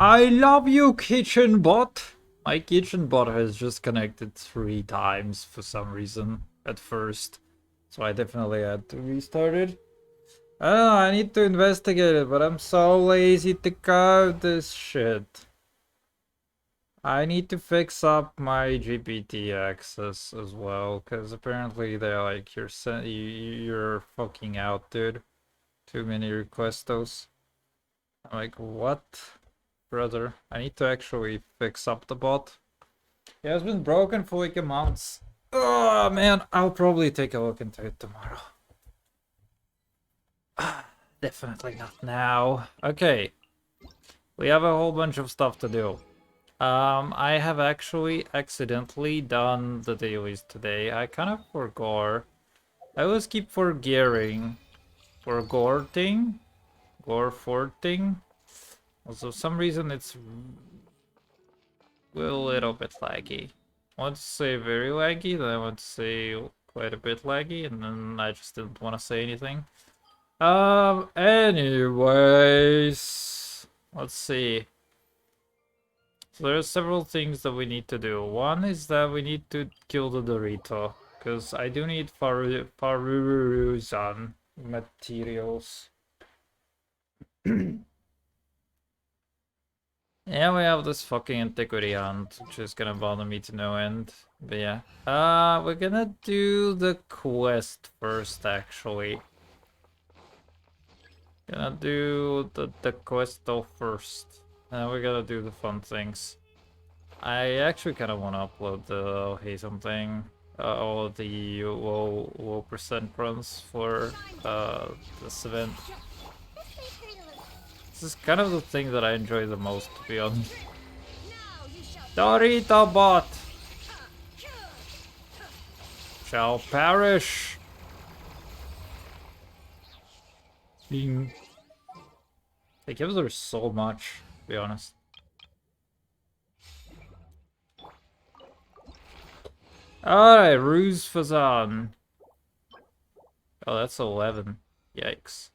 I love you, kitchen bot. My kitchen bot has just connected 3 times for some reason at first. So I definitely had to restart it. I don't know, I need to investigate it, but I'm so lazy to code this shit. I need to fix up my GPT access as well, because apparently they're like, you're fucking out, dude. Too many requestos. I'm like, what? Brother, I need to actually fix up the bot. It has been broken for like a month. Oh man, I'll probably take a look into it tomorrow. Definitely not now. Okay, we have a whole bunch of stuff to do. I have actually accidentally done the dailies today. I kind of forgot. I always keep forgetting. Forgetting? Gorforting? Also, some reason it's a little bit laggy. I want to say very laggy, then I want to say quite a bit laggy, and then I just didn't want to say anything. Anyways, let's see. So there are several things that we need to do. One is that we need to kill the Dorito, because I do need Faruzan materials. Yeah, we have this fucking antiquity hunt, which is gonna bother me to no end. But yeah. We're gonna do the quest first, actually. Gonna do the quest though first. And we're gonna do the fun things. I actually kind of want to upload the hey something, all of the low percent runs for this event. This is kind of the thing that I enjoy the most, to be honest. Dorito bot shall perish. Bing. It gives her so much, to be honest. Alright, Ruse Fazan. Oh, that's 11. Yikes.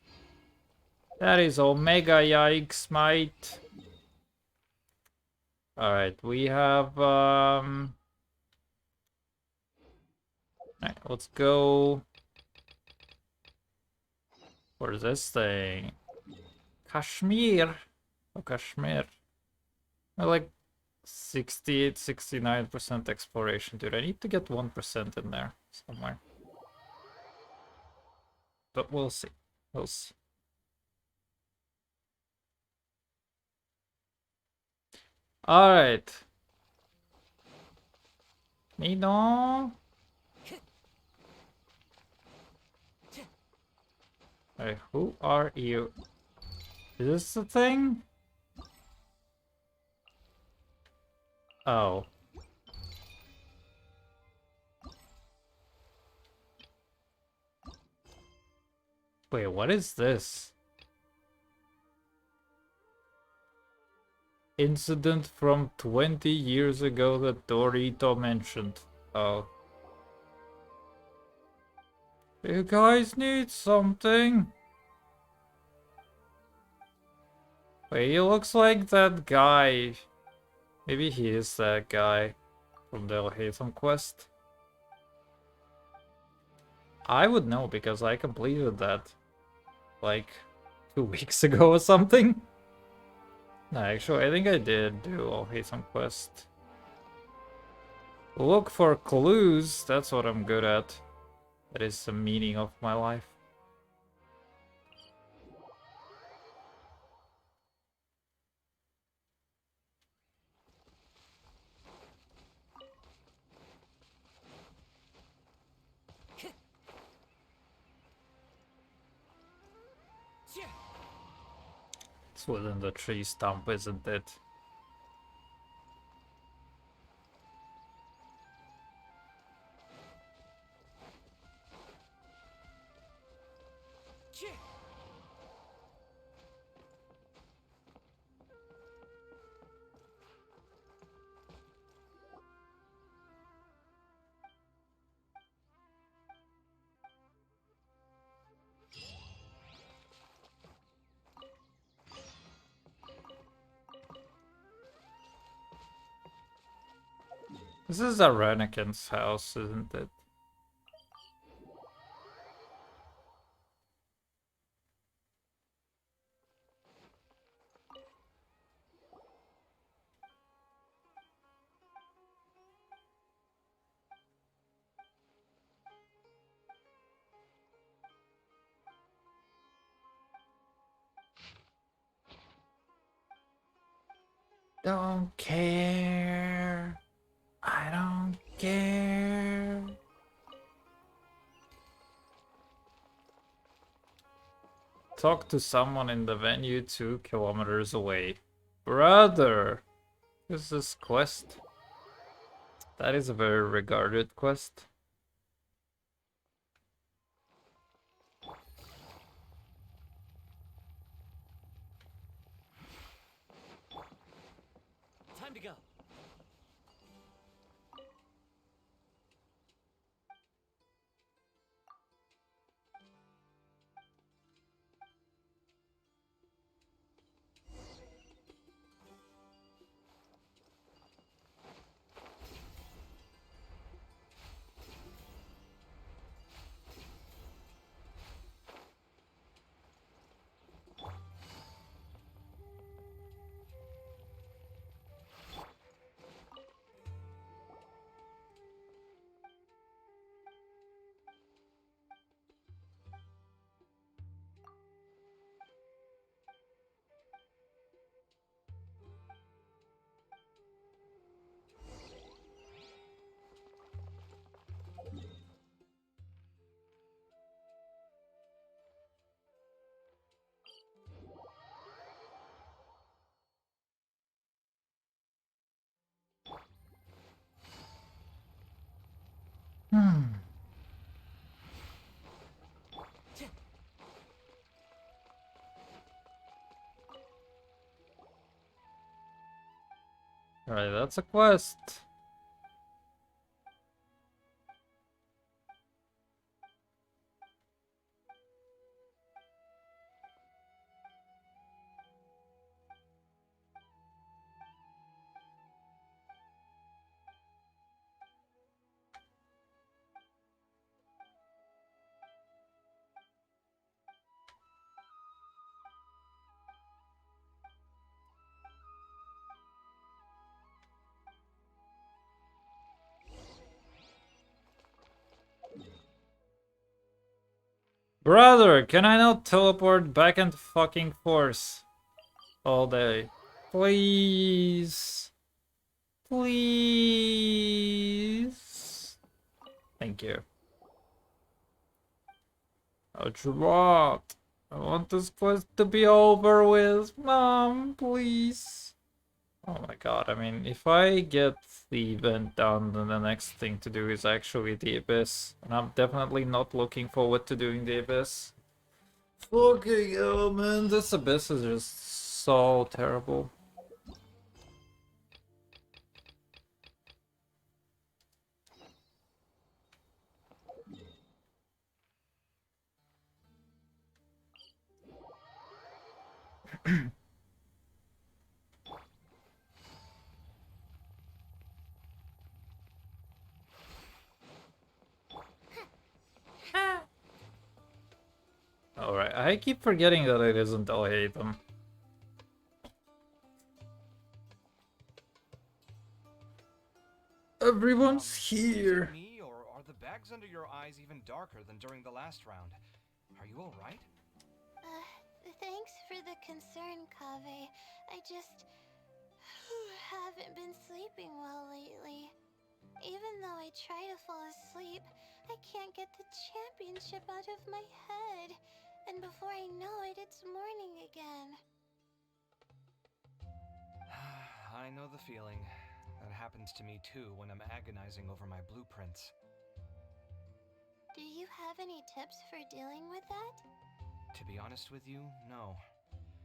That is Omega yikes, mate. Alright, we have alright, let's go for this thing. Kashmir. Oh, Kashmir. I like 68, 69% exploration, dude. I need to get 1% in there somewhere. But we'll see. We'll see. Alright. Nino. Hey, who are you? Is this the thing? Oh. Wait, what is this? Incident from 20 years ago that Dorito mentioned. Oh. You guys need something? Wait, he looks like that guy. Maybe he is that guy from the Hatham quest. I would know because I completed that like 2 weeks ago or something. No, actually, I think I did do all Hatham quest. Look for clues. That's what I'm good at. That is the meaning of my life. It's within the tree stump, isn't it? This is a Renikin's house, isn't it? Don't care. I don't care. Talk to someone in the venue 2 kilometers away. Brother! What's this quest? That is a very regarded quest. Time to go. Alright, that's a quest. Brother, can I not teleport back into fucking force all day? Please. Please. Thank you. What you want? I want this quest to be over with. Mom, please. Oh my god, I mean, if I get the event done, then the next thing to do is actually the Abyss. And I'm definitely not looking forward to doing the Abyss. Fucking hell, man, this Abyss is just so terrible. Alright, I keep forgetting that it isn't Alhaitham. Everyone's here. Is it me, or are the bags under your eyes even darker than during the last round? Are you all right? Thanks for the concern, Kaveh. I just haven't been sleeping well lately. Even though I try to fall asleep, I can't get the championship out of my head. And before I know it, it's morning again. I know the feeling. That happens to me too when I'm agonizing over my blueprints. Do you have any tips for dealing with that? To be honest with you, no.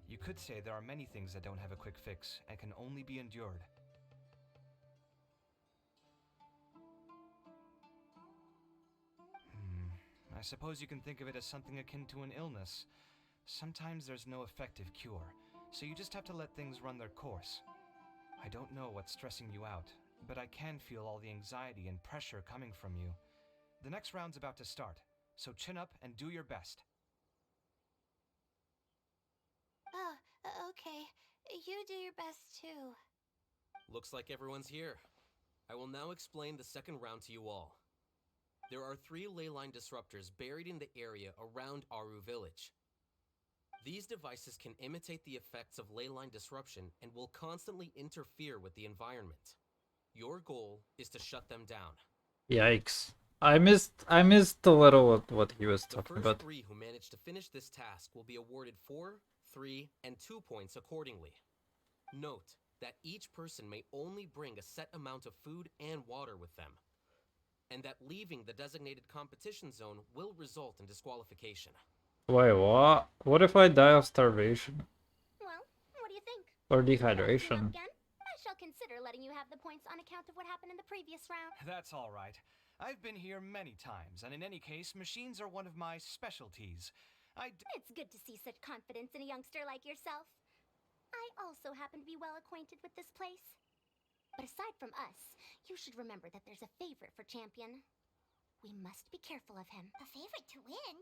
You could say there are many things that don't have a quick fix and can only be endured. I suppose you can think of it as something akin to an illness. Sometimes there's no effective cure, so you just have to let things run their course. I don't know what's stressing you out, but I can feel all the anxiety and pressure coming from you. The next round's about to start, so chin up and do your best. Oh, okay. You do your best too. Looks like everyone's here. I will now explain the second round to you all. There are 3 leyline disruptors buried in the area around Aru Village. These devices can imitate the effects of leyline disruption and will constantly interfere with the environment. Your goal is to shut them down. Yikes. I missed a little of what he was The talking first about. 3 who manage to finish this task will be awarded 4, 3, and 2 points accordingly. Note that each person may only bring a set amount of food and water with them, and that leaving the designated competition zone will result in disqualification. Wait, what? What if I die of starvation? Well, what do you think? Or Team up dehydration? again? I shall consider letting you have the points on account of what happened in the previous round. That's all right. I've been here many times, and in any case, machines are one of my specialties. It's good to see such confidence in a youngster like yourself. I also happen to be well acquainted with this place. But aside from us, you should remember that there's a favorite for Champion. We must be careful of him. A favorite to win?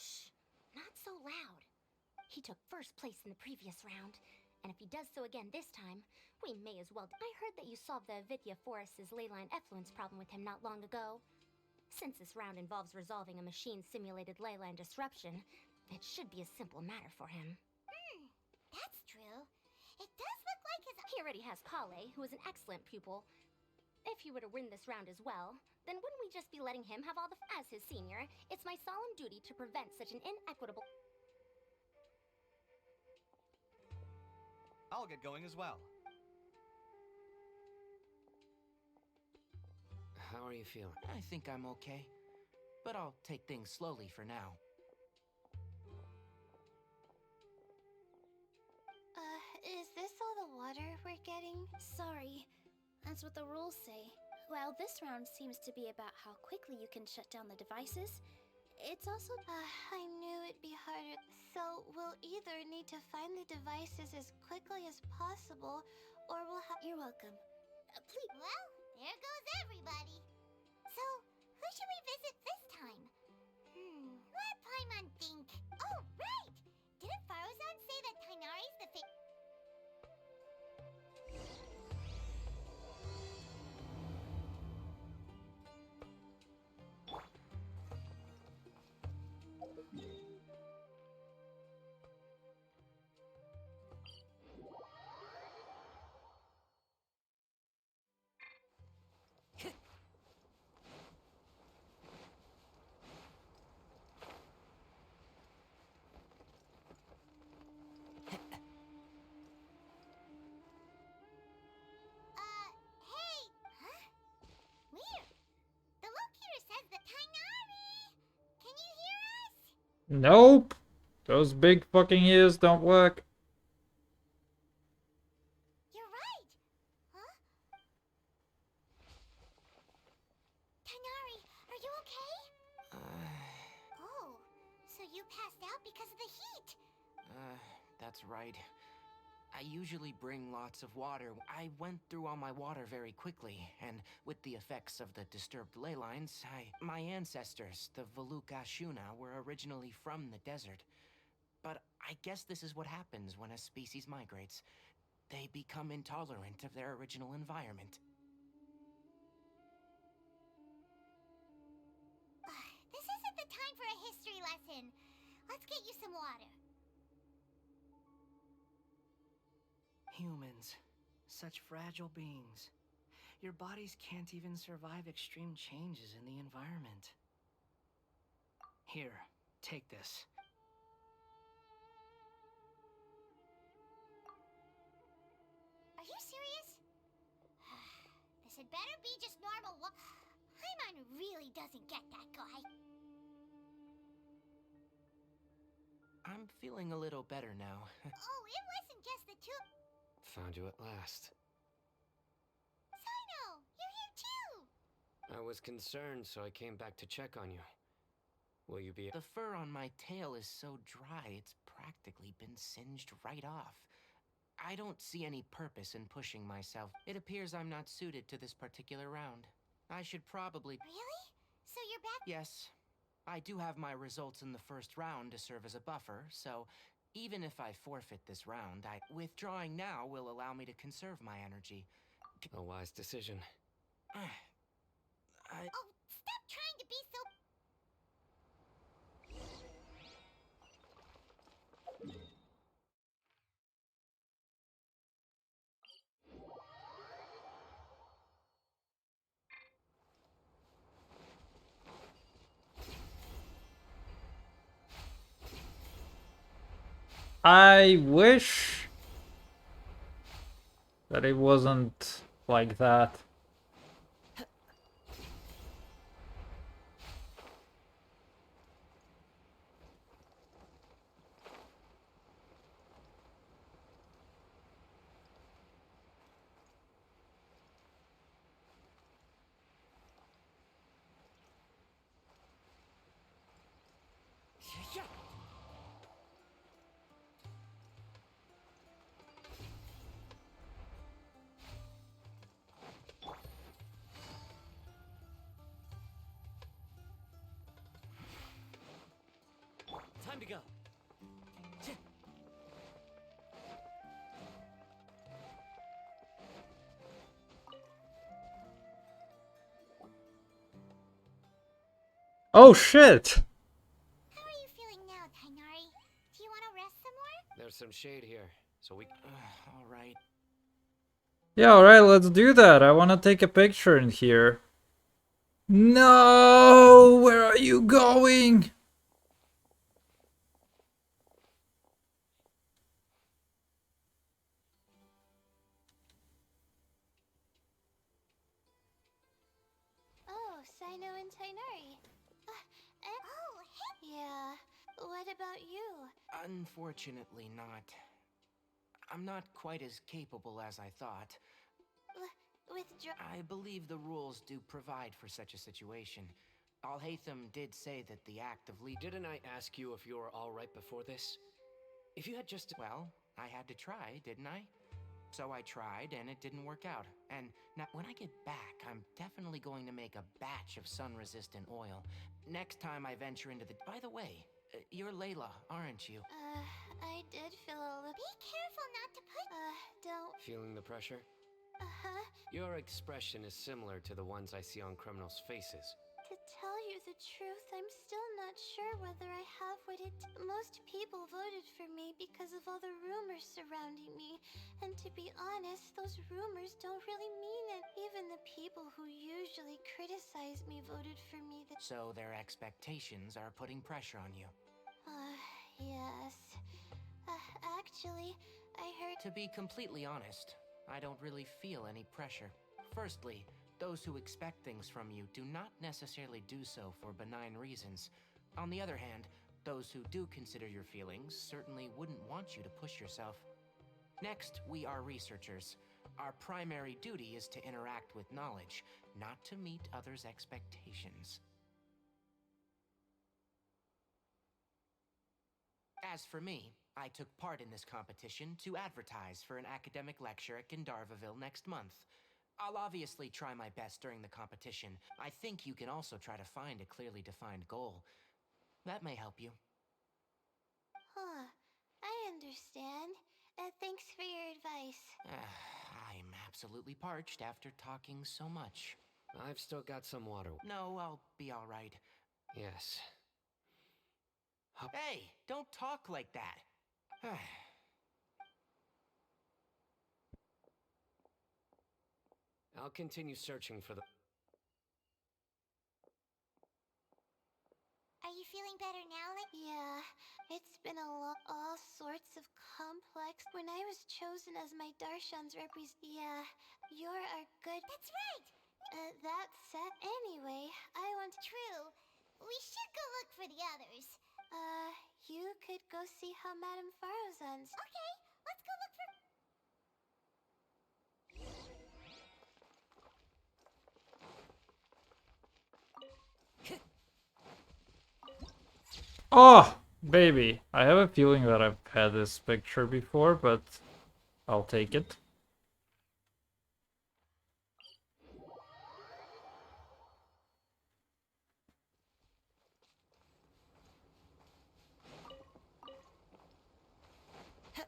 Shh! Not so loud. He took first place in the previous round, and if he does so again this time, we may as well. I heard that you solved the Avidya Forest's leyline effluence problem with him not long ago. Since this round involves resolving a machine-simulated leyline disruption, it should be a simple matter for him. That's true. It does look like his. He already has Kale, who is an excellent pupil. If he were to win this round as well, then wouldn't we just be letting him have all the as his senior? It's my solemn duty to prevent such an inequitable. I'll get going as well. How are you feeling? I think I'm okay, but I'll take things slowly for now. Is this all the water we're getting? Sorry, that's what the rules say. While this round seems to be about how quickly you can shut down the devices, it's also. I knew it'd be harder. So we'll either need to find the devices as quickly as possible, or we'll have. You're welcome. Please. Well, there goes everybody. So, who should we visit this time? Let Paimon think. Oh, right! Didn't Farozan say that Tainari's the hey! Huh? Weird. The locator says that Tainari! Can you hear us? Nope. Those big fucking ears don't work. You're right! Huh? Tainari, are you okay? Oh, so you passed out because of the heat! That's right. I usually bring lots of water. I went through all my water very quickly, and with the effects of the disturbed ley lines, my ancestors, the Veluka Shuna, were originally from the desert. But I guess this is what happens when a species migrates. They become intolerant of their original environment. This isn't the time for a history lesson. Let's get you some water. Humans. Such fragile beings. Your bodies can't even survive extreme changes in the environment. Here, take this. Are you serious? This had better be just normal Paimon really doesn't get that guy. I'm feeling a little better now. Oh, it wasn't just the two. Found you at last. Sino, you're here too! I was concerned, so I came back to check on you. Will you be... The fur on my tail is so dry, it's practically been singed right off. I don't see any purpose in pushing myself. It appears I'm not suited to this particular round. I should probably... Really? So you're back? Yes. I do have my results in the first round to serve as a buffer, so even if I forfeit this round, withdrawing now will allow me to conserve my energy. A wise decision. I... Oh, stop trying to be so... I wish that it wasn't like that. Time to go. Oh shit! How are you feeling now, Tainari? Do you want to rest some more? There's some shade here, so we... all right. Yeah, alright, let's do that. I wanna take a picture in here. No! Where are you going? Oh, Sino and Tainari. Oh, hey! Yeah. What about you? Unfortunately not. I'm not quite as capable as I thought. Withdraw... I believe the rules do provide for such a situation. Alhaitham did say that the act of Didn't I ask you if you were all right before this? If you had just... Well, I had to try, didn't I? So I tried, and it didn't work out. And now, when I get back, I'm definitely going to make a batch of sun-resistant oil. Next time I venture into the... By the way, you're Layla, aren't you? I did feel a little... Be careful not to put... don't... Feeling the pressure? Uh-huh. Your expression is similar to the ones I see on criminals' faces. To tell you the truth, I'm still not sure whether I have what it... Most people voted for me because of all the rumors surrounding me. And to be honest, those rumors don't really mean it. Even the people who usually criticize me voted for me. So their expectations are putting pressure on you. Yes. Actually, I heard... To be completely honest, I don't really feel any pressure. Firstly, those who expect things from you do not necessarily do so for benign reasons. On the other hand, those who do consider your feelings certainly wouldn't want you to push yourself. Next, we are researchers. Our primary duty is to interact with knowledge, not to meet others' expectations. As for me, I took part in this competition to advertise for an academic lecture at Gandharvaville next month. I'll obviously try my best during the competition. I think you can also try to find a clearly defined goal. That may help you. Huh. I understand. Thanks for your advice. I'm absolutely parched after talking so much. I've still got some water. No, I'll be all right. Yes. Hey, don't talk like that. I'll continue searching for the... Are you feeling better now? Yeah, it's been all sorts of complex. When I was chosen as my Darshan's yeah, you're our good... That's right! That said, anyway, I want... True. We should go look for the others. You could go see how Madame Farozan's... Okay, let's go look for... Oh, baby. I have a feeling that I've had this picture before, but I'll take it. Hey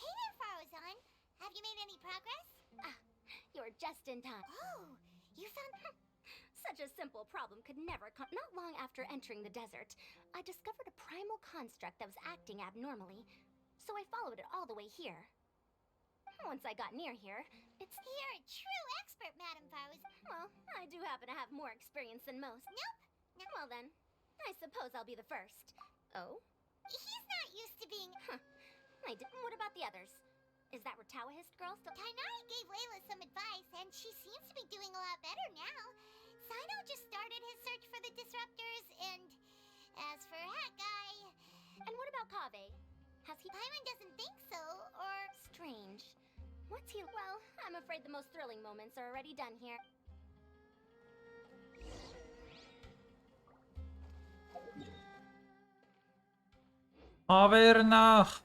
there, Farozan. Have you made any progress? You're just in time. Oh, you found... Such a simple problem could never come. Not long after entering the desert, I discovered a primal construct that was acting abnormally, so I followed it all the way here. Once I got near here, it's... You're a true expert, Madam Farozan. Well, I do happen to have more experience than most. Nope. No. Well then, I suppose I'll be the first. Oh? He's not used to being... I didn't. What about the others? Is that Ratawahist girl still... Tainari gave Layla some advice, and she seems to be doing a lot better now. Sino just started his search for the disruptors, and as for Hat Guy... And what about Kaveh? Has he... Paimon doesn't think so, or... Strange. What's he... Well, I'm afraid the most thrilling moments are already done here. Averna!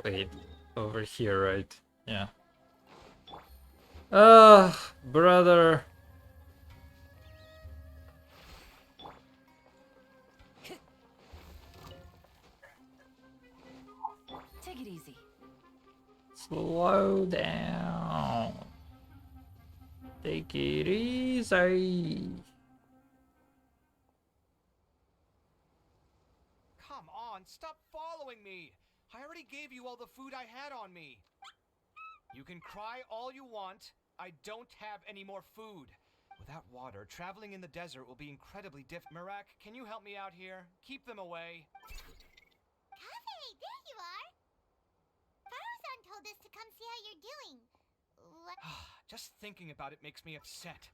Wait, over here, right? Yeah. Brother. Take it easy. Slow down. Take it easy. Come on, stop following me! I already gave you all the food I had on me. You can cry all you want. I don't have any more food. Without water, traveling in the desert will be incredibly difficult. Mirak, can you help me out here? Keep them away. Kaveh, there you are. Farozan told us to come see how you're doing. Just thinking about it makes me upset.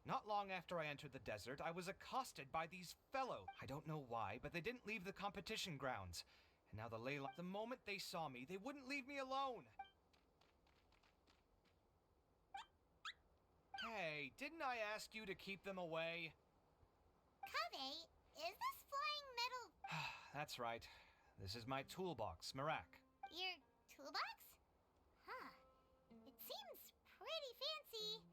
Not long after I entered the desert, I was accosted by these fellows. I don't know why, but they didn't leave the competition grounds. And now the moment they saw me, they wouldn't leave me alone. Hey, didn't I ask you to keep them away? Kaveh, is this flying metal... That's right. This is my toolbox, Mirak. your toolbox? Huh. It seems pretty fancy.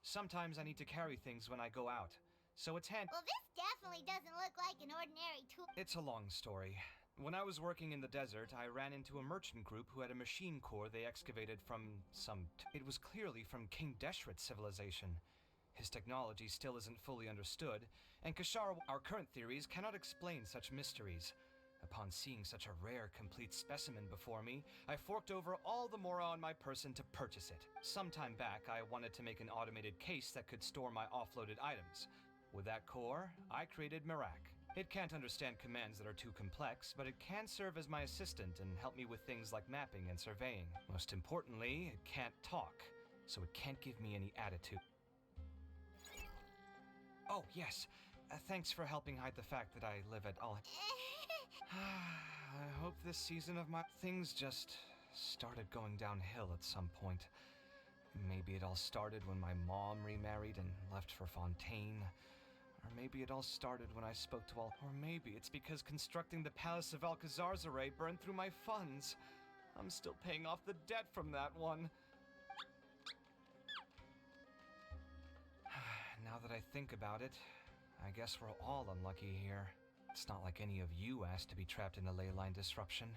Sometimes I need to carry things when I go out, so it's handy. Well, this definitely doesn't look like an ordinary tool. It's a long story. When I was working in the desert, I ran into a merchant group who had a machine core they excavated from it was clearly from King Deshret's civilization. His technology still isn't fully understood, and our current theories cannot explain such mysteries. Upon seeing such a rare, complete specimen before me, I forked over all the mora on my person to purchase it. Some time back, I wanted to make an automated case that could store my offloaded items. With that core, I created Mirak. It can't understand commands that are too complex, but it can serve as my assistant and help me with things like mapping and surveying. Most importantly, it can't talk, so it can't give me any attitude. Oh, yes. Thanks for helping hide the fact that I live at all. I hope this season of my... Things just started going downhill at some point. Maybe it all started when my mom remarried and left for Fontaine. Or maybe it all started when I spoke to Or maybe it's because constructing the Palace of Alcazarzaray burned through my funds. I'm still paying off the debt from that one. Now that I think about it, I guess we're all unlucky here. It's not like any of you asked to be trapped in the ley line disruption.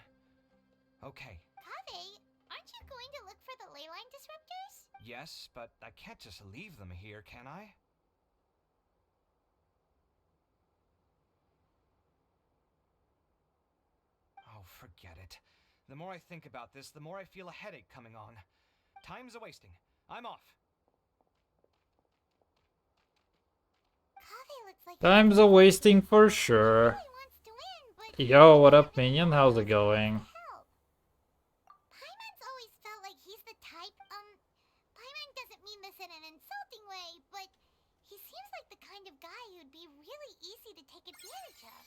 Okay. Kaveh, aren't you going to look for the ley line disruptors? Yes, but I can't just leave them here, can I? Oh, forget it. The more I think about this, the more I feel a headache coming on. Time's a-wasting. I'm off. Kaveh looks like... Time's a wasting for sure. He wants to win, but... Yo, what up, minion? How's it going? Help. Paimon's always felt like he's the type, Paimon doesn't mean this in an insulting way, but he seems like the kind of guy who'd be really easy to take advantage of.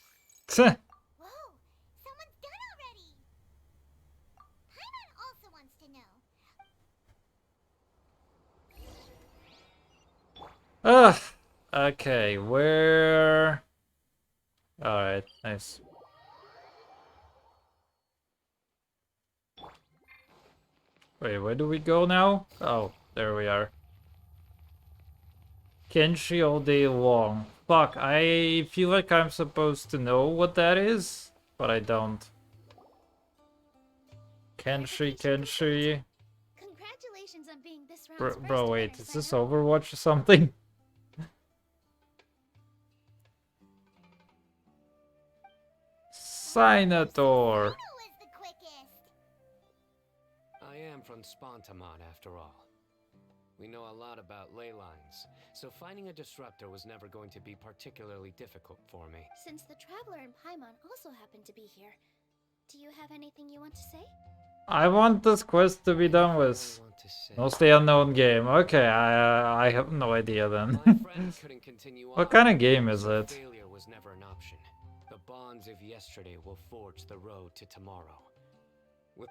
Whoa, someone's done already. Paimon also wants to know. Ugh. Okay, where Alright, nice. Wait, where do we go now? Oh, there we are. Kenshi all day long. Fuck, I feel like I'm supposed to know what that is, but I don't. Kenshi. Congratulations on being this round's first Bro, wait, winner, is this Sino. Overwatch or something? Sinator. Who is the quickest? I am from Spontamon, after all. We know a lot about ley lines, so finding a disruptor was never going to be particularly difficult for me. Since the Traveler and Paimon also happen to be here, do you have anything you want to say? I want this quest to be done with. Mostly unknown game. Okay, I have no idea then. My friend couldn't continue What on, kind of game is so it? failure was never an option. The bonds of yesterday will forge the road to tomorrow.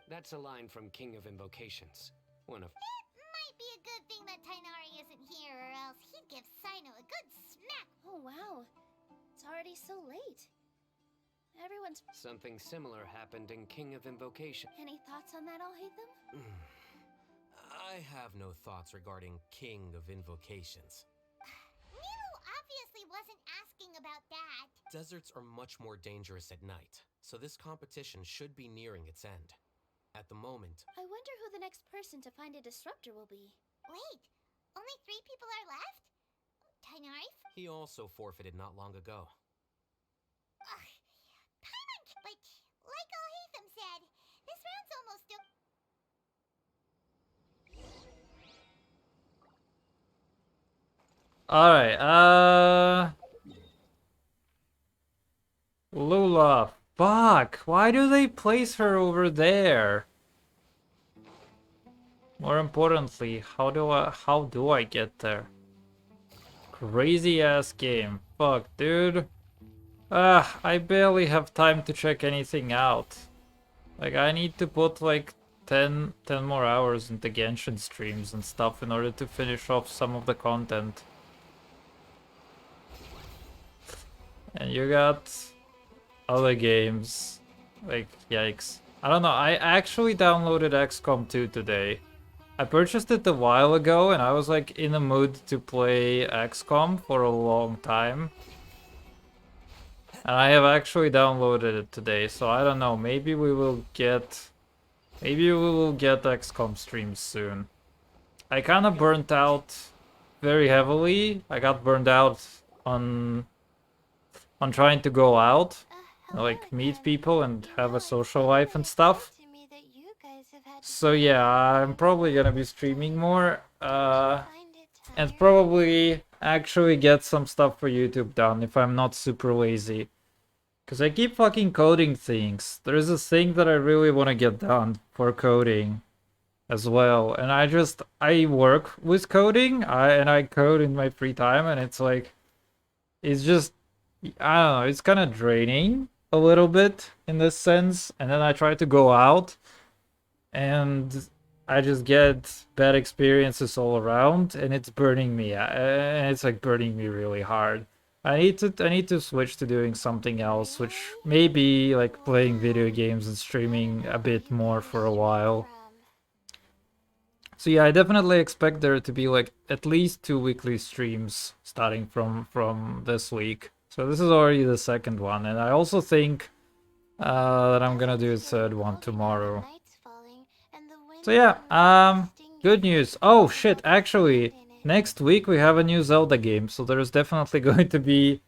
That's a line from King of Invocations. One of Might be a good thing that Tainari isn't here, or else he'd give Sino a good smack. Oh wow, it's already so late. Everyone's... something similar happened in King of Invocation. Any thoughts on that, Alhaitham? I have no thoughts regarding King of Invocations. Milu obviously wasn't asking about that. Deserts are much more dangerous at night, so this competition should be nearing its end. At the moment, I wonder who the next person to find a disruptor will be. Wait, only 3 people are left? Tainari? he also forfeited not long ago. Ugh. Paimon, but like Alhaitham said, this round's almost done. Alright, Lula. Fuck, why do they place her over there? More importantly, how do I get there? Crazy ass game. Fuck, dude. I barely have time to check anything out. Like, I need to put like 10 more hours into Genshin streams and stuff in order to finish off some of the content. And you got other games. Like, yikes. I don't know, I actually downloaded XCOM 2 today. I purchased it a while ago and I was like in the mood to play XCOM for a long time. And I have actually downloaded it today, so I don't know, maybe we will get XCOM streams soon. I kind of burnt out very heavily. I got burned out on trying to go out, like meet people and have a social life and stuff. So yeah, I'm probably gonna be streaming more, and probably actually get some stuff for YouTube done if I'm not super lazy. Cause I keep fucking coding things. There's a thing that I really want to get done for coding as well, and I work with coding, I code in my free time, and it's like, it's just, I don't know, it's kind of draining a little bit in this sense, and then I try to go out and I just get bad experiences all around, and it's burning me, and it's like burning me really hard. I need to switch to doing something else, which may be like playing video games and streaming a bit more for a while. So yeah, I definitely expect there to be like at least 2 weekly streams starting from this week. So this is already the second one, and I also think that I'm gonna do a third one tomorrow. So yeah, good news. Oh shit, actually, next week we have a new Zelda game, so there's definitely going to be,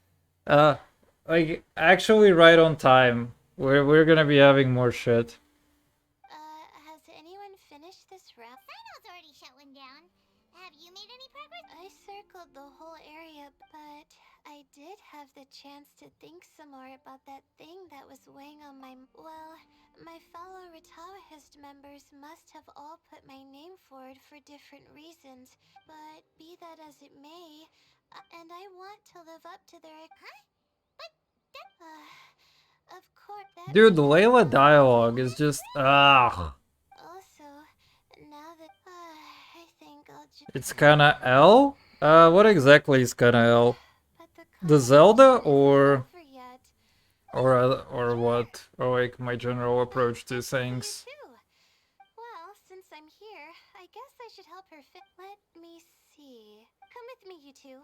like, actually right on time. We're gonna be having more shit. Has anyone finished this route? Sino's already shut one down. Have you made any progress? I circled the whole area, but I did have the chance to think some more about that thing that was weighing on my... Well, my fellow Ritaohist members must have all put my name forward for different reasons, but be that as it may, and I want to live up to their... Huh? But that... of course, that... Dude, the Layla dialogue is just, Also, now that... I think I'll just... It's kinda L? What exactly is kinda L? But The Zelda or... or what? Or like my general approach to things. Too. Well, since I'm here, I guess I should help her fit. Let me see. Come with me, you two.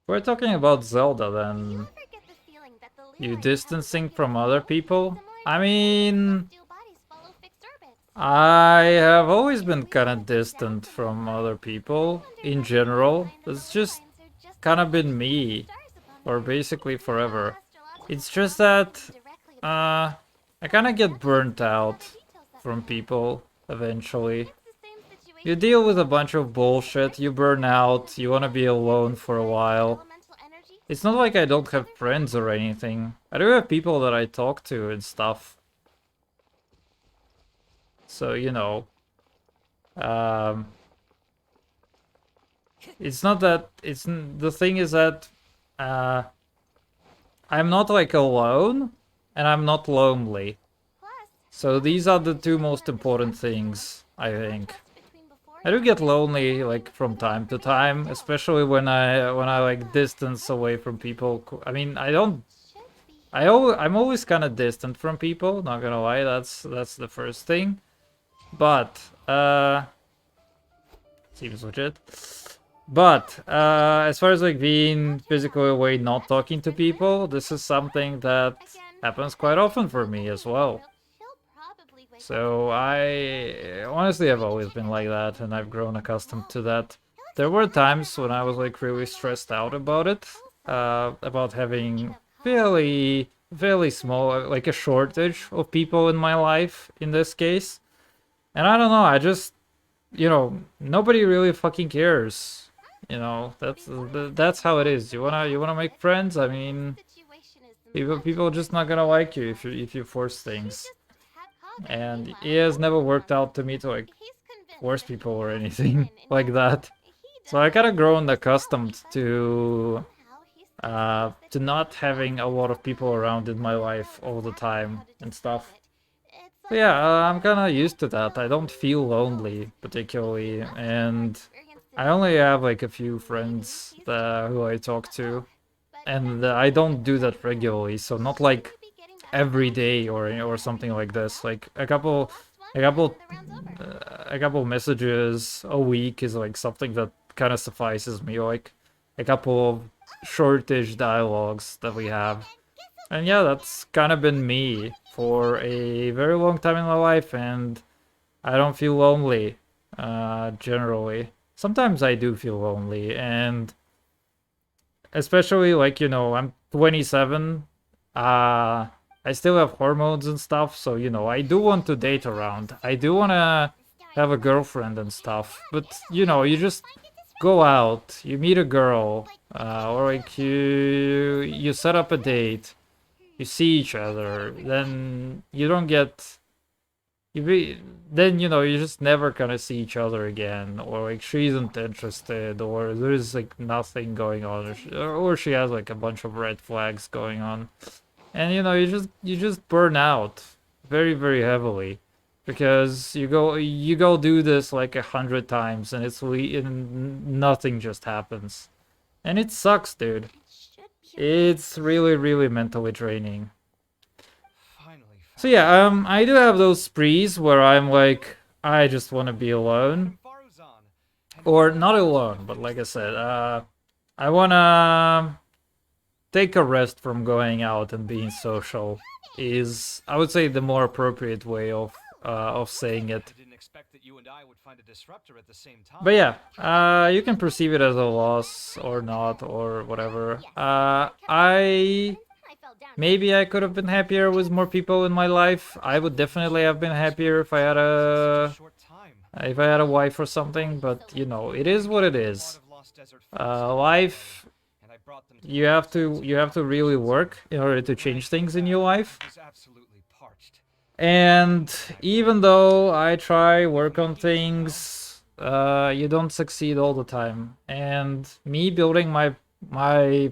We're talking about Zelda Do you then. ever get the feeling that the You Leyline distancing have a from other people? similar I to mean, celestial bodies follow fixed orbits? I have always been kind of distant from other people in general. It's just kind of been me for basically forever. It's just that I kind of get burnt out from people eventually. You deal with a bunch of bullshit, you burn out, you want to be alone for a while. It's not like I don't have friends or anything. I do have people that I talk to and stuff. So, you know. It's not that... The thing is that... I'm not like alone, and I'm not lonely. So these are the two most important things, I think. I do get lonely like from time to time, especially when I like distance away from people. I mean, I'm always kind of distant from people, not gonna lie, that's the first thing. But seems legit. But as far as like being physically away, not talking to people, this is something that happens quite often for me as well. So I honestly have always been like that, and I've grown accustomed to that. There were times when I was like really stressed out about it, about having fairly small, like a shortage of people in my life in this case. And I don't know, I just, you know, nobody really fucking cares. You know, that's how it is. You wanna make friends? I mean, people just not gonna like you if you force things. And it has never worked out to me to like force people or anything like that. So I kind of grown accustomed to not having a lot of people around in my life all the time and stuff. So yeah, I'm kind of used to that. I don't feel lonely particularly, and I only have like a few friends who I talk to, and I don't do that regularly. So not like every day or something like this. Like a couple a couple messages a week is like something that kind of suffices me. Like a couple of shortish dialogues that we have. And yeah, that's kind of been me for a very long time in my life, and I don't feel lonely generally. Sometimes I do feel lonely, and especially like, you know, I'm 27. I still have hormones and stuff, so you know, I do want to date around. I do want to have a girlfriend and stuff, but you know, you just go out, you meet a girl, or like you set up a date, you see each other, then you don't get then you know, you're just never gonna see each other again, or like she isn't interested, or there's like nothing going on, or she has like a bunch of red flags going on, and you know, you just burn out very heavily because you go do this like 100 times, and and nothing just happens, and it sucks, dude. It's really mentally draining. So yeah, I do have those sprees where I'm like, I just want to be alone. Or not alone, but like I said, I want to take a rest from going out and being social is, I would say, the more appropriate way of saying it. But yeah, you can perceive it as a loss or not or whatever. Maybe I could have been happier with more people in my life. I would definitely have been happier if I had a wife or something, but you know, it is what it is. Life, you have to really work in order to change things in your life. And even though I try work on things, you don't succeed all the time. And me building my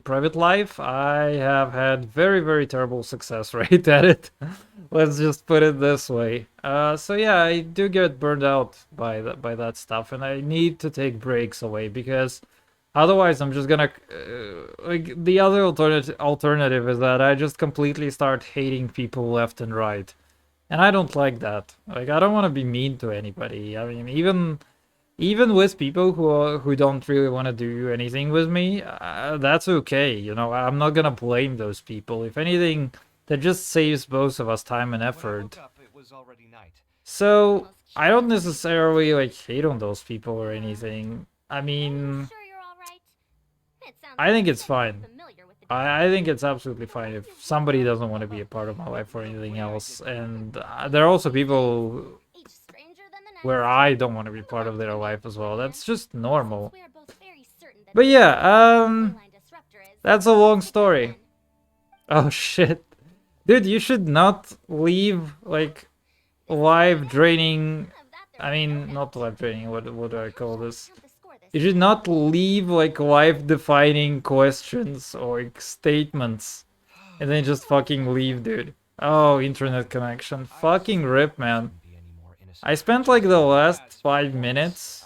private life, I have had very terrible success rate at it. Let's just put it this way. So yeah, I do get burned out by that stuff, and I need to take breaks away because Otherwise, I'm just gonna like the other alternative is that I just completely start hating people left and right, and I don't like that. Like I don't want to be mean to anybody. I mean, even with people who don't really want to do anything with me, that's okay. You know, I'm not gonna blame those people. If anything, that just saves both of us time and When I effort. woke up, it was already night. So I don't necessarily like hate on those people or anything. I Are you mean, sure you're all right? It sounds I like think you it's said you were fine. familiar with the I think it's absolutely fine if somebody doesn't want to be a part of my life or anything else. And there are also people each stranger than the next. where I don't want to be And the part of ones their we life met as well. That's beforehand. just normal. Since we are both very certain that But this yeah, leyline disruptor is, that's a long let's get going story. then. Oh shit. Dude, you should not leave like This is life good. draining. Of that there's I no mean, doubt. not life draining. What do I call this? Count the score this You should time. not leave like life defining questions or like, statements and then just fucking leave, dude. Oh, internet connection. Fucking rip, man. I spent like the last 5 minutes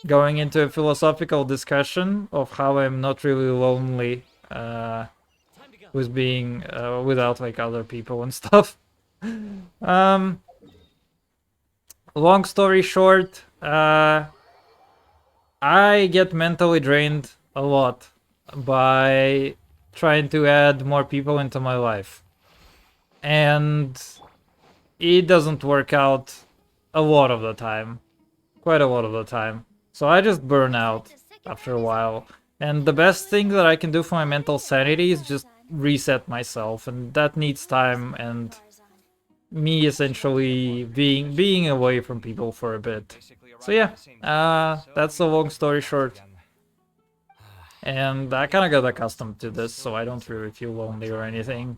going into a philosophical discussion of how I'm not really lonely with being without like other people and stuff. Long story short, I get mentally drained a lot by trying to add more people into my life. And it doesn't work out a lot of the time. Quite a lot of the time. So I just burn out after a while. And the best thing that I can do for my mental sanity is just reset myself. And that needs time and me essentially being away from people for a bit. So yeah, that's a long story short. And I kind of got accustomed to this, so I don't really feel lonely or anything.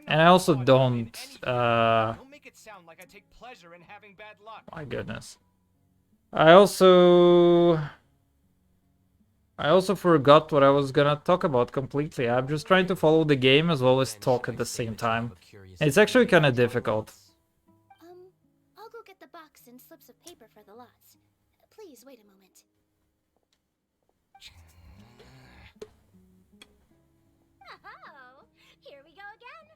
And I also don't, Don't make it sound like I take pleasure in having bad luck. my goodness. I also forgot what I was gonna talk about completely. I'm just trying to follow the game as well as talk at the same time. It's actually kind of difficult. I'll go get the box and slips of paper for the lots. Please wait a moment. Oh, here we go again.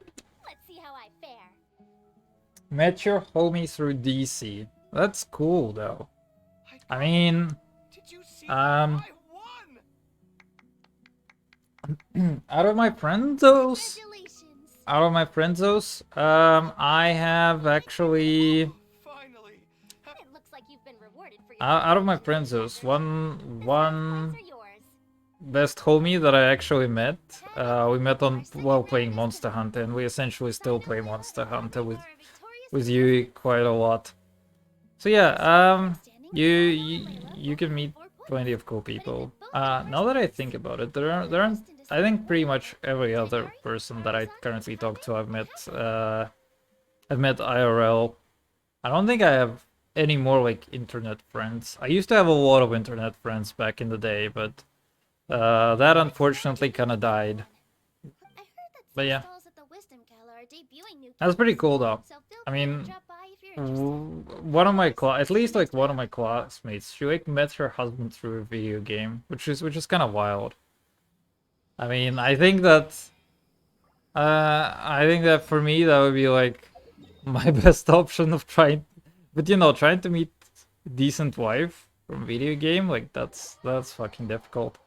Let's see how I fare. Met your homie through DC. That's cool though. I mean, Did you see that? I won! out of my friendzos, Congratulations. I have actually Finally! It looks like you've been rewarded for your out of my dedication, friendzos, Trevor. The one points are yours. best homie that I actually met. We met on while playing Monster Hunter, and we essentially still play Monster Hunter with you quite a lot. So yeah, you can meet plenty of cool people. Now that I think about it, there aren't. I think pretty much every other person that I currently talk to, I've met IRL. I don't think I have any more like internet friends. I used to have a lot of internet friends back in the day, but that unfortunately kind of died. I heard that But yeah. stalls at the Wisdom Gala are debuting new That's pretty games, cool though. so feel I free to mean, drop by if you're interested. one of my at least like one of my classmates, she like met her husband through a video game, which is kind of wild. I mean, I think that for me that would be like my best option of trying, but you know, trying to meet decent wife from video game, like that's fucking difficult.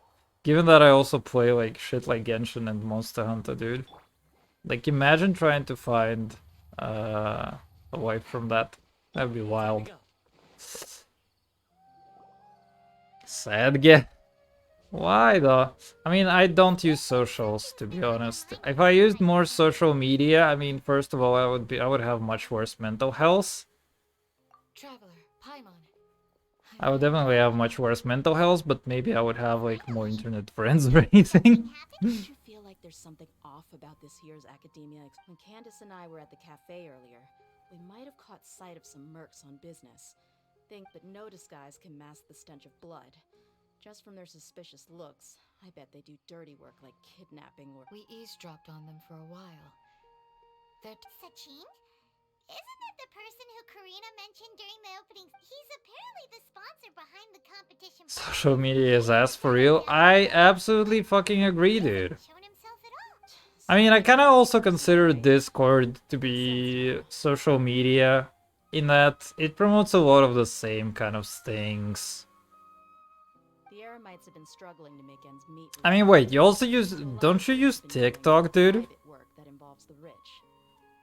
Given that I also play like shit like Genshin and Monster Hunter, dude. Like imagine trying to find a wife from that. That'd be wild. Sad guy. Why though? I mean, I don't use socials to be honest. If I used more social media, I mean, first of all, I would have much worse mental health. Traveler, Paimon. I would definitely have much worse mental health, but maybe I would have like more internet friends or anything. Don't you feel like there's something off about this year's academia? When Candace and I were at the cafe earlier, we might have caught sight of some mercs on business. But no disguise can mask the stench of blood. Just from their suspicious looks, I bet they do dirty work like kidnapping or... We eavesdropped on them for a while. That Sachin? Isn't that the person who Karina mentioned during the opening? He's apparently the sponsor behind the competition Social media is ass for real. I absolutely fucking agree, dude. I mean, I kind of also consider Discord to be social media in that it promotes a lot of the same kind of things. The Eremites have been struggling to make ends meet. I mean, wait, you also use... Don't you use TikTok, dude? Work that involves the rich.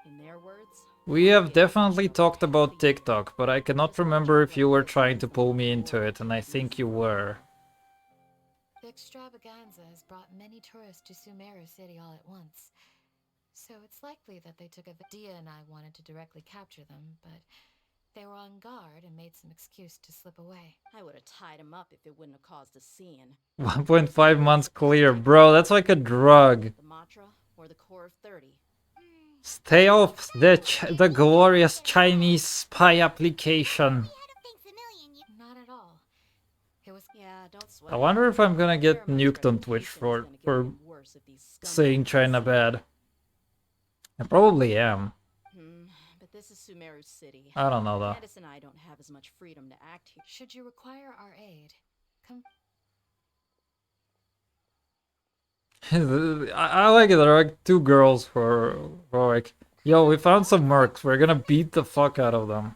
In their words, We have definitely talked about TikTok, but I cannot remember if you were trying to pull me into it, and I think you were. The extravaganza has brought many tourists to Sumeru City all at once. So it's likely that they took a... Dia and I wanted to directly capture them, but they were on guard and made some excuse to slip away. I would have tied him up if it wouldn't have caused a scene. 1.5 months clear, bro, that's like a drug. The mantra or the core of 30. Stay off the glorious Chinese spy application. Not at all. It was... Yeah, don't sweat. I wonder if I'm gonna get nuked on Twitch for saying China bad. I probably am. But this is Sumeru City. I don't know though. Candace and I don't have as much freedom to act here. Should you require our aid, come... I like it. There are like two girls who are like, yo, we found some mercs. We're gonna beat the fuck out of them.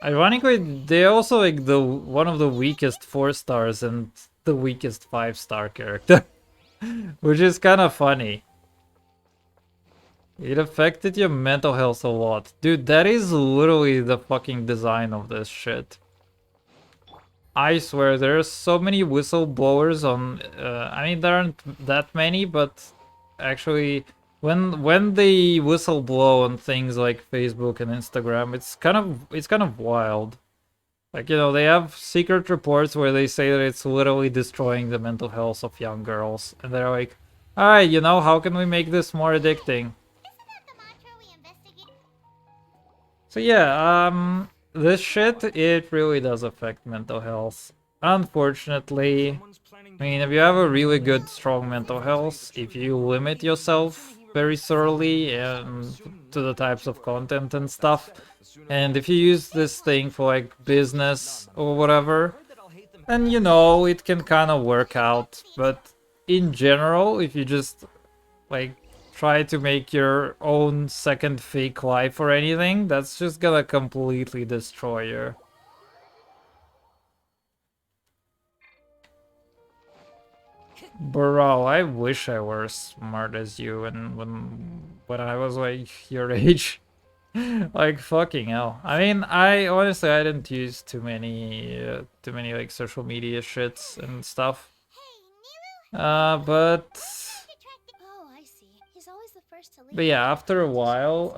Ironically, they're also like the one of the weakest 4 stars and the weakest 5-star character, which is kind of funny. It affected your mental health a lot, dude. That is literally the fucking design of this shit. I swear, there's so many whistleblowers on... I mean, there aren't that many, but actually, when they whistleblow on things like Facebook and Instagram, it's kind of wild. Like, you know, they have secret reports where they say that it's literally destroying the mental health of young girls, and they're like, alright, you know, how can we make this more addicting? So yeah, this shit, it really does affect mental health. Unfortunately, I mean, if you have a really good, strong mental health, if you limit yourself very thoroughly and to the types of content and stuff, and if you use this thing for like business or whatever, then you know, it can kind of work out. But in general, if you just like try to make your own second fake life or anything, that's just gonna completely destroy you. Bro, I wish I were as smart as you and when I was like your age. Like fucking hell. I mean, I honestly I didn't use too many like social media shits and stuff. But yeah, after a while,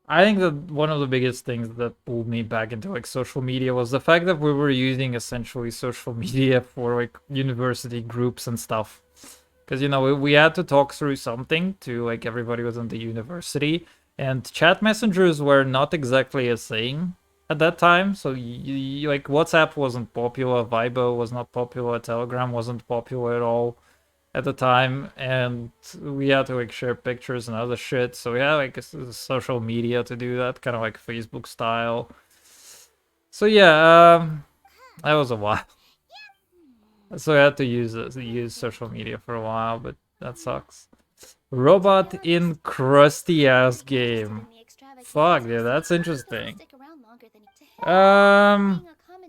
I think that one of the biggest things that pulled me back into like social media was the fact that we were using essentially social media for like university groups and stuff. Because, you know, we had to talk through something to like everybody within the university, and chat messengers were not exactly a thing at that time. So like WhatsApp wasn't popular, Viber was not popular, Telegram wasn't popular at all at the time, and we had to like share pictures and other shit, so we had like a social media to do that, kind of like Facebook style. So yeah, that was a while. So I had to use social media for a while, but that sucks. Robot in crusty ass game. Fuck, dude, that's interesting.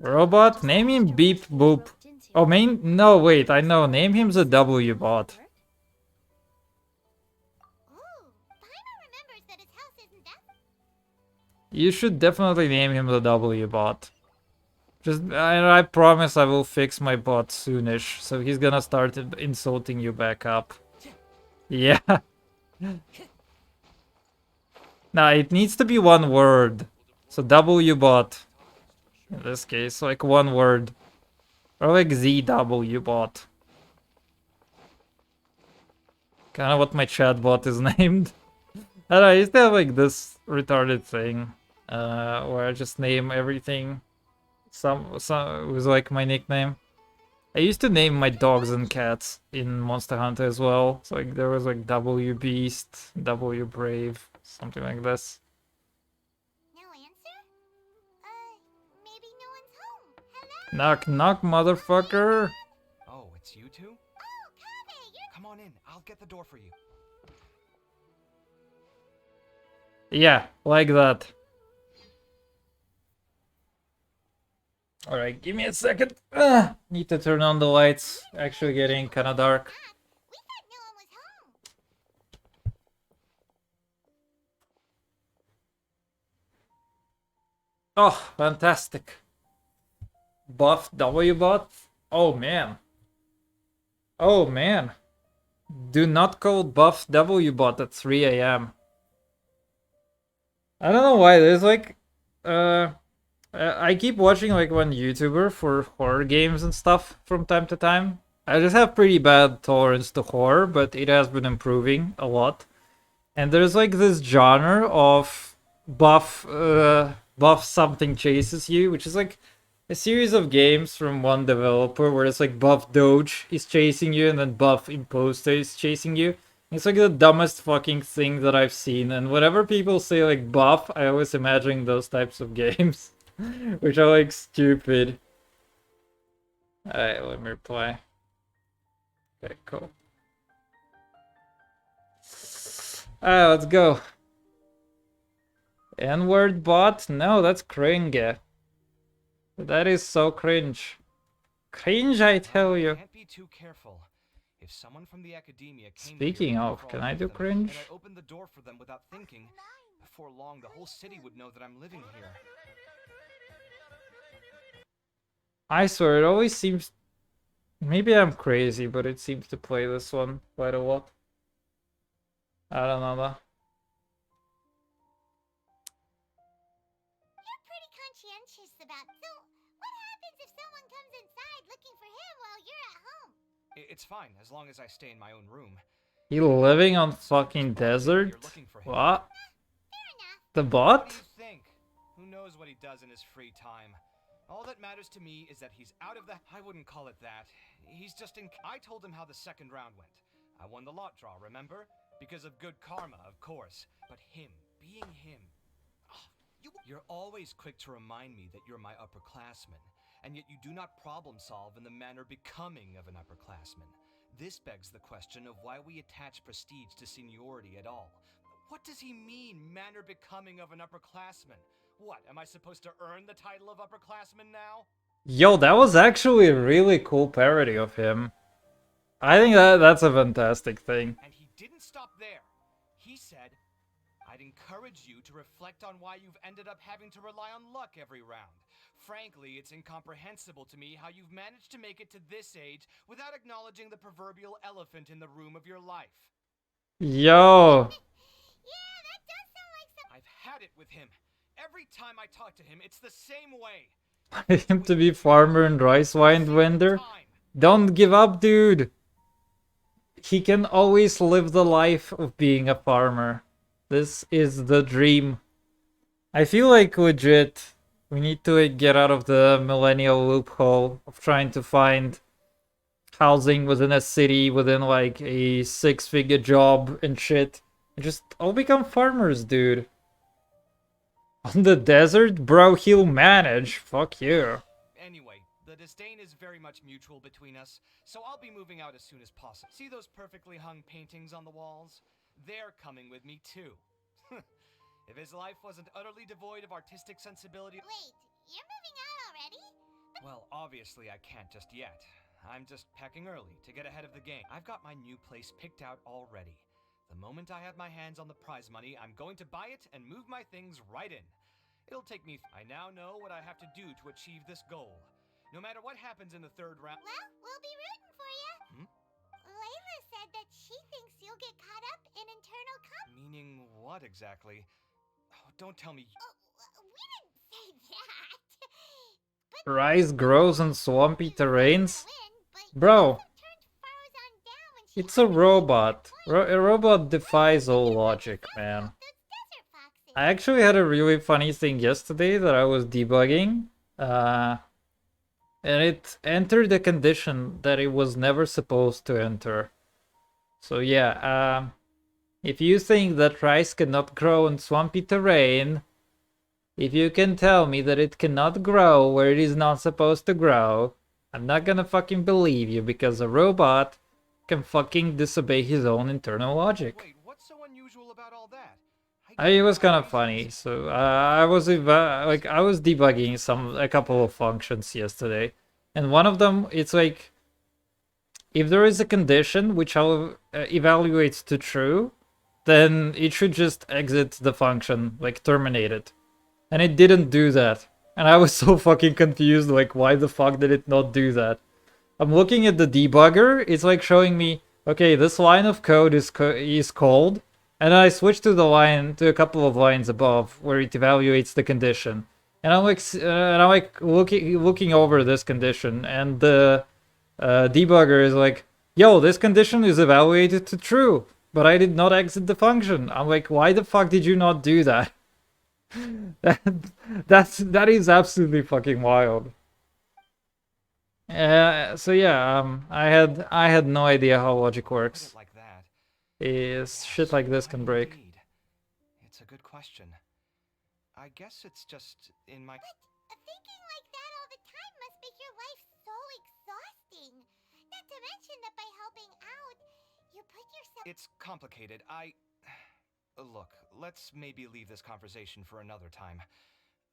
Robot, name him Beep Boop. Oh, no, wait, I know. Name him the W bot. You should definitely name him the W bot. Just, I promise I will fix my bot soonish, so he's gonna start insulting you back up. Yeah. Nah, it needs to be one word. So W bot. In this case, like one word. Or like ZW bot. Kind of what my chat bot is named. I don't know, I used to have like this retarded thing. Where I just name everything. Some was like my nickname. I used to name my dogs and cats in Monster Hunter as well. So like there was like W Beast, W Brave, something like this. No answer? Maybe no Knock knock, motherfucker. Oh, it's you two? Oh, Kaveh, you're... Come on in. I'll get the door for you. Yeah, like that. Alright, give me a second. Need to turn on the lights. Actually getting kinda dark. We thought no one was home. Oh, fantastic. Buff W bot? Oh man. Oh man. Do not call buff W bot at 3 a.m. I don't know why, there's like I keep watching like one YouTuber for horror games and stuff from time to time. I just have pretty bad tolerance to horror, but it has been improving a lot. And there's like this genre of buff something chases you, which is like a series of games from one developer where it's like buff Doge is chasing you and then buff Imposter is chasing you. It's like the dumbest fucking thing that I've seen, and whenever people say like buff, I always imagine those types of games, which are like stupid. Alright, let me reply. Okay, cool. Alright, let's go. N-word bot? No, that's cringe. That is so cringe. Cringe, I tell you. Can't be too careful. If someone from the academia came Speaking here of, for can all I of do them, cringe? And I opened the door for them without thinking, before long the whole city would know that I'm living here. I swear, it always seems... Maybe I'm crazy, but it seems to play this one quite a lot. I don't know though. You're pretty conscientious about... So, what happens if someone comes inside looking for him while you're at home? It's fine, as long as I stay in my own room. You living on fucking desert? You're looking for him. What? Fair enough. The What bot? do you think? Who knows what he does in his free time? All that matters to me is that he's out of the... I wouldn't call it that. He's just in... I told him how the second round went. I won the lot draw, remember? Because of good karma, of course. But him, being him... Oh, you're always quick to remind me that you're my upperclassman, and yet you do not problem solve in the manner becoming of an upperclassman. This begs the question of why we attach prestige to seniority at all. What does he mean, manner becoming of an upperclassman? What, am I supposed to earn the title of upperclassman now? Yo, that was actually a really cool parody of him. I think that's a fantastic thing. And he didn't stop there. He said, I'd encourage you to reflect on why you've ended up having to rely on luck every round. Frankly, it's incomprehensible to me how you've managed to make it to this age without acknowledging the proverbial elephant in the room of your life. Yo. Yeah, that does sound like some... I've had it with him. Every time I talk to him, it's the same way. Him to be farmer and rice wine vendor. Don't give up, dude. He can always live the life of being a farmer. This is the dream. I feel like legit we need to get out of the millennial loophole of trying to find housing within a city within like a 6-figure job and shit. And just all become farmers, dude. On the desert? Bro, he'll manage. Fuck you. Anyway, the disdain is very much mutual between us, so I'll be moving out as soon as possible. See those perfectly hung paintings on the walls? They're coming with me too. If his life wasn't utterly devoid of artistic sensibility... Wait, you're moving out already? Well, obviously I can't just yet. I'm just packing early to get ahead of the game. I've got my new place picked out already. The moment I have my hands on the prize money, I'm going to buy it and move my things right in. It'll take me... I now know what I have to do to achieve this goal. No matter what happens in the third round... Well, we'll be rooting for you. Hmm? Layla said that she thinks you'll get caught up in internal Meaning what exactly? Oh, don't tell me... we didn't say that. But Rice grows in swampy she's gonna terrains? win, but you Bro, also turned Faruzan down when she it's a offered you robot. the point. A robot defies all logic, man. Those desert foxes. I actually had a really funny thing yesterday that I was debugging. And it entered a condition that it was never supposed to enter. So yeah, if you think that rice cannot grow in swampy terrain, If you can tell me that it cannot grow where it is not supposed to grow, I'm not gonna fucking believe you because a robot can fucking disobey his own internal logic. Wait, what's so unusual about all that? It was kind of funny. So I was I was debugging a couple of functions yesterday, and one of them it's like if there is a condition which evaluates to true, then it should just exit the function, like terminate it. And it didn't do that. And I was so fucking confused, like why the fuck did it not do that? I'm looking at the debugger, it's like showing me, okay, this line of code is called, and then I switch to a couple of lines above where it evaluates the condition. And I'm like looking over this condition, and the debugger is like, yo, this condition is evaluated to true, but I did not exit the function. I'm like, why the fuck did you not do that? that is absolutely fucking wild. So yeah, I had no idea how logic works. Like that. Is shit like this can break. Indeed. It's a good question. I guess it's just in my. But thinking like that all the time must make your life so exhausting. Not to mention that by helping out, you put yourself. It's complicated. Look, let's maybe leave this conversation for another time.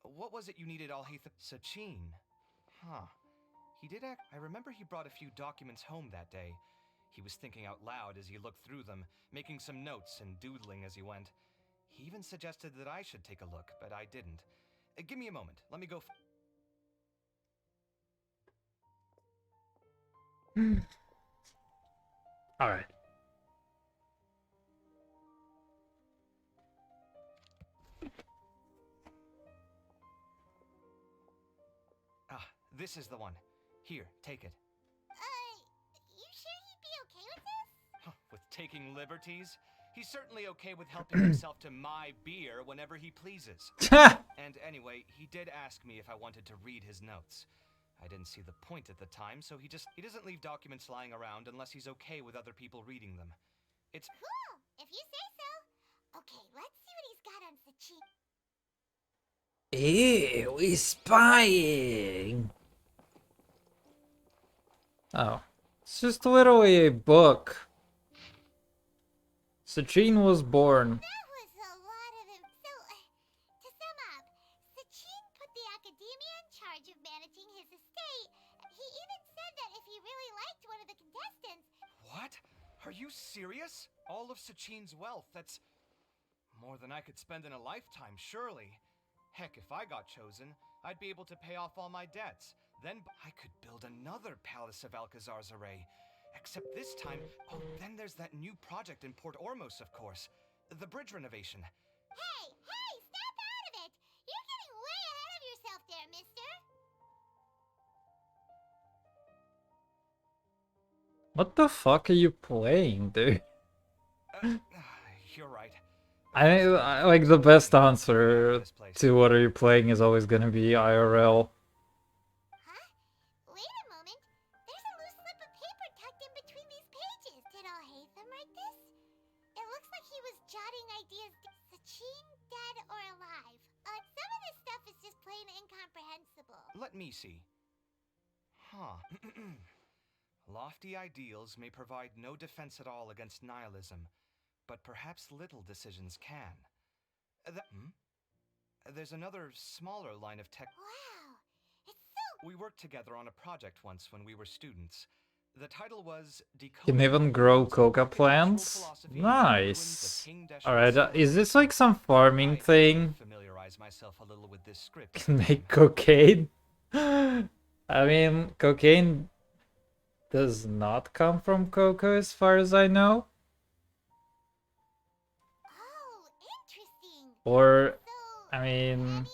What was it you needed Sachin? Huh. He did act. I remember he brought a few documents home that day. He was thinking out loud as he looked through them, making some notes and doodling as he went. He even suggested that I should take a look, but I didn't. Give me a moment. Let me go. All right. This is the one. Here, take it. You sure he'd be okay with this? With taking liberties? He's certainly okay with helping himself to my beer whenever he pleases. And anyway, he did ask me if I wanted to read his notes. I didn't see the point at the time, so he doesn't leave documents lying around unless he's okay with other people reading them. It's cool, if you say so. Okay, let's see what he's got on Sachin. Ew, he's spying. Oh, it's just literally a book. Sachin was born. That was a lot of him. So, to sum up, Sachin put the academia in charge of managing his estate. He even said that if he really liked one of the contestants... What? Are you serious? All of Sachin's wealth, that's more than I could spend in a lifetime, surely. Heck, if I got chosen, I'd be able to pay off all my debts. Then I could build another Palace of Alcazar's array. Except this time, then there's that new project in Port Ormos, of course. The bridge renovation. Hey, snap out of it! You're getting way ahead of yourself there, mister! What the fuck are you playing, dude? You're right. I like the best answer to what are you playing is always gonna be IRL. Huh? Wait a moment. There's a loose slip of paper tucked in between these pages. Did Al-Haytham write this? It looks like he was jotting ideas. Sachin dead or alive? Some of this stuff is just plain incomprehensible. Let me see. Huh. Lofty ideals may provide no defense at all against nihilism, but perhaps little decisions can. There's another smaller line of tech. Wow, it's so... We worked together on a project once when we were students. The title was Can even grow coca plants? Nice. Alright, is this like some farming thing? Familiarize myself a little with this script. Can make cocaine? I mean, cocaine does not come from cocoa as far as I know. Oh, interesting. Or, So, I mean, any idea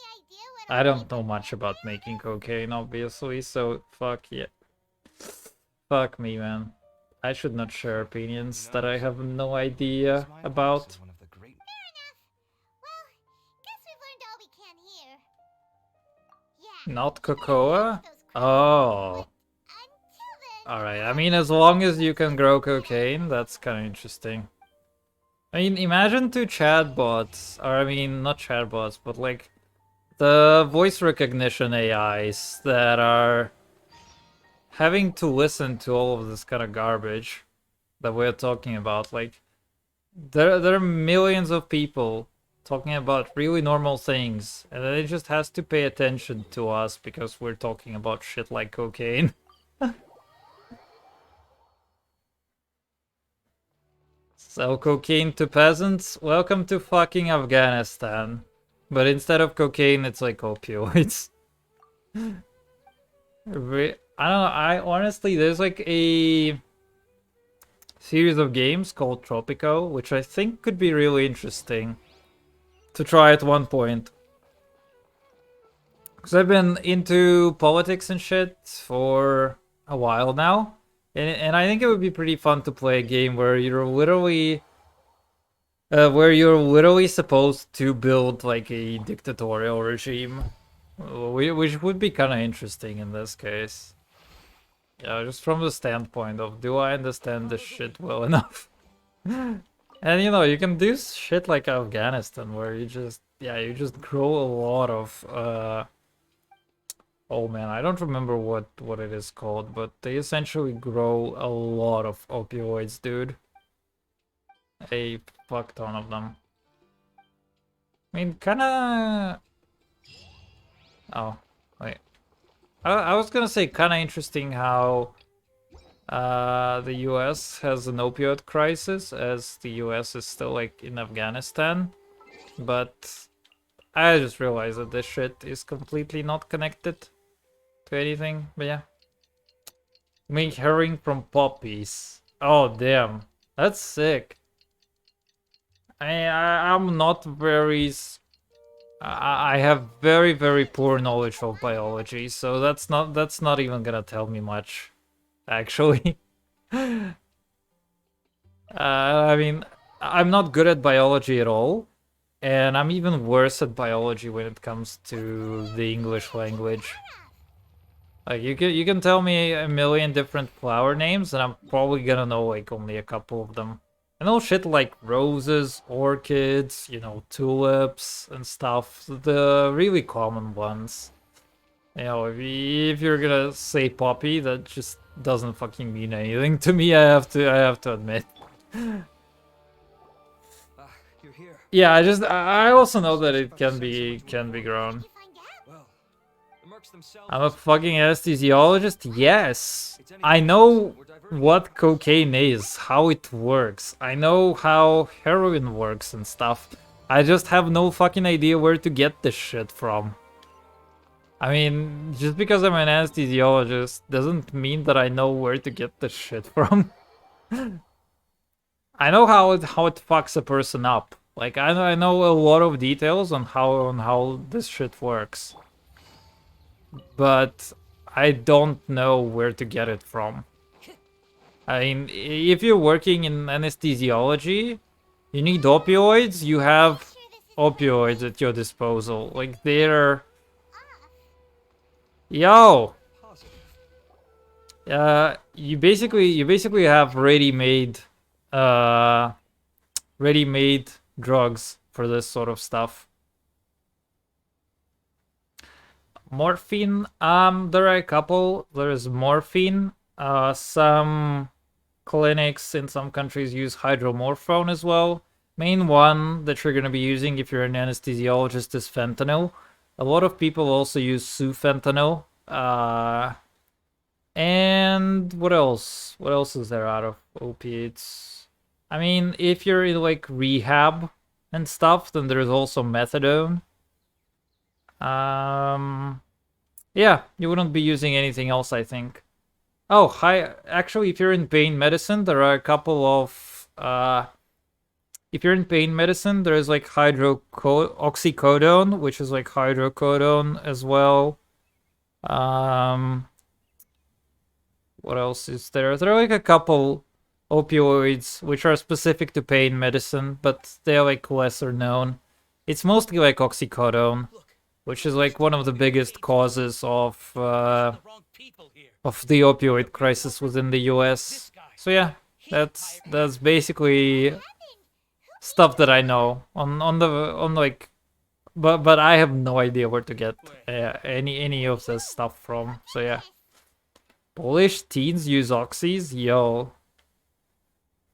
what I don't know Al-Haytham much would about do? making cocaine, obviously, so fuck yeah. Fuck me, man. I should not share opinions that I have no idea about. One of the great... Fair enough. Well, guess we've learned all we can here. Yeah. Not you better cocoa? catch those criminals. Oh. But until then... Alright, I mean, as long as you can grow cocaine, that's kind of interesting. I mean, imagine two chatbots, or I mean, not chatbots, but like the voice recognition AIs that are having to listen to all of this kind of garbage that we're talking about. Like, there are millions of people talking about really normal things, and then it just has to pay attention to us because we're talking about shit like cocaine. Sell cocaine to peasants? Welcome to fucking Afghanistan. But instead of cocaine, it's like opioids. I don't know, I honestly, there's like a series of games called Tropico, which I think could be really interesting to try at one point. Because I've been into politics and shit for a while now. And I think it would be pretty fun to play a game where you're literally supposed to build like a dictatorial regime, which would be kind of interesting in this case. Yeah, just from the standpoint of, do I understand this shit well enough? And you know, you can do shit like Afghanistan where you just grow a lot of oh man, I don't remember what it is called, but they essentially grow a lot of opioids, dude. A fuck ton of them. I mean, kinda... Oh, wait. I was gonna say kinda interesting how the US has an opioid crisis, as the US is still like in Afghanistan. But I just realized that this shit is completely not connected to anything, but yeah. Make herring from poppies. Oh damn, that's sick. I'm not very... I have very, very poor knowledge of biology, so that's not even gonna tell me much, actually. I mean, I'm not good at biology at all, and I'm even worse at biology when it comes to the English language. Like, you can tell me a million different flower names, and I'm probably gonna know like only a couple of them. I know shit like roses, orchids, you know, tulips and stuff. The really common ones. You know, if you're gonna say poppy, that just doesn't fucking mean anything to me. I have to admit. You're here. Yeah, I also know that it can be grown. Well, the mercs themselves I'm a fucking anesthesiologist? Yes! I know what cocaine is, how it works. I know how heroin works and stuff. I just have no fucking idea where to get this shit from. I mean, just because I'm an anesthesiologist doesn't mean that I know where to get this shit from. I know how it fucks a person up. Like, I know a lot of details on how this shit works. But I don't know where to get it from. I mean, if you're working in anesthesiology, you need opioids, you have opioids at your disposal. Like, they're... Yo! You basically have ready-made drugs for this sort of stuff. Morphine, there are a couple. There is morphine. Some clinics in some countries use hydromorphone as well. Main one that you're gonna be using if you're an anesthesiologist is fentanyl. A lot of people also use sufentanil. And what else? What else is there out of opiates? I mean, if you're in like rehab and stuff, then there's also methadone. Yeah, you wouldn't be using anything else, I think. Oh, hi. Actually, if you're in pain medicine, there are a couple of if you're in pain medicine, there's like oxycodone, which is like hydrocodone as well. What else is there? There are like a couple opioids which are specific to pain medicine, but they're like lesser known. It's mostly like oxycodone, which is like one of the biggest causes of the opioid crisis within the US. So yeah, that's basically stuff that I know on but I have no idea where to get any of this stuff from. So yeah, Polish teens use oxys, yo.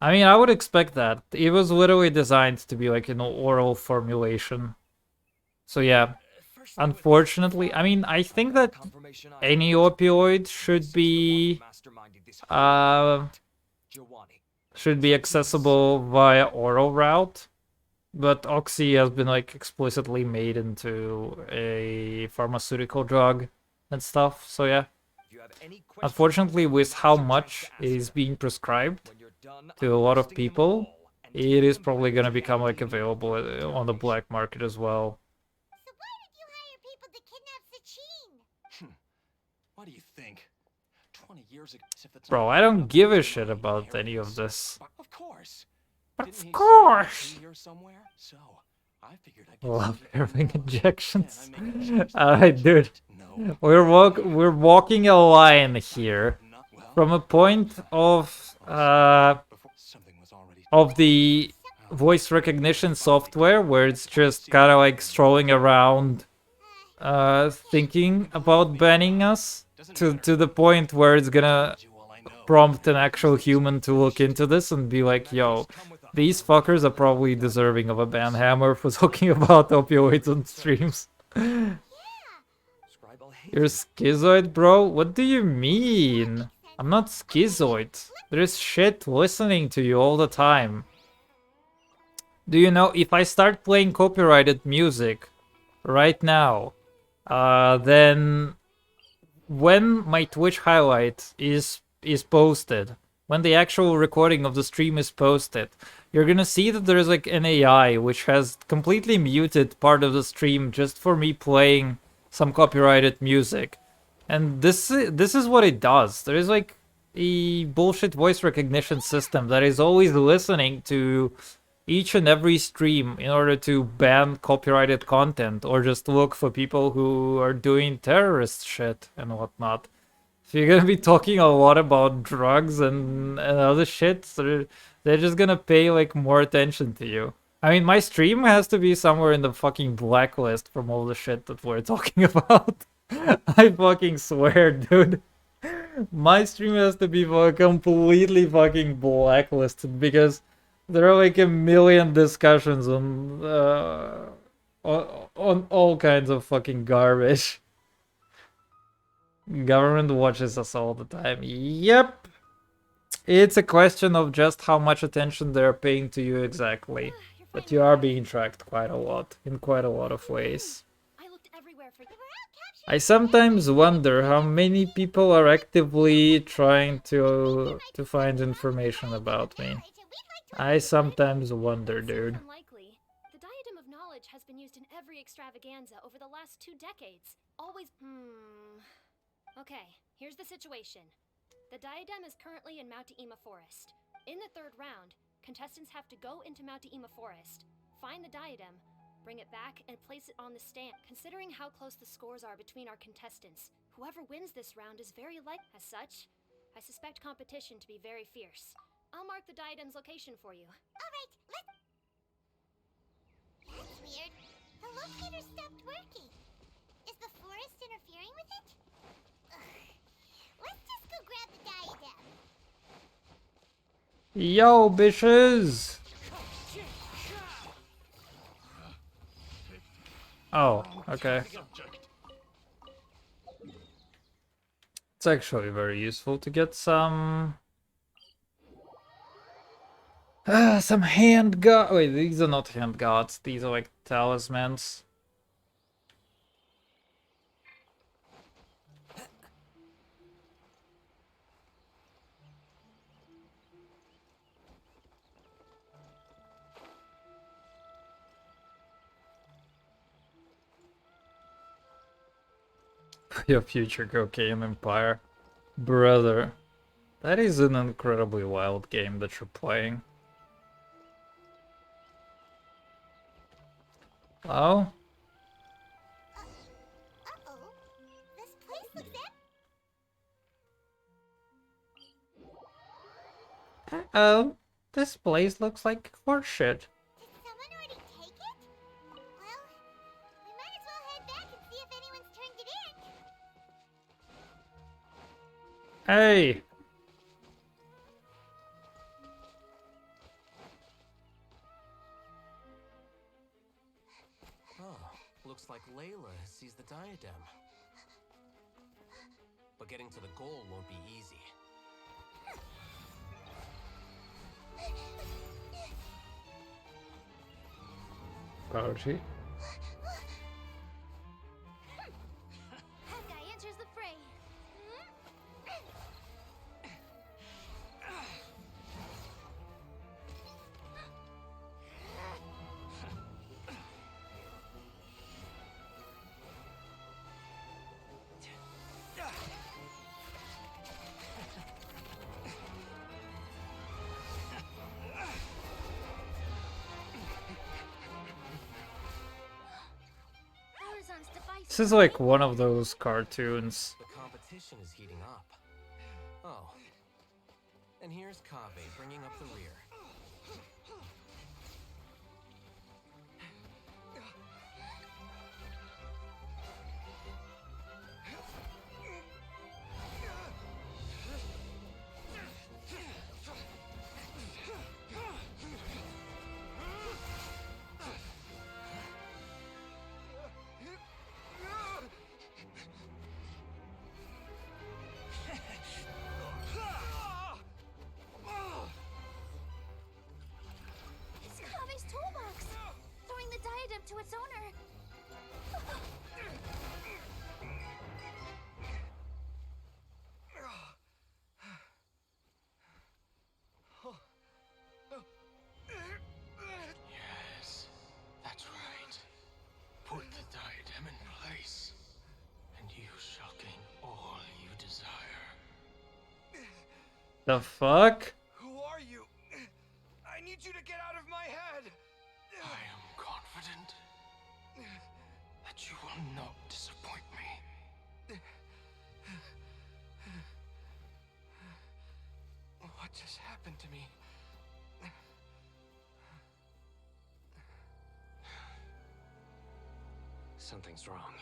I mean, I would expect that. It was literally designed to be like an oral formulation. So yeah, unfortunately, I mean, I think that any opioid uh should be accessible via oral route, but oxy has been like explicitly made into a pharmaceutical drug and stuff. So yeah, unfortunately, with how much is being prescribed to a lot of people, it is probably gonna become like available on the black market as well. So why did you hire people to kidnap Sachin? What do you think? 20 years ago, if it's Bro, not I don't enough give a of shit my about any of inheritance. this. Of course. But Didn't of he course! say here somewhere? So, I figured I'd get Love some having knowledge. injections. Can I make a change to Alright, dude. No. We're walking a line here Not well. from a point Before something was already of the voice recognition software where it's just kind of like strolling around thinking about banning us to the point where it's gonna prompt an actual human to look into this and be like, yo, these fuckers are probably deserving of a ban hammer for talking about opioids on streams. You're schizoid, bro? What do you mean? I'm not schizoid. There's shit listening to you all the time. Do you know, if I start playing copyrighted music right now, then when my Twitch highlight is posted, when the actual recording of the stream is posted, you're gonna see that there's like an AI which has completely muted part of the stream just for me playing some copyrighted music. And this is what it does. There is like a bullshit voice recognition system that is always listening to each and every stream in order to ban copyrighted content or just look for people who are doing terrorist shit and whatnot. If you're gonna be talking a lot about drugs and other shit, they're just gonna pay like more attention to you. I mean, my stream has to be somewhere in the fucking blacklist from all the shit that we're talking about. I fucking swear, dude. My stream has to be completely fucking blacklisted because there are like a million discussions on all kinds of fucking garbage. Government watches us all the time. Yep. It's a question of just how much attention they're paying to you exactly. But you are being tracked quite a lot, in quite a lot of ways. I looked everywhere for you. I sometimes wonder how many people are actively trying to find information about me. I sometimes wonder, dude. Unlikely. The diadem of knowledge has been used in every extravaganza over the last 2 decades. Always. Okay, here's the situation. The diadem is currently in Mount Ema Forest. In the 3rd round, contestants have to go into Mount Ema Forest, find the diadem, bring it back, and place it on the stand. Considering how close the scores are between our contestants, whoever wins this round is very likely. As such, I suspect competition to be very fierce. I'll mark the diadem's location for you. Alright, That's weird. The locator stopped working. Is the forest interfering with it? Ugh. Let's just go grab the diadem. Yo, bitches! Oh, okay. It's actually very useful to get some hand guard. Wait, these are not hand guards. These are like talismans. Your future cocaine empire. Brother, that is an incredibly wild game that you're playing. Oh? Uh-oh. This place looks empty. Oh, this place looks like horseshit. Did someone already take it? Well, Hey! Oh, looks like Layla has seized the diadem. But getting to the goal won't be easy. Gouji. That guy enters the fray. Horizon's device. This is like one of those cartoons. The competition is heating up. Oh. And here's Kaveh bringing up the rear. It's Kave's toolbox. Throwing the diadem to its owner. Yes, that's right. Put the diadem in place, and you shall gain all you desire. The fuck? Who are you? I need you to get out of my head! I am confident that you will not disappoint me. What just happened to me? Something's wrong.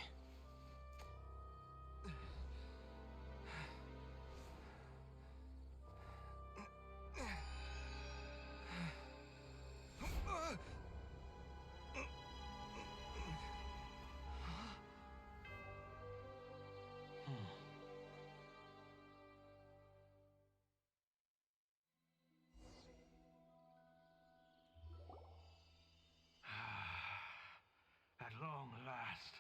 At long last,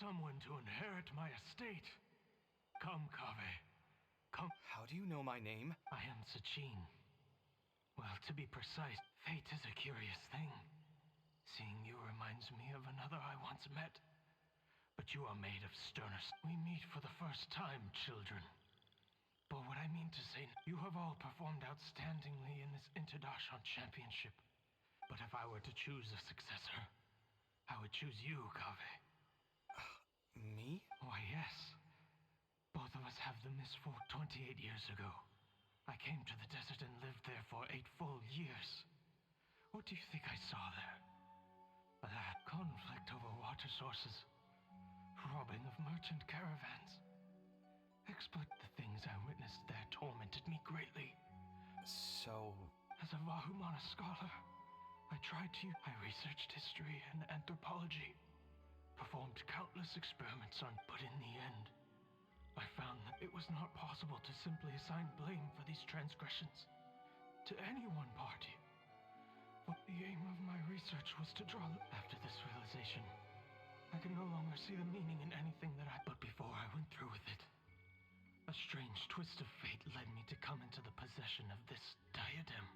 someone to inherit my estate. Come, Kaveh. Come. How do you know my name? I am Sachin. Well, to be precise, fate is a curious thing. Seeing you reminds me of another I once met. But you are made of sterner. We meet for the first time, children. But what I mean to say, you have all performed outstandingly in this International Championship. But if I were to choose a successor, I would choose you, Kaveh. Me? Why, yes. Both of us have the misfortune 28 years ago. I came to the desert and lived there for 8 full years. What do you think I saw there? That conflict over water sources, robbing of merchant caravans. The things I witnessed there tormented me greatly. So, as a Vahumana scholar, I researched history and anthropology, performed countless experiments but in the end, I found that it was not possible to simply assign blame for these transgressions to any one party. But the aim of my research was to draw. After this realization, I could no longer see the meaning in anything but before I went through with it, a strange twist of fate led me to come into the possession of this diadem,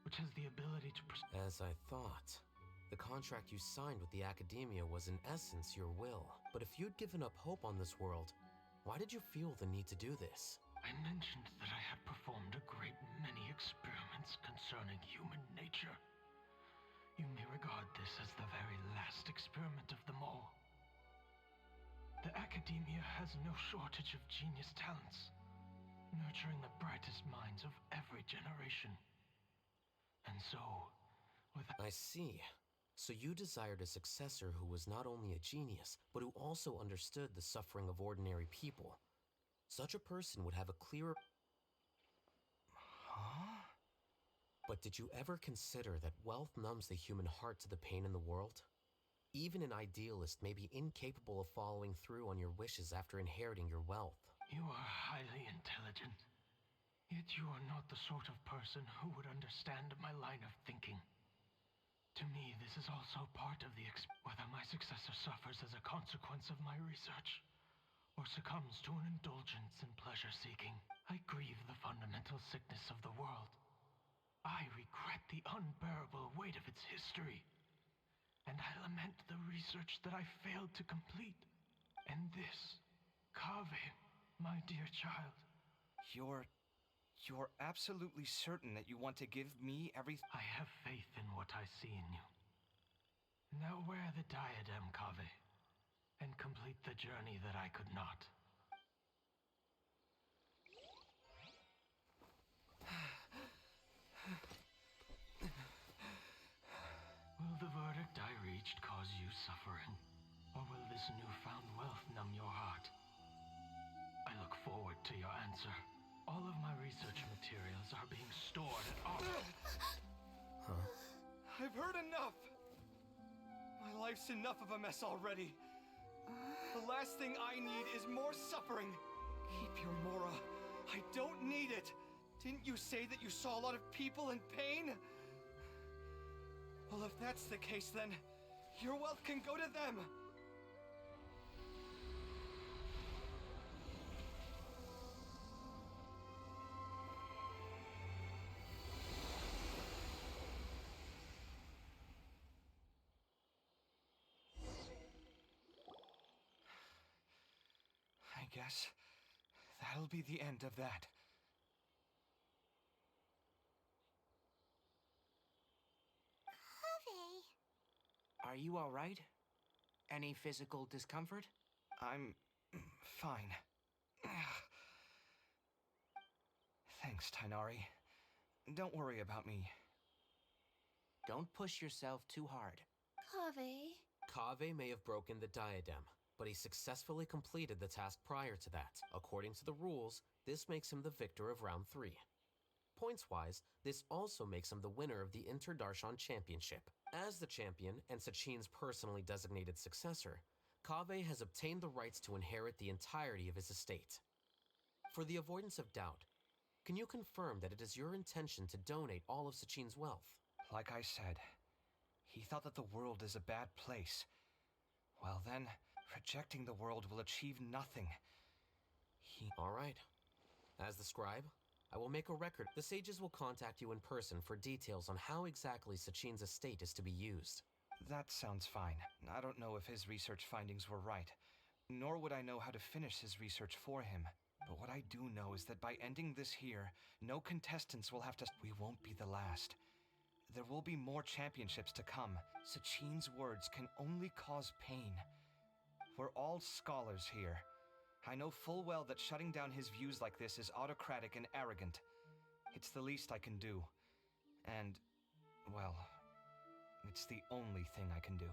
which has the ability to. As I thought. The contract you signed with the Academia was in essence your will. But if you'd given up hope on this world, why did you feel the need to do this? I mentioned that I had performed a great many experiments concerning human nature. You may regard this as the very last experiment of them all. The Academia has no shortage of genius talents, nurturing the brightest minds of every generation. And so, I see. So you desired a successor who was not only a genius, but who also understood the suffering of ordinary people. Such a person would have a clearer... Huh? But did you ever consider that wealth numbs the human heart to the pain in the world? Even an idealist may be incapable of following through on your wishes after inheriting your wealth. You are highly intelligent, yet you are not the sort of person who would understand my line of thinking. To me, this is also part of the whether my successor suffers as a consequence of my research, or succumbs to an indulgence in pleasure-seeking. I grieve the fundamental sickness of the world. I regret the unbearable weight of its history, and I lament the research that I failed to complete. And this, Kaveh, my dear child. You're absolutely certain that you want to give me everything? I have faith in what I see in you. Now wear the diadem, Kaveh, and complete the journey that I could not. Will the verdict I reached cause you suffering? Or will this newfound wealth numb your heart? I look forward to your answer. All of my research materials are being stored at Huh? I've heard enough! My life's enough of a mess already. The last thing I need is more suffering. Keep your Mora. I don't need it. Didn't you say that you saw a lot of people in pain? Well, if that's the case, then your wealth can go to them. I guess that'll be the end of that. Are you all right? Any physical discomfort? I'm fine. Thanks, Tainari. Don't worry about me. Don't push yourself too hard. Kaveh. Kaveh may have broken the diadem, but he successfully completed the task prior to that. According to the rules, this makes him the victor of round 3. Points-wise, this also makes him the winner of the Inter-Darshan Championship. As the champion and Sachin's personally designated successor, Kaveh has obtained the rights to inherit the entirety of his estate. For the avoidance of doubt, can you confirm that it is your intention to donate all of Sachin's wealth? Like I said, he thought that the world is a bad place. Well then, rejecting the world will achieve nothing. All right. As the scribe, I will make a record. The sages will contact you in person for details on how exactly Sachin's estate is to be used. That sounds fine. I don't know if his research findings were right, nor would I know how to finish his research for him. But what I do know is that by ending this here, no contestants will have to... We won't be the last. There will be more championships to come. Sachin's words can only cause pain. We're all scholars here. I know full well that shutting down his views like this is autocratic and arrogant. It's the least I can do. And, well, it's the only thing I can do.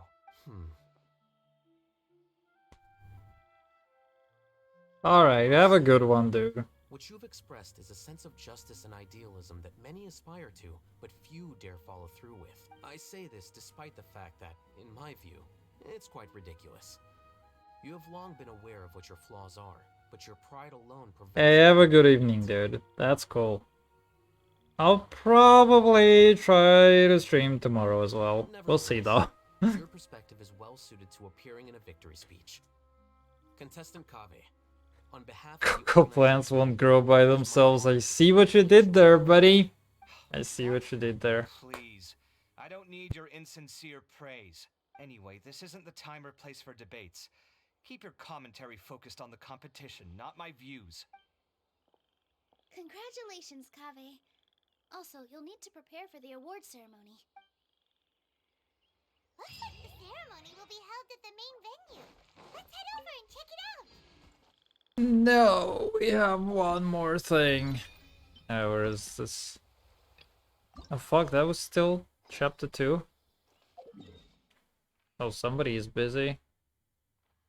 Alright, have a good one, dude. What you've expressed is a sense of justice and idealism that many aspire to, but few dare follow through with. I say this despite the fact that, in my view, it's quite ridiculous. You have long been aware of what your flaws are, but your pride alone prevents... Hey, have a good evening, dude. That's cool. I'll probably try to stream tomorrow as well. We'll see, though. Your perspective is well suited to appearing in a victory speech. Contestant Kaveh, on behalf of Cocoa plants won't grow by themselves. I see what you did there, buddy. I see what you did there. Please, I don't need your insincere praise. Anyway, this isn't the time or place for debates. Keep your commentary focused on the competition, not my views. Congratulations, Kaveh. Also, you'll need to prepare for the award ceremony. Looks like the ceremony will be held at the main venue. Let's head over and check it out. No, we have one more thing. Where is this? Oh fuck, that was still chapter 2. Oh, somebody is busy.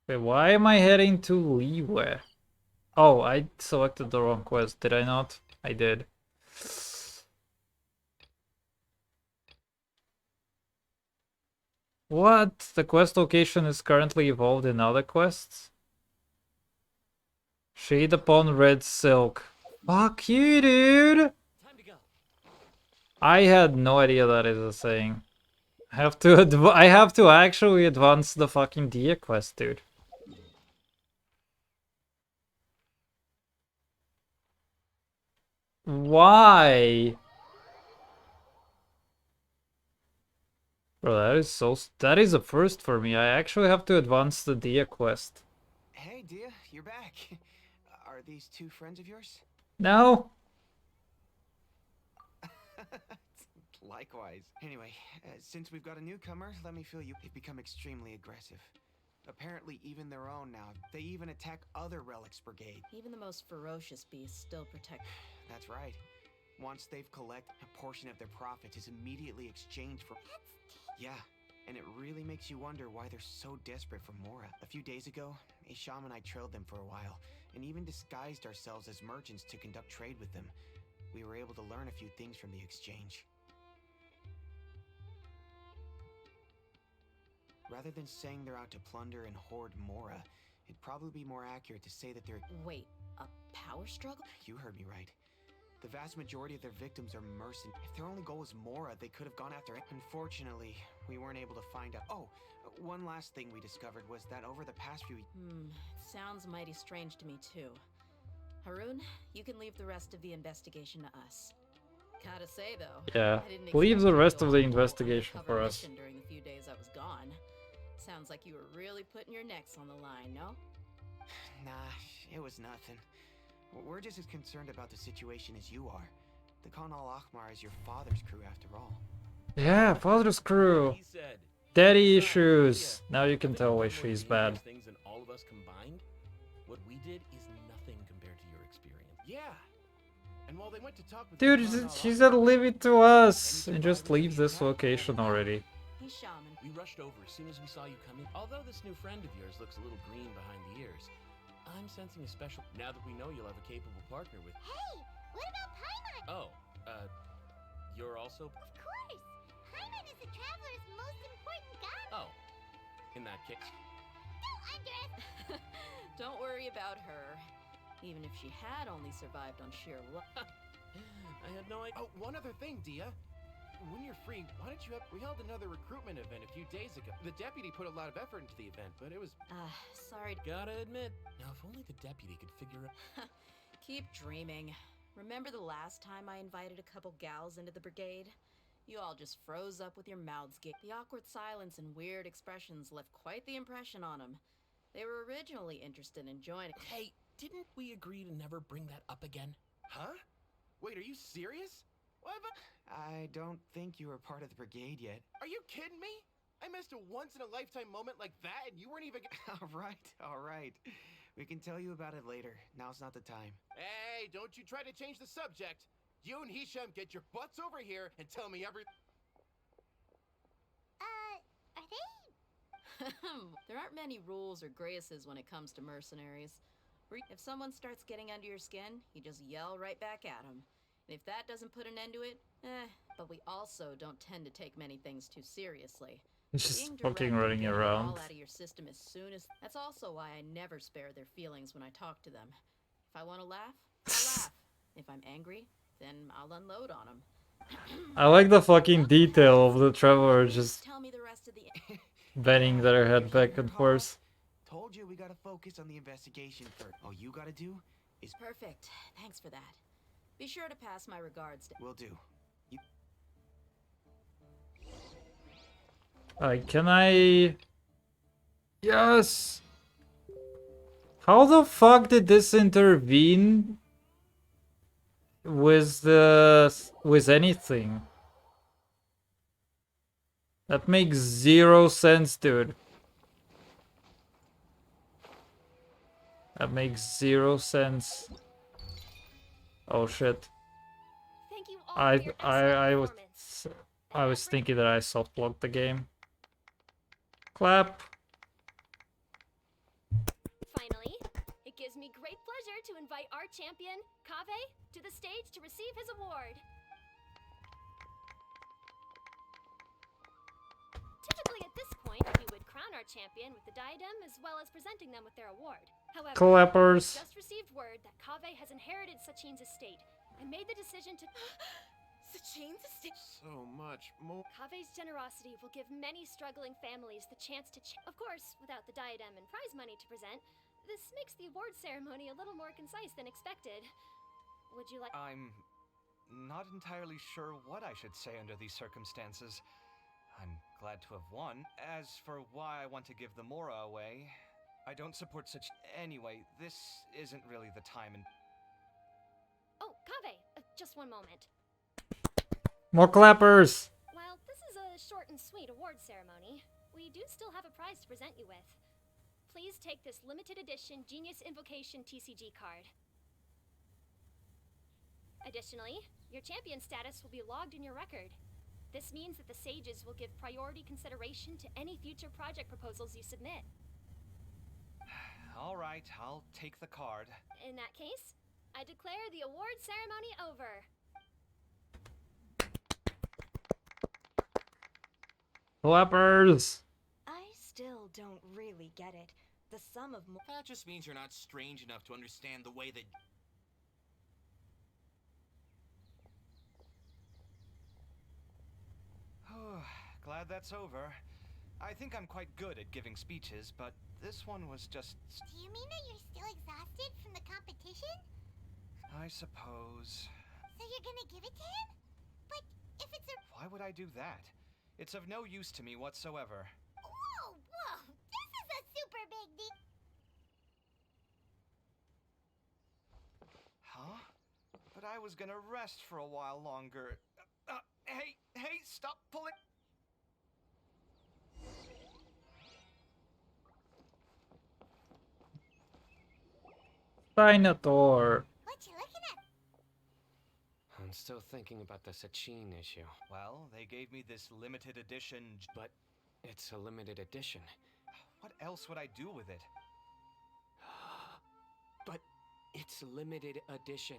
Wait, why am I heading to Liyue? Oh, I selected the wrong quest, did I not? I did. What? The quest location is currently evolved in other quests? Shade upon red silk. Fuck you, dude! I had no idea that is a saying. I have to actually advance the fucking Dia quest, dude. Why? Bro, that is a first for me. I actually have to advance the Dia quest. Hey, Dia, you're back. Are these two friends of yours? No? Likewise. Anyway, since we've got a newcomer, let me fill you. They've become extremely aggressive. Apparently, even their own now. They even attack other relics brigade. Even the most ferocious beasts still protect. That's right. Once they've collected, a portion of their profits is immediately exchanged for. Yeah, and it really makes you wonder why they're so desperate for Mora. A few days ago, Isham and I trailed them for a while, and even disguised ourselves as merchants to conduct trade with them. We were able to learn a few things from the exchange. Rather than saying they're out to plunder and hoard Mora, it'd probably be more accurate to say that they're. Wait, a power struggle? You heard me right. The vast majority of their victims are mercenaries. If their only goal was Mora, they could have gone after it. Unfortunately, we weren't able to find out. Oh, one last thing we discovered was that over the past few. It sounds mighty strange to me too. Haroon, you can leave the rest of the investigation to us. Gotta say though, Yeah, I didn't leave the expect you to rest go of the on a whole investigation undercover for us. mission during the few days I was gone. Sounds like you were really putting your necks on the line, no? Nah, it was nothing. We're just as concerned about the situation as you are. The Khan al-Ahmar is your father's crew after all. Yeah, father's crew. He said, Daddy "Besides, issues. Dia, Now you can haven't tell you why done more she's dangerous bad. things than all of us combined? What we did is nothing compared to your experience. Yeah. And while they went to talk with Dude, the Khan she said leave it to us Any and just survivors leave that this you have? location already. He's shaman. We rushed over as soon as we saw you come in. Although this new friend of yours looks a little green behind the ears, I'm sensing a special. Now that we know you'll have a capable partner with. Hey, what about Paimon? Oh, you're also. Of course! Paimon is the Traveler's most important god! Oh, in that case. Don't underestimate! Don't worry about her. Even if she had only survived on sheer luck. I had no idea. Oh, one other thing, Dia. When you're free, why don't you have... We held another recruitment event a few days ago. The deputy put a lot of effort into the event, but it was... Sorry. Gotta admit, now if only the deputy could figure out. Keep dreaming. Remember the last time I invited a couple gals into the brigade? You all just froze up with your mouths gaped. The awkward silence and weird expressions left quite the impression on them. They were originally interested in joining. Hey, didn't we agree to never bring that up again? Huh? Wait, are you serious? What have I don't think you were part of the brigade yet. Are you kidding me? I missed a once-in-a-lifetime moment like that, and you weren't even... All right. We can tell you about it later. Now's not the time. Hey, don't you try to change the subject. You and Hisham get your butts over here and tell me every... Are they? There aren't many rules or graces when it comes to mercenaries. If someone starts getting under your skin, you just yell right back at them. And if that doesn't put an end to it, but we also don't tend to take many things too seriously. Just Being fucking direct and running getting it around. all out of your system as soon as... That's also why I never spare their feelings when I talk to them. If I want to laugh, I'll laugh. If I'm angry, then I'll unload on them. I like the fucking detail of the traveler just Tell me the rest of the... bending their head back and forth. Told you we gotta focus on the investigation first. All you gotta do is... Perfect. Thanks for that. Be sure to pass my regards to... Will do. You... Can I... Yes! How the fuck did this intervene with with anything? That makes zero sense, dude. That makes zero sense. Oh shit. Thank you all for your excellent performance. I was thinking that I soft blocked the game. Clap. Finally, it gives gives me great pleasure to invite our champion, Kaveh, to the stage to receive his award. Typically at this point, we would crown our champion with the diadem as well as presenting them with their award. However, Clappers. I just received word that Kaveh has inherited Sachin's estate. I made the decision to... Sachin's estate? So much more. Kaveh's generosity will give many struggling families the chance to... Of course, without the diadem and prize money to present, this makes the award ceremony a little more concise than expected. Would you like... I'm not entirely sure what I should say under these circumstances. I'm glad to have won. As for why I want to give the Mora away, I don't support such... Anyway, this isn't really the time and... Oh, Kaveh, just one moment. More clappers. While this is a short and sweet award ceremony, we do still have a prize to present you with. Please take this limited edition Genius Invocation TCG card. Additionally, your champion status will be logged in your record. This means that the sages will give priority consideration to any future project proposals you submit. All right, I'll take the card. In that case, I declare the award ceremony over. Clappers. I still don't really get it. The sum of... That just means you're not strange enough to understand the way that... Glad that's over. I think I'm quite good at giving speeches, but this one was just... Do you mean that you're still exhausted from the competition? I suppose... So you're gonna give it to him? But if it's a... Why would I do that? It's of no use to me whatsoever. Whoa, whoa! This is a super big deal! Huh? But I was gonna rest for a while longer. Hey, stop pulling... Dinosaur. What you looking at? I'm still thinking about the Sachin issue. Well, they gave me this limited edition... But it's a limited edition. What else would I do with it? But it's limited edition.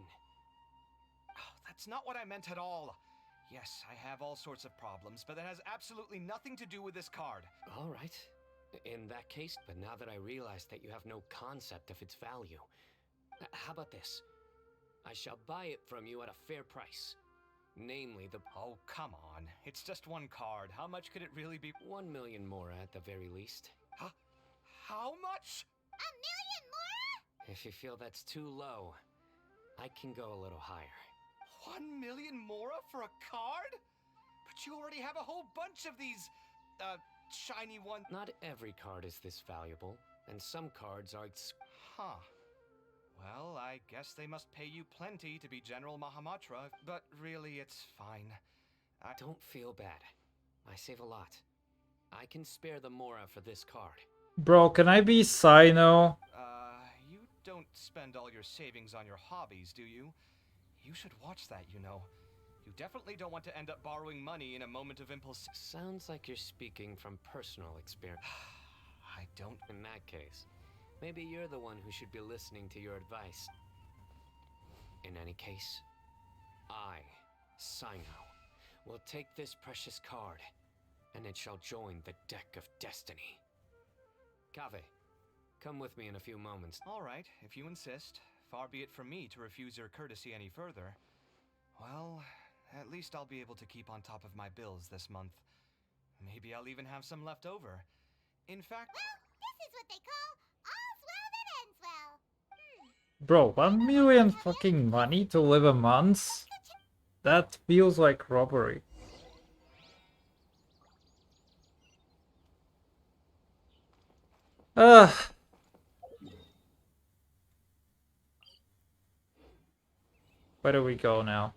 That's not what I meant at all. Yes, I have all sorts of problems, but that has absolutely nothing to do with this card. All right. In that case, but now that I realize that you have no concept of its value, how about this? I shall buy it from you at a fair price. Namely the... Oh, come on. It's just one card. How much could it really be? 1 million more at the very least. Huh? How much? 1 million more? If you feel that's too low, I can go a little higher. 1 million more for a card? But you already have a whole bunch of these, shiny ones. Not every card is this valuable, and some cards are... Huh. Well, I guess they must pay you plenty to be General Mahamatra, but really it's fine. Don't feel bad. I save a lot. I can spare the Mora for this card. Bro, can I be Sino? You don't spend all your savings on your hobbies, do you? You should watch that, you know. You definitely don't want to end up borrowing money in a moment of impulse. Sounds like you're speaking from personal experience. I don't... In that case, maybe you're the one who should be listening to your advice. In any case, I, Sino, will take this precious card, and it shall join the deck of destiny. Kaveh, come with me in a few moments. All right, if you insist. Far be it from me to refuse your courtesy any further. Well, at least I'll be able to keep on top of my bills this month. Maybe I'll even have some left over. In fact... Well, this is what they call all's well that ends well. Bro, 1 million fucking money to live a month? That feels like robbery. Ugh. Where do we go now?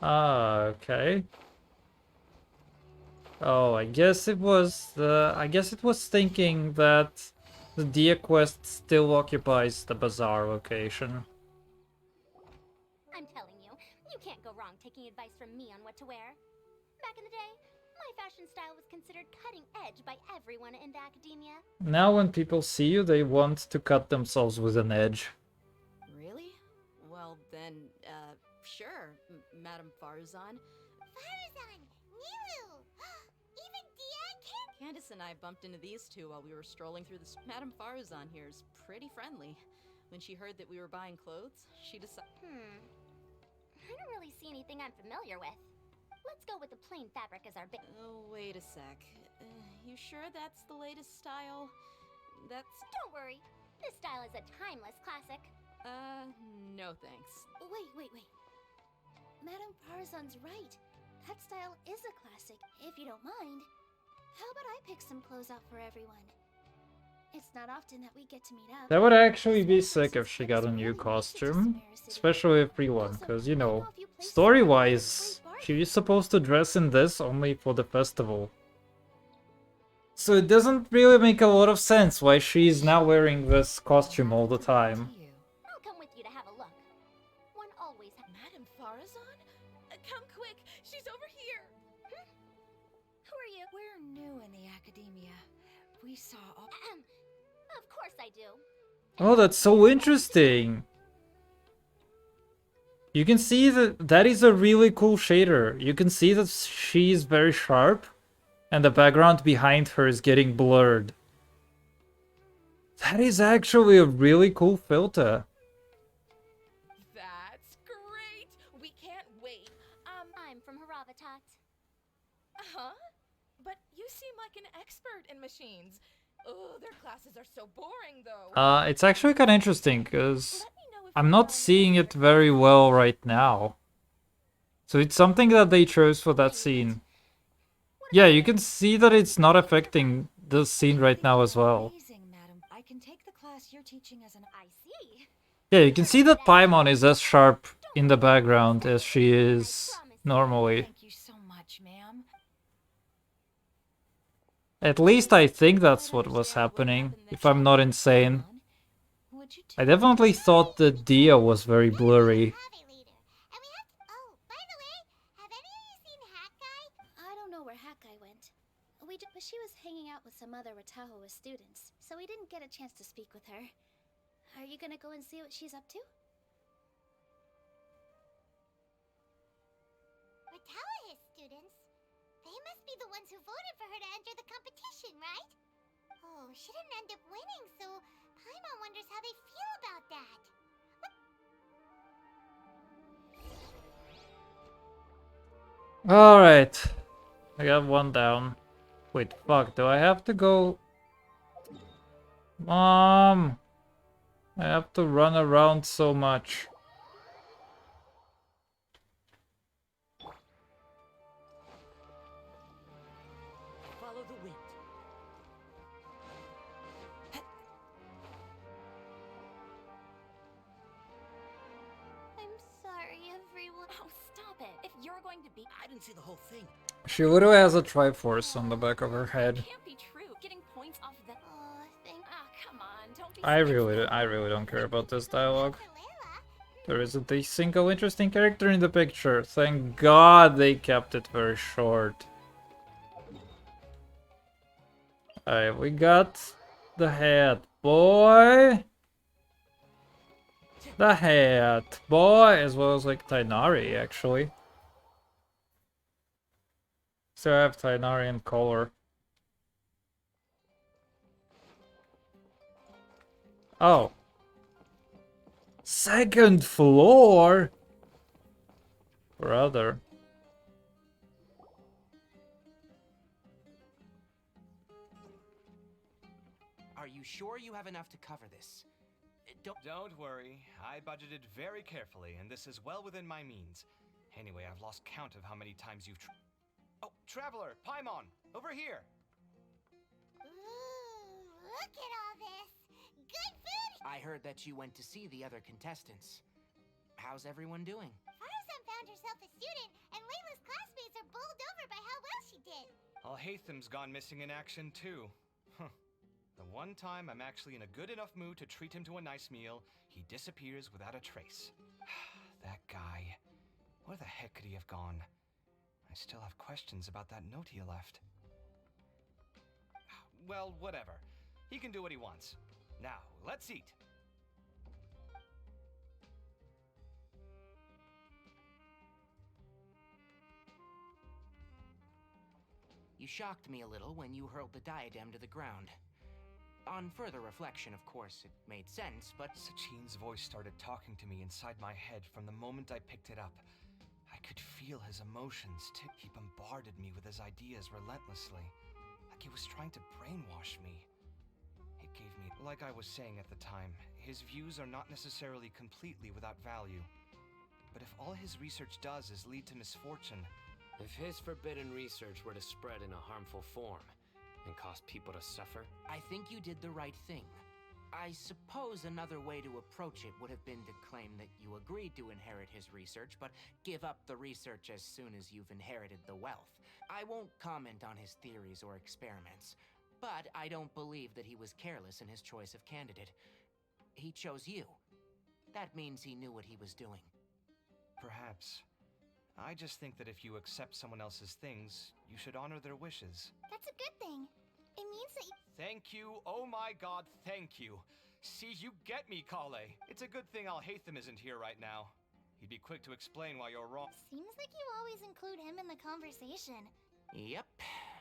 Okay. Oh, I guess it was thinking that the Dia quest still occupies the bazaar location. I'm telling you, you can't go wrong taking advice from me on what to wear. Back in the day, My fashion style was considered cutting edge by everyone in the academia. Now when people see you, they want to cut themselves with an edge. Really? Well, then, sure, Madame Farzan. Farazan! Nilu! Even Dia can... Candace and I bumped into these two while we were strolling through the... Madame Farzan here is pretty friendly. When she heard that we were buying clothes, she decided... I don't really see anything I'm familiar with. Let's go with the plain fabric as our base. Oh, wait a sec. You sure that's the latest style? That's... Don't worry. This style is a timeless classic. No thanks. Wait. Madame Farazan's right. That style is a classic, if you don't mind. How about I pick some clothes out for everyone? It's not often that we get to meet up. That would actually be sick if she got a new costume. Especially a free one, because, you know, story-wise, she is supposed to dress in this only for the festival. So it doesn't really make a lot of sense why she's now wearing this costume all the time. I'll come with you to have a look. One always has... Madame Farazan? Come quick, she's over here! Who are you? We're new in the academia. We saw all... Of course I do. Oh, that's so interesting! You can see that that is a really cool shader. You can see that she's very sharp, and the background behind her is getting blurred. That is actually a really cool filter. That's great! We can't wait. I'm from Haravatat. Huh? But you seem like an expert in machines. Oh, their classes are so boring, though. It's actually kind of interesting, because I'm not seeing it very well right now. So it's something that they chose for that scene. Yeah, you can see that it's not affecting the scene right now as well. Amazing, madam. I can take the class you're teaching as an... I see. Yeah, you can see that Paimon is as sharp in the background as she is normally. Thank you so much, ma'am. At least I think that's what was happening, if I'm not insane. I definitely thought the Dia was very blurry. Oh, by the way, have any of you seen Hat Guy? I don't know where Hat Guy went. But she was hanging out with some other Ratahoa students, so we didn't get a chance to speak with her. Are you gonna go and see what she's up to? Ratawa students? They must be the ones who voted for her to enter the competition, right? Oh, she didn't end up winning, so Paimon wonders how they feel about that. Alright. I got one down. Wait, fuck, do I have to go... Mom! I have to run around so much. Follow the wind. I'm sorry, everyone. Oh, stop it. If you're going to be... I didn't see the whole thing. She literally has a Triforce on the back of her head. Can't be true. Getting points off the... Oh, thank come on. Don't be... I really don't care about this dialogue. There isn't a single interesting character in the picture. Thank God they kept it very short. Alright, we got the hat, boy. The hat, boy, as well as like Tainari, actually. So I have Tainari in color. Oh. Second floor? Brother. Are you sure you have enough to cover this? Don't worry, I budgeted very carefully, and this is well within my means. Anyway, I've lost count of how many times you've... Oh, Traveler! Paimon! Over here! Ooh, look at all this. Good food. I heard that you went to see the other contestants. How's everyone doing? Farazan found herself a student, and Layla's classmates are bowled over by how well she did. Alhaitham's gone missing in action, too. Huh. The one time I'm actually in a good enough mood to treat him to a nice meal, he disappears without a trace. That guy. Where the heck could he have gone? I I still have questions about that note he left. Well, whatever. He can do what he wants. Now, let's eat. You shocked me a little when you hurled the diadem to the ground. On further reflection, of course, it made sense, but... Sachin's voice started talking to me inside my head from the moment I picked it up. I could feel his emotions, too. He bombarded me with his ideas relentlessly, like he was trying to brainwash me. It gave me... Like I was saying at the time, his views are not necessarily completely without value. But if all his research does is lead to misfortune... If his forbidden research were to spread in a harmful form and cause people to suffer... I think you did the right thing. I suppose another way to approach it would have been to claim that you agreed to inherit his research, but give up the research as soon as you've inherited the wealth. I won't comment on his theories or experiments, but I don't believe that he was careless in his choice of candidate. He chose you. That means he knew what he was doing. Perhaps. I just think that if you accept someone else's things, you should honor their wishes. That's a good thing. It means that you... Thank you, oh my god, thank you. See, you get me, Kale. It's a good thing Alhaitham isn't here right now. He'd be quick to explain why you're wrong. Seems like you always include him in the conversation. Yep.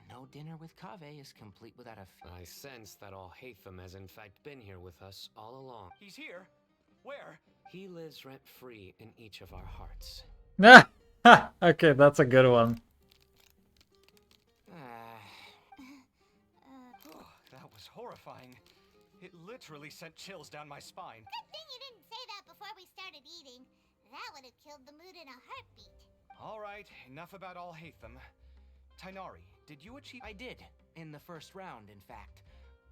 No dinner with Kaveh is complete without a... I sense that Alhaitham has in fact been here with us all along. He's here? Where? He lives rent-free in each of our hearts. Okay, that's a good one. That was horrifying. It literally sent chills down my spine. Good thing you didn't say that before we started eating. That would have killed the mood in a heartbeat. All right, enough about Alhaitham. Tainari, did you achieve... I did. In the first round, in fact.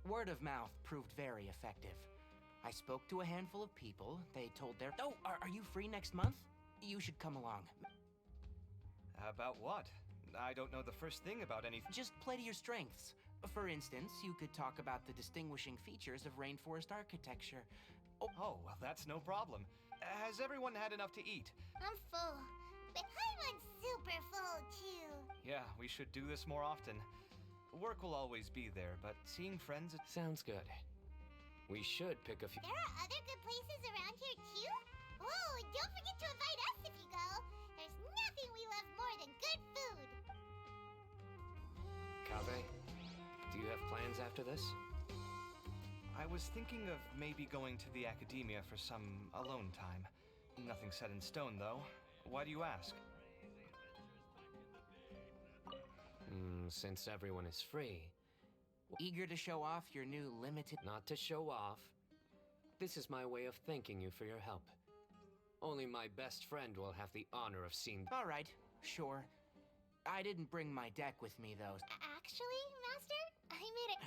Word of mouth proved very effective. I spoke to a handful of people. They told their... Oh, are you free next month? You should come along. About what? I don't know the first thing about anything. Just play to your strengths. For instance, you could talk about the distinguishing features of rainforest architecture. Oh, well, that's no problem. Has everyone had enough to eat? I'm full. But I'm super full, too. Yeah, we should do this more often. Work will always be there, but seeing friends... Sounds good. We should pick a few... There are other good places around here, too? Oh, and don't forget to invite us if you go. There's nothing we love more than good food. Kaveh, do you have plans after this? I was thinking of maybe going to the academia for some alone time. Nothing set in stone, though. Why do you ask? Since everyone is free. Eager to show off your new limited... Not to show off. This is my way of thanking you for your help. Only my best friend will have the honor of seeing... All right, sure. I didn't bring my deck with me, though. Actually, Master, I made it...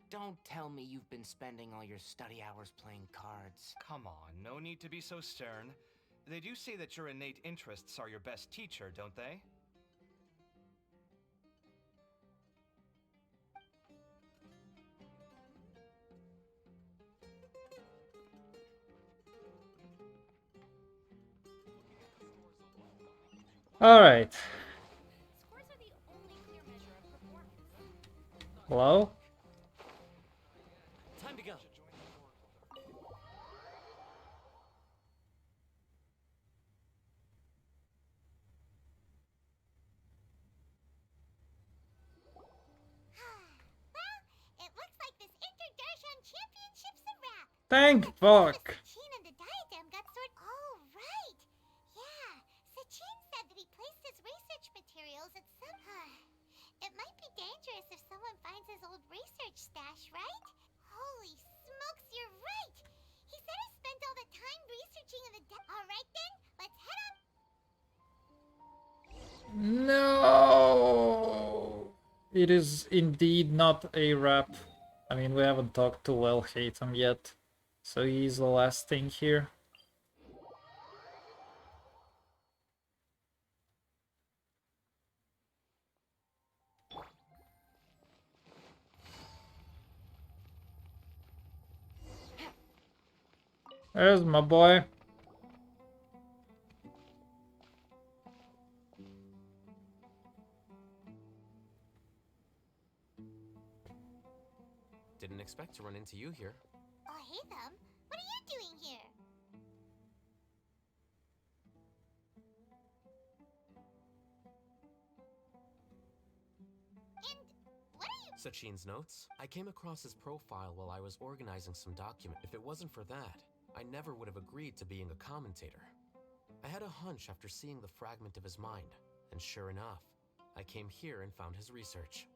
Don't tell me you've been spending all your study hours playing cards. Come on, no need to be so stern. They do say that your innate interests are your best teacher, don't they? Alright. Hello? Time to go. It looks like this Interdarshan Championship's a wrap. Thank fuck. Sachin and the diadem got sorted. Oh, right. Yeah, Sachin said that he placed his research materials at some... It might be dangerous if someone finds his old research stash, right? Holy smokes, you're right. He said he spent all the time researching in the... All right then, let's head up. No! It is indeed not a wrap. I mean, we haven't talked to Alhaitham yet, so he's the last thing here. There's my boy. expect to run into you here. Oh, hey, Thumb. What are you doing here? And what are you... Sachin's notes? I came across his profile while I was organizing some document. If it wasn't for that, I never would have agreed to being a commentator. I had a hunch after seeing the fragment of his mind, and sure enough, I came here and found his research.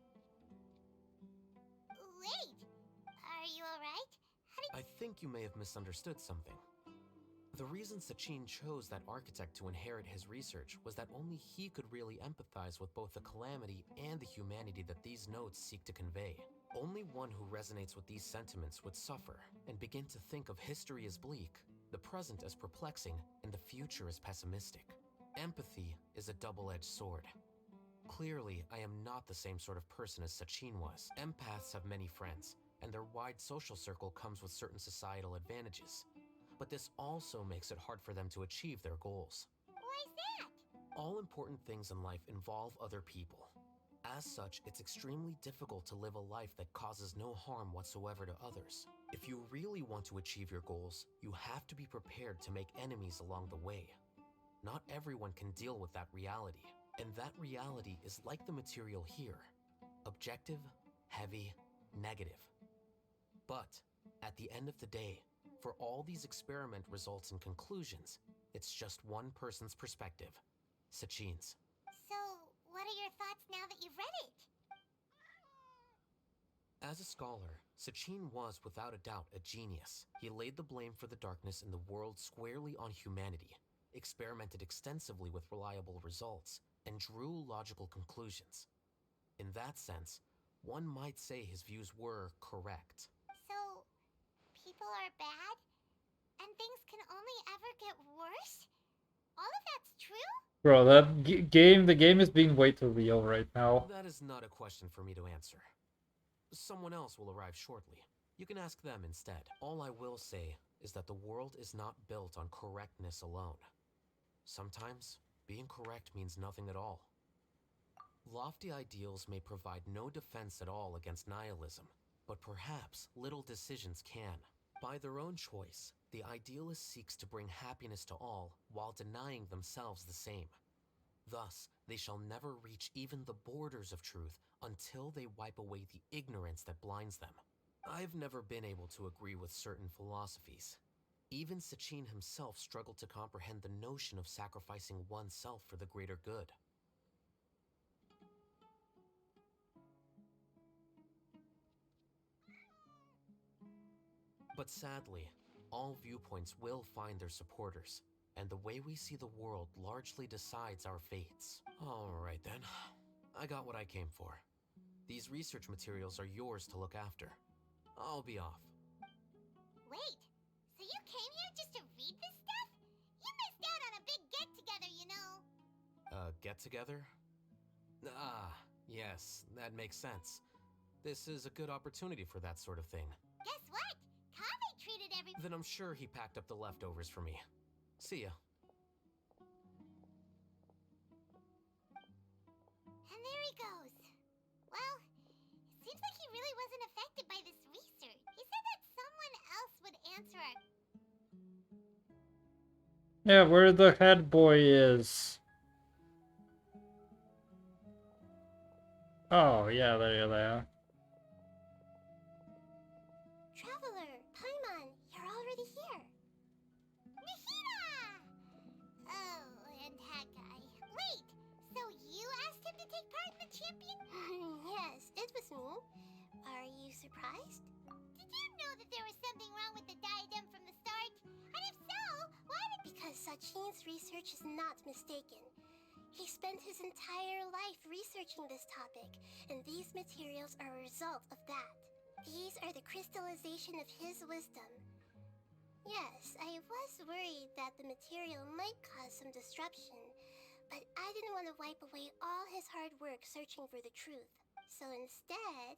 Wait! Are you alright? I think you may have misunderstood something. The reason Sachin chose that architect to inherit his research was that only he could really empathize with both the calamity and the humanity that these notes seek to convey. Only one who resonates with these sentiments would suffer and begin to think of history as bleak, the present as perplexing, and the future as pessimistic. Empathy is a double-edged sword. Clearly, I am not the same sort of person as Sachin was. Empaths have many friends, and their wide social circle comes with certain societal advantages. But this also makes it hard for them to achieve their goals. Why's that? All important things in life involve other people. As such, it's extremely difficult to live a life that causes no harm whatsoever to others. If you really want to achieve your goals, you have to be prepared to make enemies along the way. Not everyone can deal with that reality, and that reality is like the material here. Objective, heavy, negative. But, at the end of the day, for all these experiment results and conclusions, it's just one person's perspective, Sachin's. So, what are your thoughts now that you've read it? As a scholar, Sachin was without a doubt a genius. He laid the blame for the darkness in the world squarely on humanity, experimented extensively with reliable results, and drew logical conclusions. In that sense, one might say his views were correct. So, people are bad? And things can only ever get worse? All of that's true? Bro, that the game is being way too real right now. That is not a question for me to answer. Someone else will arrive shortly. You can ask them instead. All I will say is that the world is not built on correctness alone. Sometimes, being correct means nothing at all. Lofty ideals may provide no defense at all against nihilism, but perhaps little decisions can. By their own choice, the idealist seeks to bring happiness to all while denying themselves the same. Thus, they shall never reach even the borders of truth until they wipe away the ignorance that blinds them. I've never been able to agree with certain philosophies. Even Sachin himself struggled to comprehend the notion of sacrificing oneself for the greater good. But sadly, all viewpoints will find their supporters, and the way we see the world largely decides our fates. Alright then, I got what I came for. These research materials are yours to look after. I'll be off. Wait, so you came here just to read this stuff? You missed out on a big get-together, you know. Get-together? Ah, yes, that makes sense. This is a good opportunity for that sort of thing. Guess what? Kaveh treated every... Then I'm sure he packed up the leftovers for me. See ya. And there he goes. Well, it seems like he really wasn't affected by this research. He said that someone else would answer our... Yeah, where the head boy is. Oh, yeah, there they are. Traveler, Paimon, you're already here. Nahida! Oh, and Hakai. Wait, so you asked him to take part in the champion? Yes, it was me. Are you surprised? Did you know that there was something wrong with the diadem from the start? And if so, why did... Because Sachin's research is not mistaken. He spent his entire life researching this topic, and these materials are a result of that. These are the crystallization of his wisdom. Yes, I was worried that the material might cause some disruption, but I didn't want to wipe away all his hard work searching for the truth. So instead,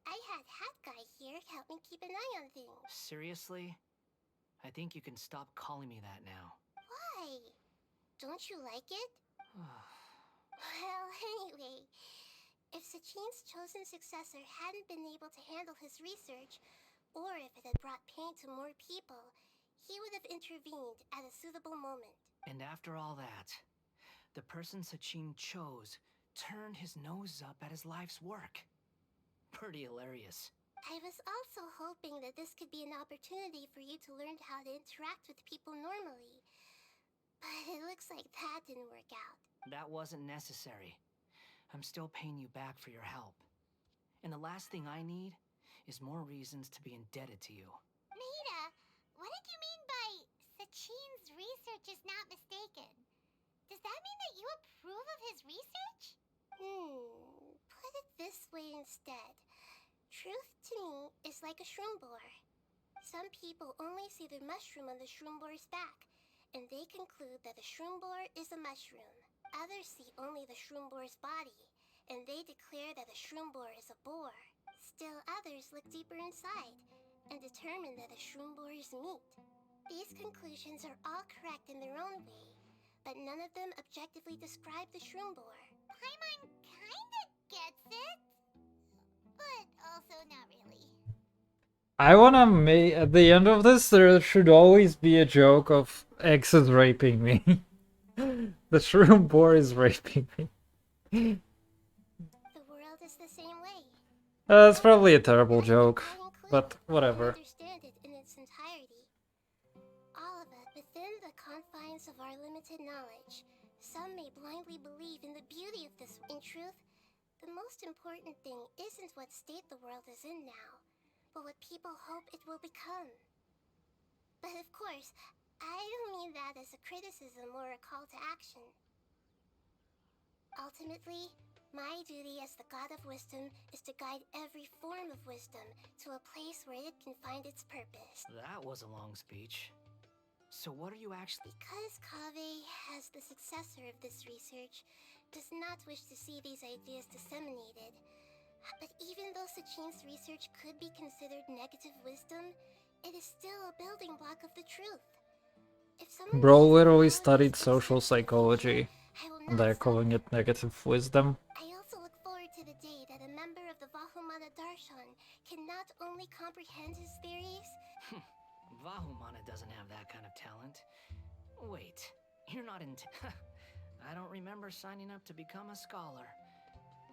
I had Hat Guy here help me keep an eye on things. Seriously? I think you can stop calling me that now. Why? Don't you like it? Well, anyway, If Sachin's chosen successor hadn't been able to handle his research, or if it had brought pain to more people, he would have intervened at a suitable moment. And after all that, the person Sachin chose turned his nose up at his life's work. Pretty hilarious. I was also hoping that this could be an opportunity for you to learn how to interact with people normally. But it looks like that didn't work out. That wasn't necessary. I'm still paying you back for your help. And the last thing I need is more reasons to be indebted to you. Maida, what did you mean by Sachin's research is not mistaken? Does that mean that you approve of his research? Put it this way instead. Truth to me is like a shroom boar. Some people only see the mushroom on the shroom boar's back, and they conclude that the shroom boar is a mushroom. Others see only the shroom boar's body, and they declare that the shroom boar is a boar. Still others look deeper inside, and determine that the shroom boar is meat. These conclusions are all correct in their own way, but none of them objectively describe the shroom boar. Paimon kinda gets it, but also not really. I wanna make at the end of this there should always be a joke of X is raping me. The shroom boar is raping me. The world is the same way. That's probably a terrible joke, but whatever. Understand it in its entirety. All of it within the confines of our limited knowledge. Some may blindly believe in the beauty of this. In truth, the most important thing isn't what state the world is in now, but what people hope it will become. But of course, I don't mean that as a criticism or a call to action. Ultimately, my duty as the God of Wisdom is to guide every form of wisdom to a place where it can find its purpose. That was a long speech. So what are you actually— Because Kaveh, as the successor of this research, does not wish to see these ideas disseminated. But even though Sachin's research could be considered negative wisdom, it is still a building block of the truth. If someone Bro literally studied social psychology, and they're calling it negative wisdom. I also look forward to the day that a member of the Vahumana Darshan can not only comprehend his theories. Vahumana doesn't have that kind of talent. Wait, you're not in— I don't remember signing up to become a scholar.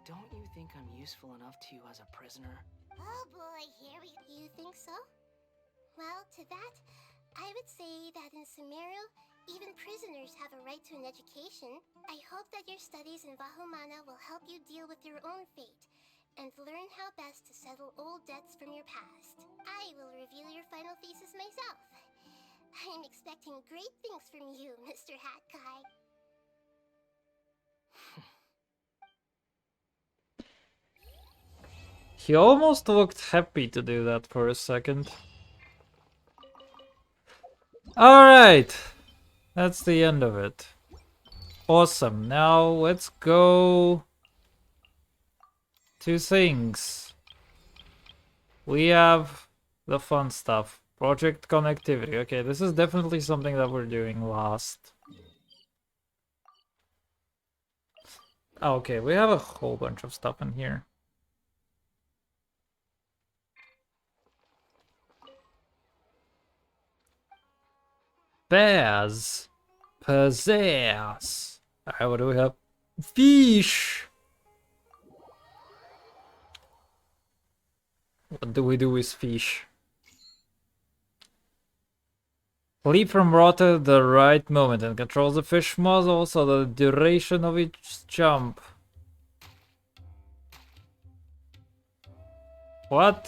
Don't you think I'm useful enough to you as a prisoner? Oh boy, here we— You think so? Well, to that, I would say that in Sumeru, even prisoners have a right to an education. I hope that your studies in Vahumana will help you deal with your own fate, and learn how best to settle old debts from your past. I will review your final thesis myself. I'm expecting great things from you, Mr. Hat Guy. He almost looked happy to do that for a second. Alright, that's the end of it. Awesome, now let's go to things. We have the fun stuff. Project connectivity. Okay, this is definitely something that we're doing last. Okay, we have a whole bunch of stuff in here. Bears. Possess. Alright, what do we have? Fish. What do we do with fish? Leap from water at the right moment and controls the fish muzzle, so the duration of each jump. What?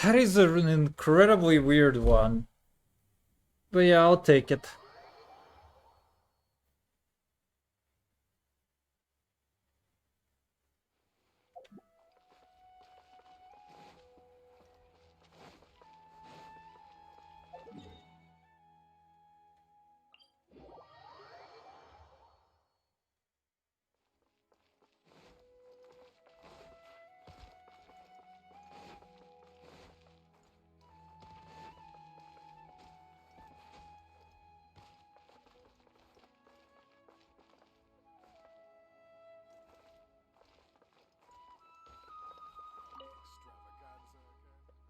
That is an incredibly weird one. But yeah, I'll take it.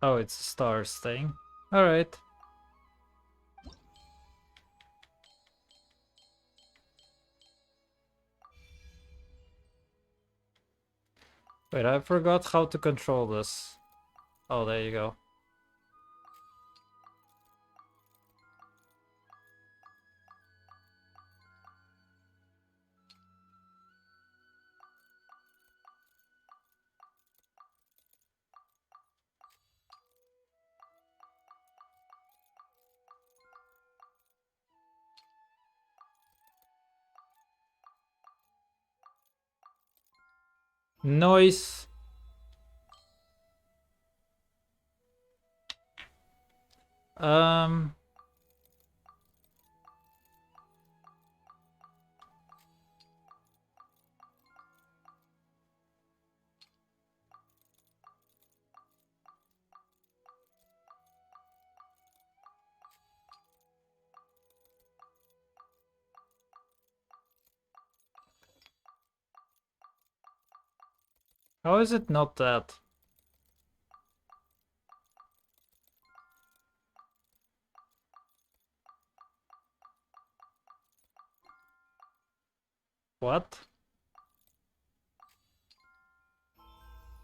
Oh, it's a stars thing. Alright. Wait, I forgot how to control this. Oh, there you go. Noise. Um. How is it not that? What?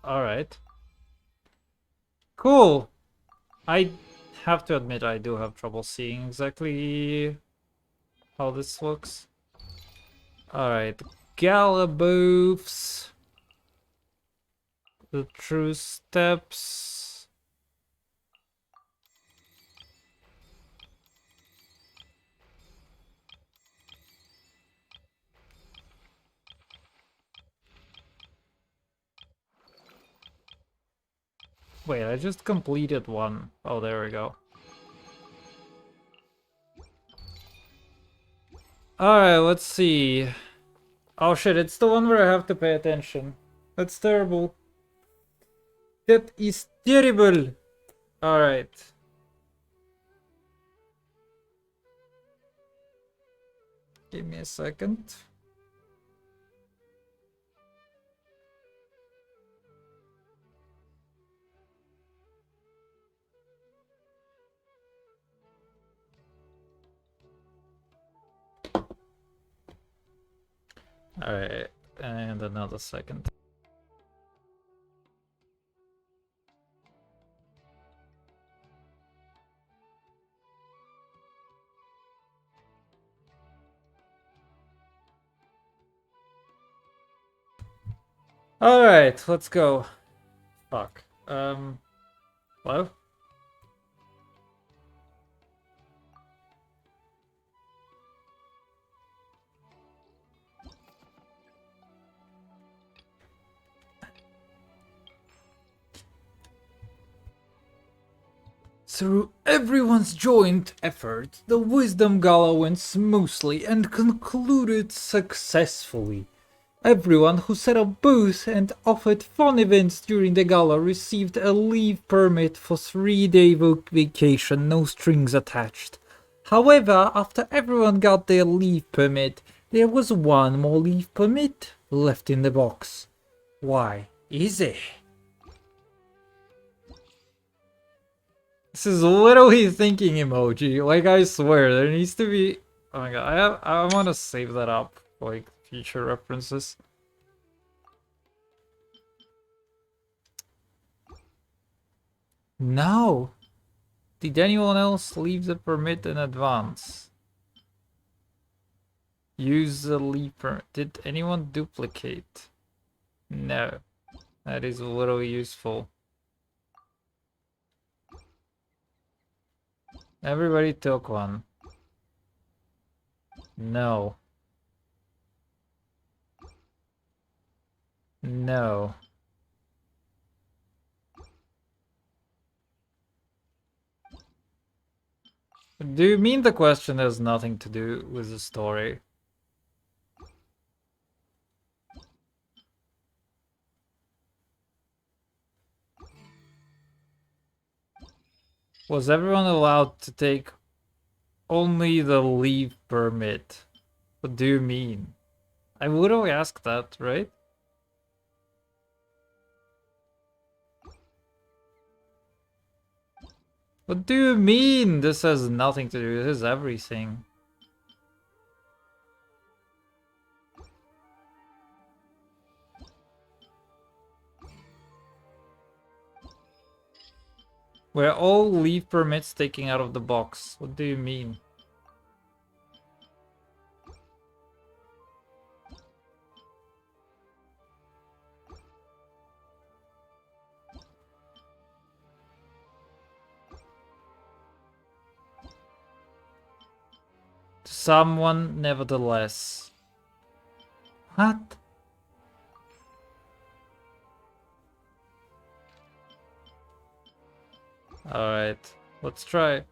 Alright. Cool. I have to admit I do have trouble seeing exactly how this looks. Alright. Galaboofs. The true steps. Wait, I just completed one. Oh, there we go. Alright, let's see. Oh shit, it's the one where I have to pay attention. That's terrible. That is terrible. Alright. Give me a second. Alright, and another second. Alright, let's go. Fuck. Hello? Through everyone's joint effort, the Wisdom Gala went smoothly and concluded successfully. Everyone who set up booths and offered fun events during the gala received a leave permit for 3-day vacation, no strings attached. However, after everyone got their leave permit, there was one more leave permit left in the box. Why is it? This is literally thinking emoji. Like, I swear, there needs to be... Oh my god, I want to save that up, like, future references. No! Did anyone else leave the permit in advance? Use the leave permit. Did anyone duplicate? No. That is literally useful. Everybody took one. No. No. Do you mean the question has nothing to do with the story? Was everyone allowed to take only the leave permit? What do you mean? I would have asked that, right? What do you mean? This has nothing to do. This is everything. Were all leave permits taken out of the box? What do you mean? Someone, nevertheless. What? Alright, let's try.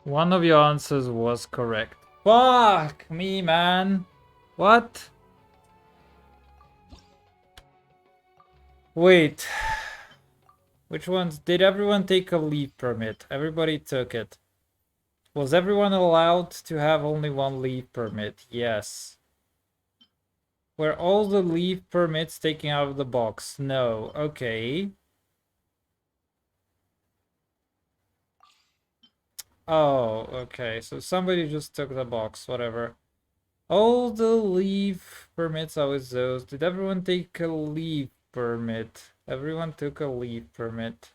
One of your answers was correct. Fuck me, man. What? Wait. Which ones? Did everyone take a leave permit? Everybody took it. Was everyone allowed to have only one leave permit? Yes. Were all the leave permits taken out of the box? No. Okay. Oh, okay. So somebody just took the box, whatever. All the leave permits are with those. Did everyone take a leave permit? Everyone took a leave permit.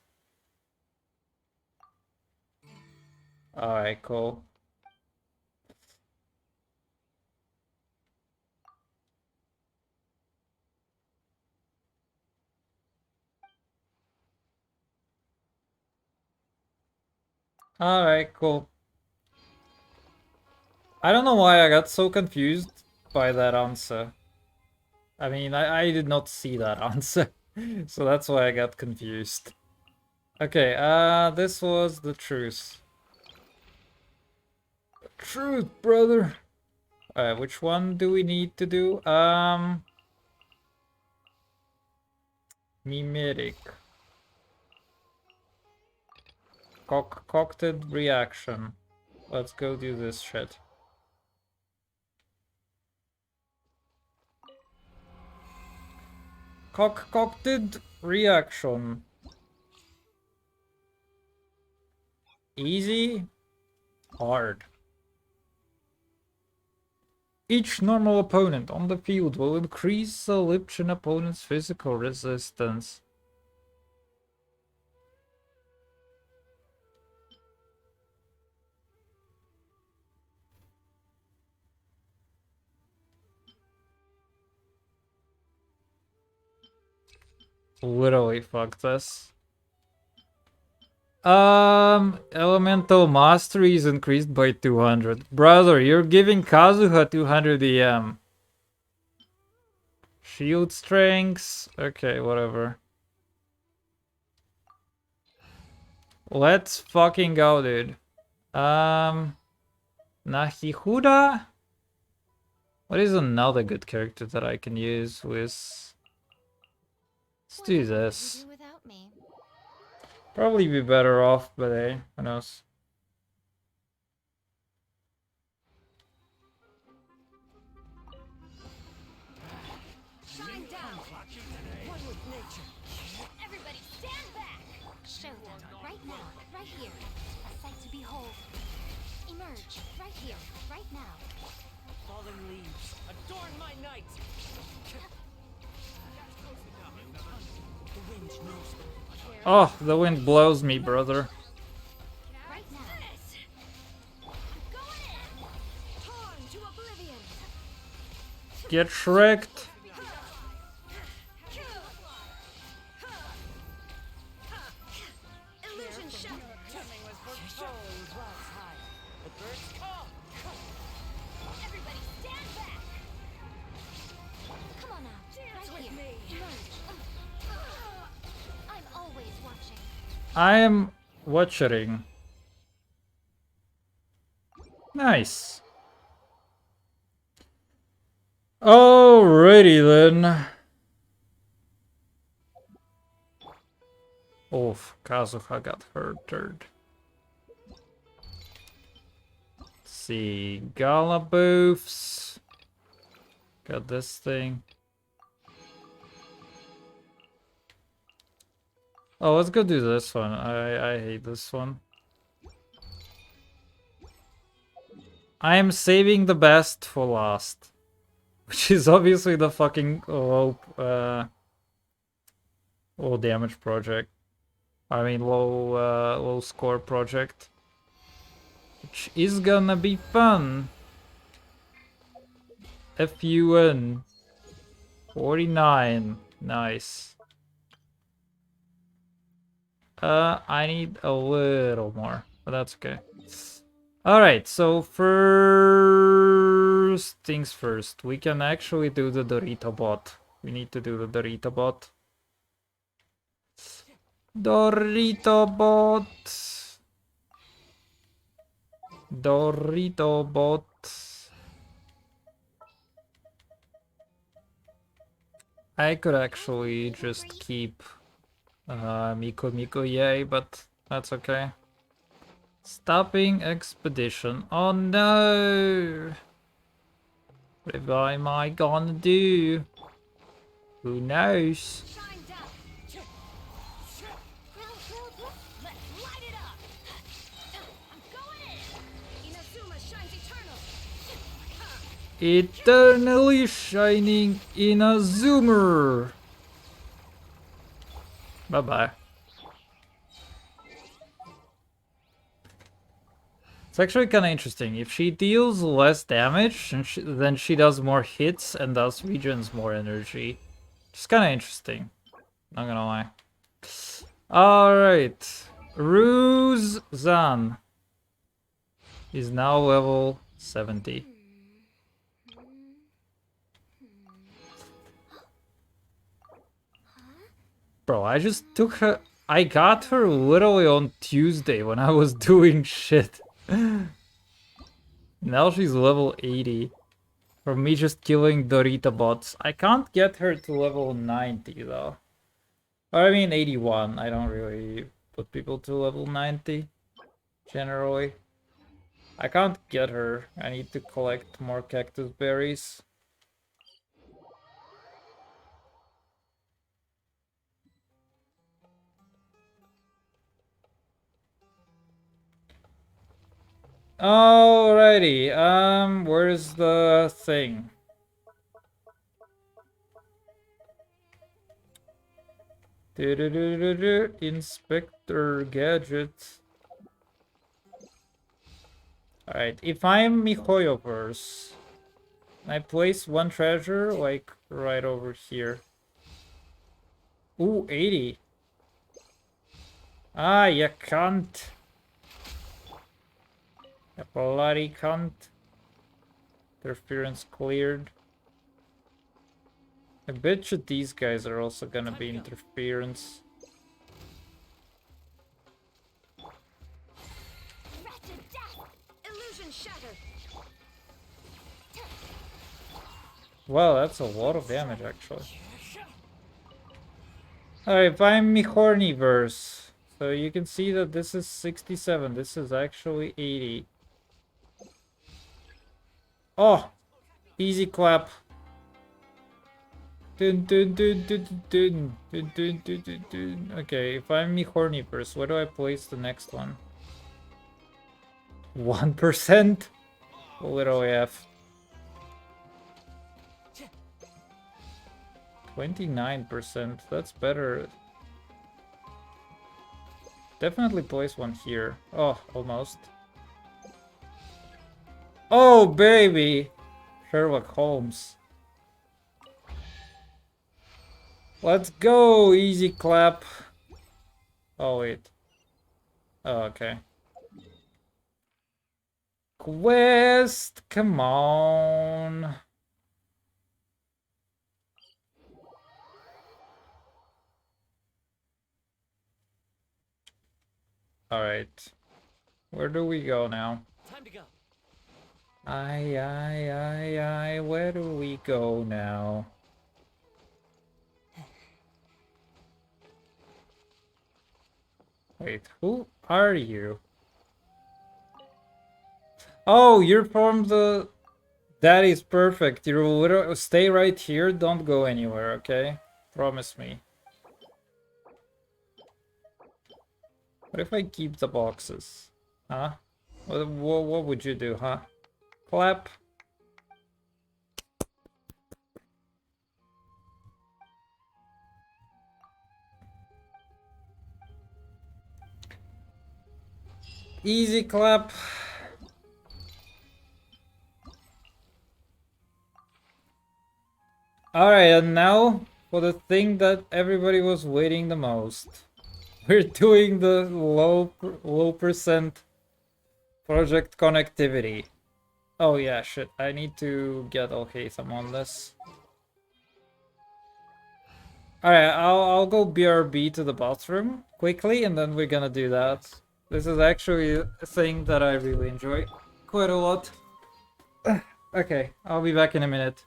Alright, cool. Alright, cool. I don't know why I got so confused by that answer. I mean, I did not see that answer. So that's why I got confused. Okay, this was the truth. Truth, brother. Alright, which one do we need to do? Mimetic. Concocted reaction. Let's go do this shit. Concocted reaction. Easy. Hard. Each normal opponent on the field will increase the Lipchin opponent's physical resistance. Literally, fuck this. Elemental mastery is increased by 200. Brother, you're giving Kazuha 200 EM. Shield strengths. Okay, whatever. Let's fucking go, dude. Nahihura? What is another good character that I can use with... Let's do this. Probably be better off, but hey, who knows. Shine down. One with nature. Everybody stand back. Show them right now, right here. right now. Fallen leaves, adorn my night! The wind knows them. Oh, the wind blows me, brother. Right now. Torn to oblivion. Get shreked. Illusion shot. Coming was for souls rise high. The birds come! Everybody stand back. Come on now. Dance Right with here. me. Emerge. I'm always watching. I am watching. Nice. Alrighty then. Oof, Kazuha got hurted. Let's see, Gala Boofs. Got this thing. Oh, let's go do this one. I hate this one. I am saving the best for last. Which is obviously the fucking low damage project. I mean low score project. Which is gonna be fun. FUN 49. Nice. I need a little more, but that's okay. Alright, so first things first. We can actually do the Dorito bot. We need to do the Dorito bot. Dorito bot. Dorito bot. I could actually just keep Miko Miko Yay, but that's okay. Stopping expedition. Oh no! What am I gonna do? Who knows? Let's light it up. I'm going in. Inazuma shines eternal. Eternally shining in a zoomer. Bye bye. It's actually kind of interesting. If she deals less damage, then she does more hits and thus regens more energy. It's kind of interesting. Not gonna lie. Alright. Ruzan is now level 70. Bro, I just took her... I got her literally on Tuesday when I was doing shit. Now she's level 80. From me just killing Dorita bots. I can't get her to level 90 though. Or I mean 81. I don't really put people to level 90. Generally. I can't get her. I need to collect more cactus berries. Alrighty, where's the thing? Inspector Gadget. Alright, if I'm Mihoyoverse, I place one treasure, like, right over here. Ooh, 80. Ah, you can't. A bloody cunt. Interference cleared. I bet you these guys are also gonna be interference. Illusion shattered. Wow, that's a lot of damage actually. Alright, if I'm Mihorniverse. So you can see that this is 67. This is actually 80. Oh! Easy clap. Dun, dun, dun, dun, dun, dun, dun, dun, dun, dun. Okay, if I'm Mihorniverse, where do I place the next one? 1%? Little AF. 29%. That's better. Definitely place one here. Oh, almost. Oh, baby! Sherlock Holmes. Let's go! Easy clap. Oh, wait. Oh, okay. Quest! Come on! Alright. Where do we go now? Time to go. Aye, where do we go now? Wait, who are you? Oh, you're from the... That is perfect. You literally stay right here, don't go anywhere, okay? Promise me. What if I keep the boxes? Huh? What would you do, huh? Clap. Easy clap. Alright, and now for the thing that everybody was waiting the most. We're doing the low percent project connectivity. Oh yeah, shit. I need to get Al-Haytham on this. Alright, I'll go BRB to the bathroom quickly and then we're gonna do that. This is actually a thing that I really enjoy quite a lot. Okay, I'll be back in a minute.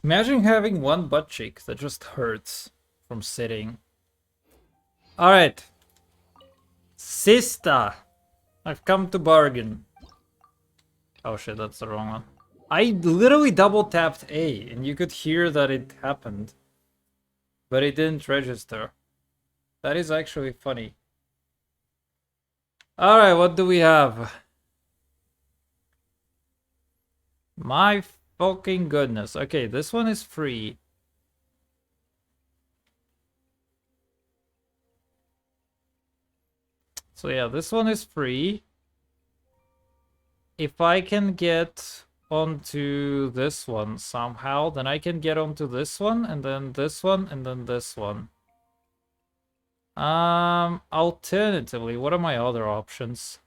Imagine having one butt cheek that just hurts from sitting. Alright. Sister. I've come to bargain. Oh shit, that's the wrong one. I literally double tapped A and you could hear that it happened. But it didn't register. That is actually funny. Alright, what do we have? My fucking goodness. Okay, this one is free. So yeah, this one is free. If I can get onto this one somehow, then I can get onto this one, and then this one, and then this one. Alternatively, what are my other options?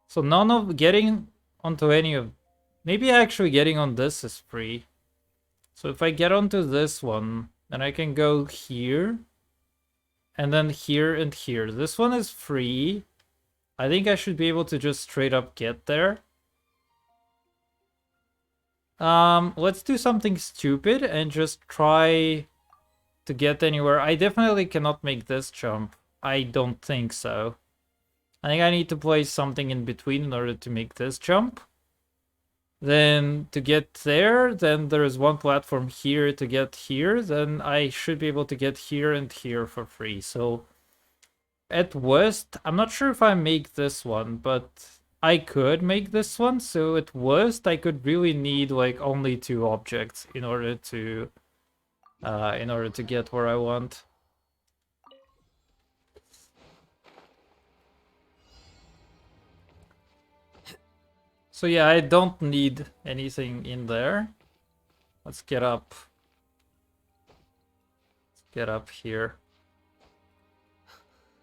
So none of getting onto any of... Maybe actually getting on this is free. So if I get onto this one, then I can go here. And then here and here. This one is free. I think I should be able to just straight up get there. Let's do something stupid and just try to get anywhere. I definitely cannot make this jump. I don't think so. I think I need to place something in between in order to make this jump. Then to get there, then there is one platform here to get here. Then I should be able to get here and here for free. So at worst, I'm not sure if I make this one, but I could make this one. So at worst, I could really need like only two objects in order to in order to get where I want. So yeah, I don't need anything in there. Let's get up. Let's get up here.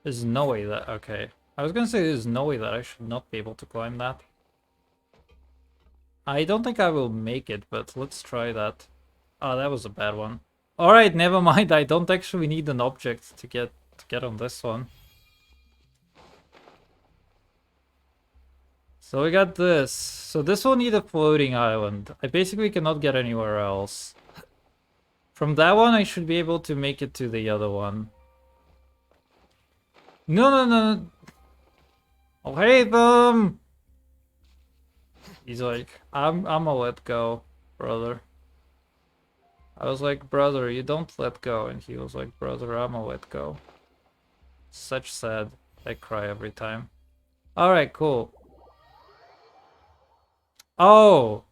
There's no way that... Okay. I was gonna say there's no way that I should not be able to climb that. I don't think I will make it, but let's try that. Oh, that was a bad one. Alright, never mind. I don't actually need an object to get on this one. So we got this. So this will need a floating island. I basically cannot get anywhere else. From that one, I should be able to make it to the other one. No, no, no. I'll hate them. He's like, I'm gonna let go, brother. I was like, brother, you don't let go. And he was like, brother, I'm gonna let go. Such sad. I cry every time. Alright, cool. Oh!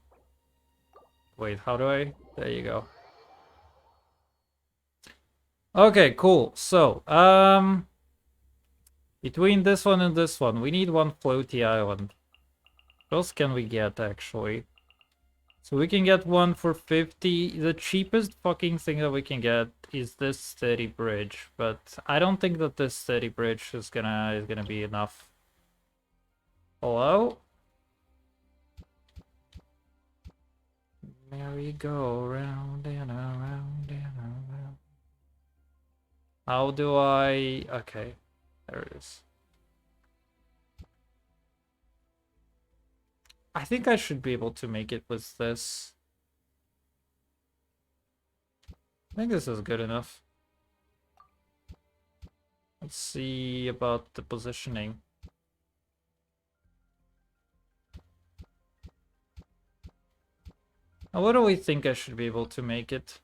Wait, how do I? There you go. Okay, cool. So, between this one and this one, we need one floaty island. What else can we get, actually? So we can get one for 50. The cheapest fucking thing that we can get is this steady bridge, but I don't think that this steady bridge is gonna be enough. Hello? Merry-go-round and around and around. How do I... Okay, there it is. I think I should be able to make it with this. I think this is good enough. Let's see about the positioning. Now, what do we think I should be able to make it?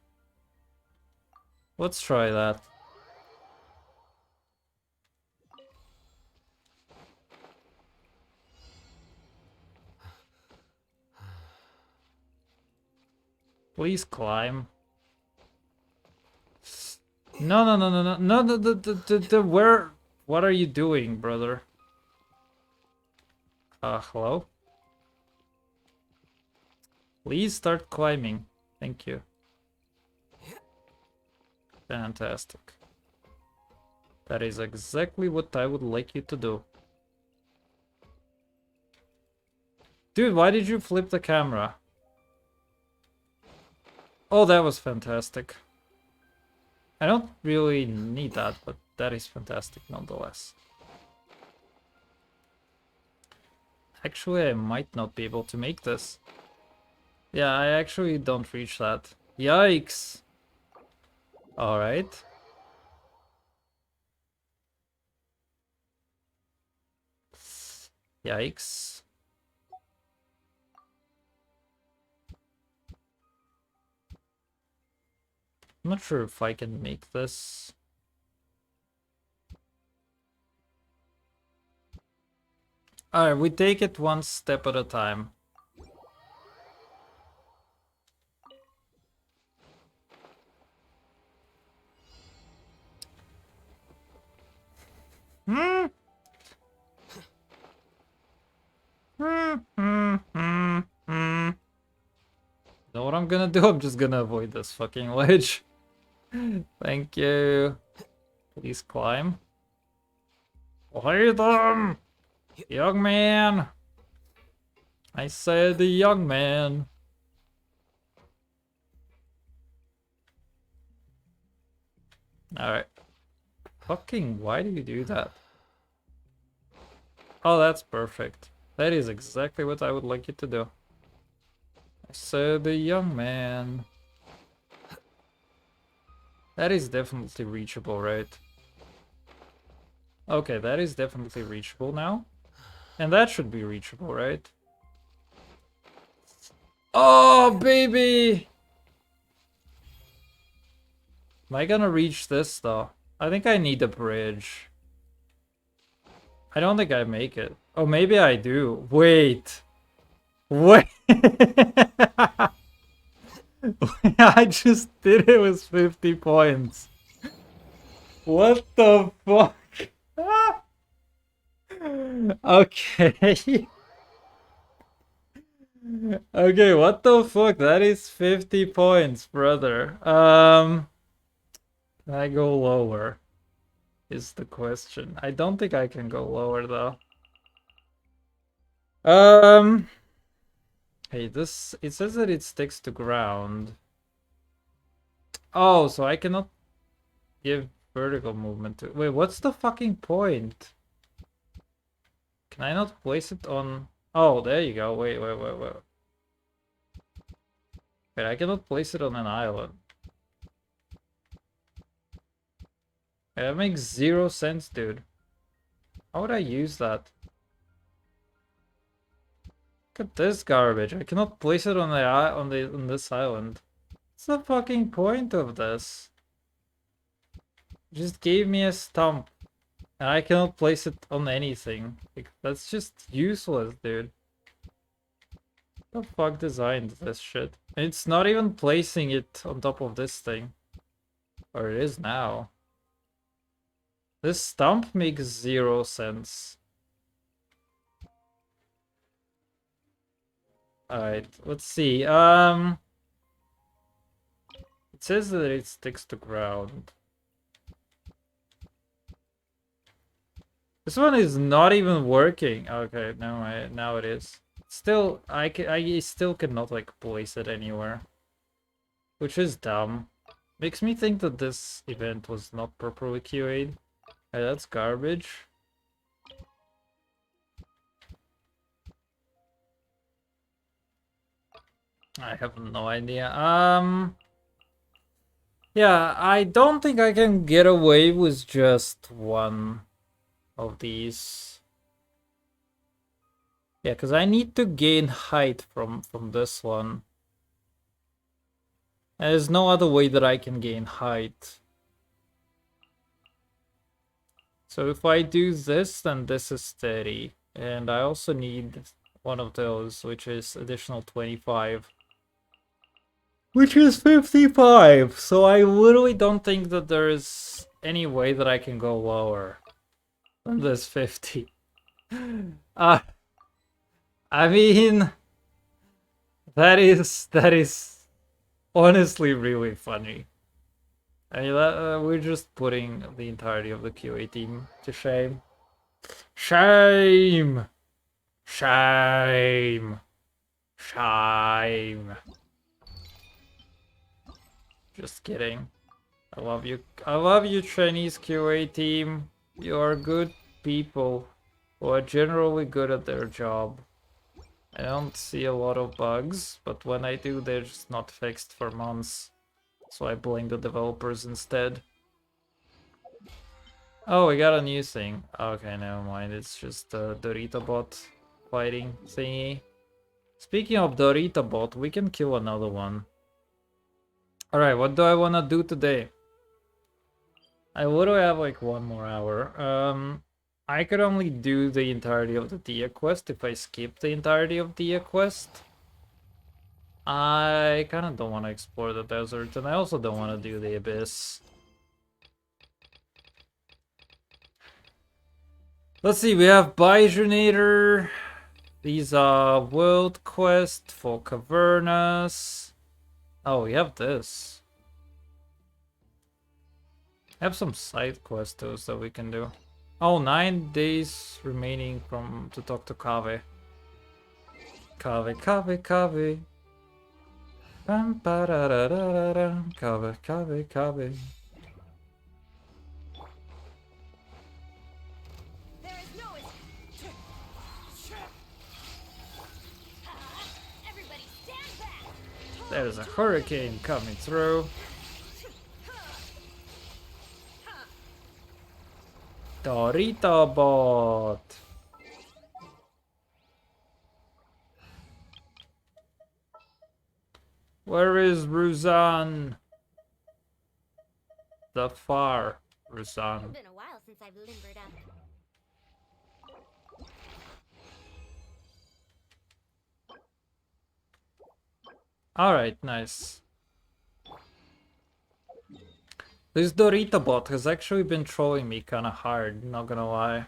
Let's try that. Please climb. No, no, no, no, no, no, where? What are you doing, brother? Hello? Please start climbing. Thank you. Fantastic. That is exactly what I would like you to do. Dude, why did you flip the camera? Oh, that was fantastic. I don't really need that, but that is fantastic nonetheless. Actually, I might not be able to make this. Yeah, I actually don't reach that. Yikes! Alright. Yikes. I'm not sure if I can make this. Alright, we take it one step at a time. Know what I'm gonna do? I'm just gonna avoid this fucking ledge. Thank you. Please climb. Hey them! Young man! I said the young man. Alright. Fucking, why do you do that? Oh, that's perfect. That is exactly what I would like you to do. I said the young man. That is definitely reachable, right? Okay, that is definitely reachable now. And that should be reachable, right? Oh, baby! Am I gonna reach this, though? I think I need a bridge. I don't think I make it. Oh, maybe I do. Wait. Wait. I just did it with 50 points. What the fuck? Okay. Okay, what the fuck? That is 50 points, brother. Can I go lower? Is the question. I don't think I can go lower though. Hey, this it says that it sticks to ground. Oh, so I cannot give vertical movement to. Wait, what's the fucking point? Can I not place it on? Oh, there you go. Wait. Wait, I cannot place it on an island. Wait, that makes 0 sense, dude. How would I use that? Look at this garbage. I cannot place it on on this island. What's the fucking point of this? Just gave me a stump. And I cannot place it on anything. Like, that's just useless, dude. The fuck designed this shit? And it's not even placing it on top of this thing. Or it is now. This stump makes 0 sense. Alright, let's see. It says that it sticks to ground. This one is not even working. Okay, now it is. Still, I still cannot like place it anywhere, which is dumb. Makes me think that this event was not properly QA'd. Hey, that's garbage. I have no idea. Yeah, I don't think I can get away with just one of these. Yeah, because I need to gain height from this one. And there's no other way that I can gain height. So if I do this, then this is 30. And I also need one of those, which is additional 25. Which is 55. So I literally don't think that there is any way that I can go lower than this 50. I mean, that is honestly really funny. I mean, we're just putting the entirety of the QA team to shame. Shame! Shame! Shame! Just kidding. I love you. I love you, Chinese QA team. You are good people who are generally good at their job. I don't see a lot of bugs, but when I do, they're just not fixed for months. So I blame the developers instead. Oh, we got a new thing. Okay, never mind. It's just a Dorito bot fighting thingy. Speaking of Dorito bot, we can kill another one. Alright, what do I want to do today? I literally have like 1 more hour. I could only do the entirety of the Dia quest if I skip the entirety of Dia quest. I kind of don't want to explore the desert, and I also don't want to do the abyss. Let's see, we have Biogenator. These are World Quest for Cavernas. Oh, we have this. I have some side quests that we can do. Oh, 9 days remaining to talk to Kave. Kave. Bam, ba, da, da, da, da, da. Kave. There's a hurricane coming through. Dorito bot. Where is Ruzan? The far Ruzan. It's been a while since I've limbered up. Alright, nice. This Dorita bot has actually been trolling me kinda hard, not gonna lie.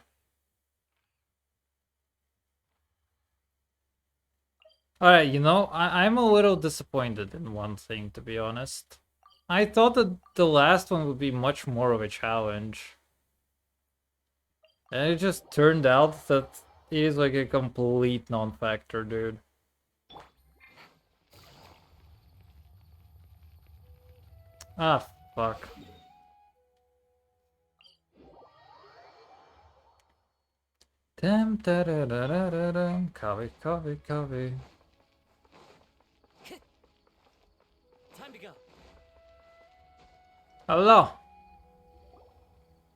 Alright, you know, I'm a little disappointed in one thing, to be honest. I thought that the last one would be much more of a challenge. And it just turned out that he is like a complete non-factor, dude. Ah, fuck. Dum da da da da da dum. Coffee, coffee, coffee. Time to go. Hello.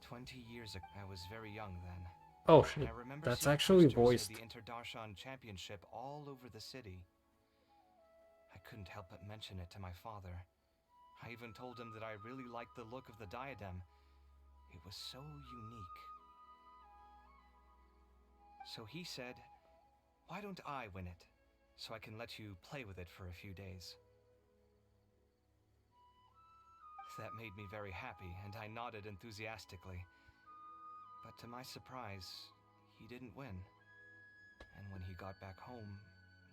20 years ago, I was very young then. Oh shit, I remember that's seeing actually posters voiced. of the Interdarshan Championship all over the city. I couldn't help but mention it to my father. I even told him that I really liked the look of the diadem. It was so unique. So he said, "Why don't I win it, so I can let you play with it for a few days?" That made me very happy, and I nodded enthusiastically. But to my surprise, he didn't win. And when he got back home,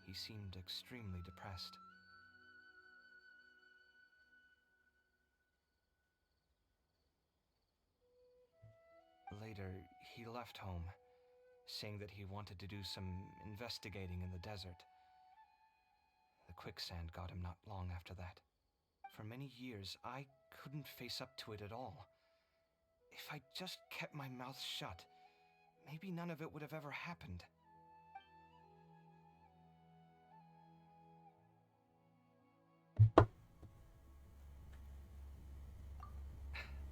he seemed extremely depressed. Later, he left home, saying that he wanted to do some investigating in the desert. The quicksand got him not long after that. For many years, I couldn't face up to it at all. If I just kept my mouth shut, maybe none of it would have ever happened.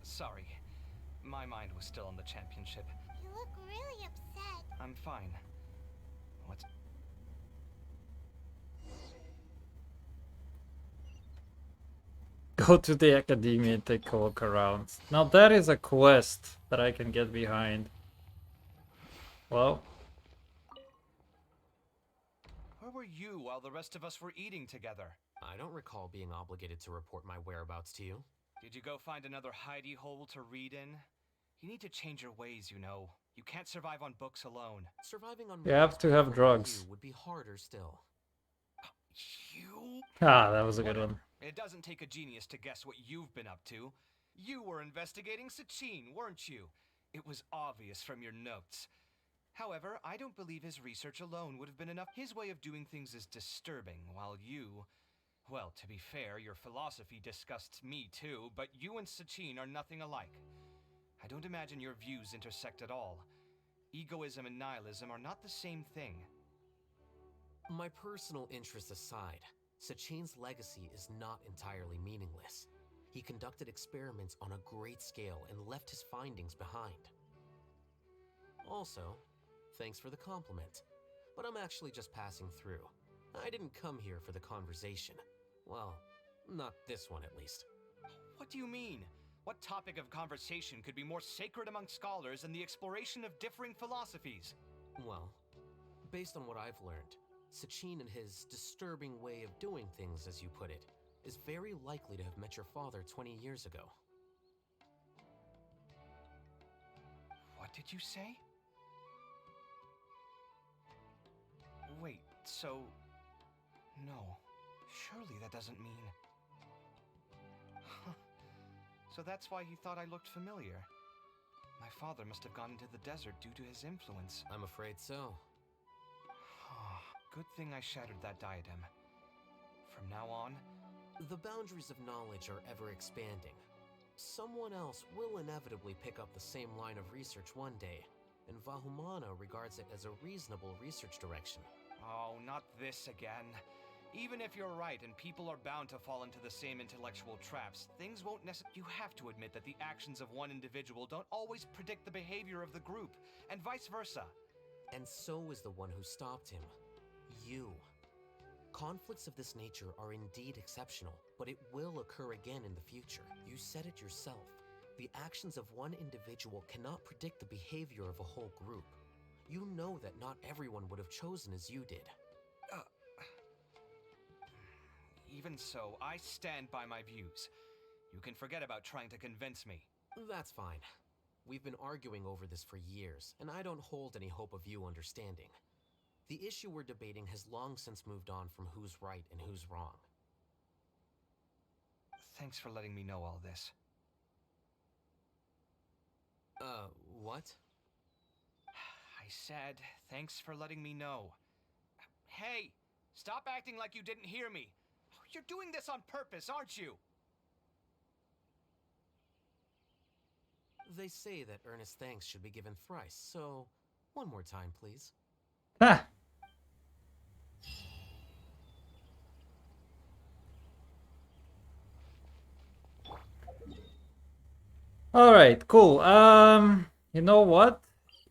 Sorry, my mind was still on the championship. You look really upset. I'm fine. What's... Go to the academia and take a look around. Now that is a quest that I can get behind. Well, Where were you while the rest of us were eating together? I don't recall being obligated to report my whereabouts to you. Did you go find another hidey hole to read in? You need to change your ways, you know. You can't survive on books alone. Surviving on you have to have drugs. would be harder still. You? Ah, that was a good one. It doesn't take a genius to guess what you've been up to. You were investigating Sachin, weren't you? It was obvious from your notes. However, I don't believe his research alone would have been enough. His way of doing things is disturbing, while you... Well, to be fair, your philosophy disgusts me too, but you and Sachin are nothing alike. I don't imagine your views intersect at all. Egoism and nihilism are not the same thing. My personal interests aside, Sachin's legacy is not entirely meaningless. He conducted experiments on a great scale and left his findings behind. Also, thanks for the compliment, but I'm actually just passing through. I didn't come here for the conversation. Well, not this one at least. What do you mean? What topic of conversation could be more sacred among scholars than the exploration of differing philosophies? Well, based on what I've learned, Sachin and his disturbing way of doing things, as you put it, is very likely to have met your father 20 years ago. What did you say? Wait, so... No, surely that doesn't mean... So that's why he thought I looked familiar. My father must have gone into the desert due to his influence. I'm afraid so. Good thing I shattered that diadem. From now on... The boundaries of knowledge are ever expanding. Someone else will inevitably pick up the same line of research one day, and Vahumana regards it as a reasonable research direction. Oh, not this again. Even if you're right and people are bound to fall into the same intellectual traps, things won't necessarily... You have to admit that the actions of one individual don't always predict the behavior of the group, and vice versa. And so is the one who stopped him. You. Conflicts of this nature are indeed exceptional, but it will occur again in the future. You said it yourself. The actions of one individual cannot predict the behavior of a whole group. You know that not everyone would have chosen as you did. Even so, I stand by my views. You can forget about trying to convince me. That's fine. We've been arguing over this for years, and I don't hold any hope of you understanding. The issue we're debating has long since moved on from who's right and who's wrong. Thanks for letting me know all this. What? I said, thanks for letting me know. Hey, stop acting like you didn't hear me. You're doing this on purpose, aren't you? They say that earnest thanks should be given thrice, so one more time, please. Ah. All right, cool. You know what?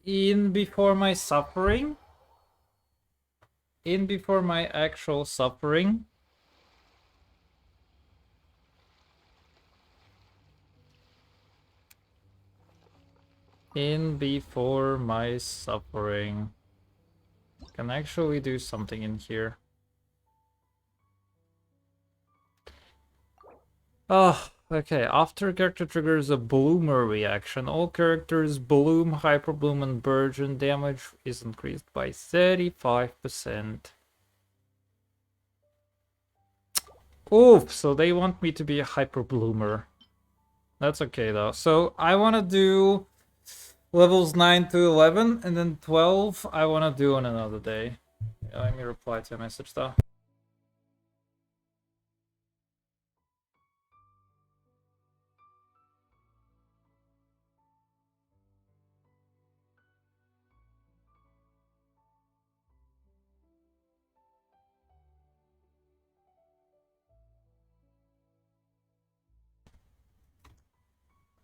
In before my actual suffering. Can actually do something in here. Oh, okay. After character triggers a bloomer reaction, all characters bloom, hyperbloom, and burgeon. Damage is increased by 35%. Oof, so they want me to be a hyperbloomer. That's okay though. So I want to do levels 9 to 11, and then 12 I want to do on another day. Let me reply to a message though.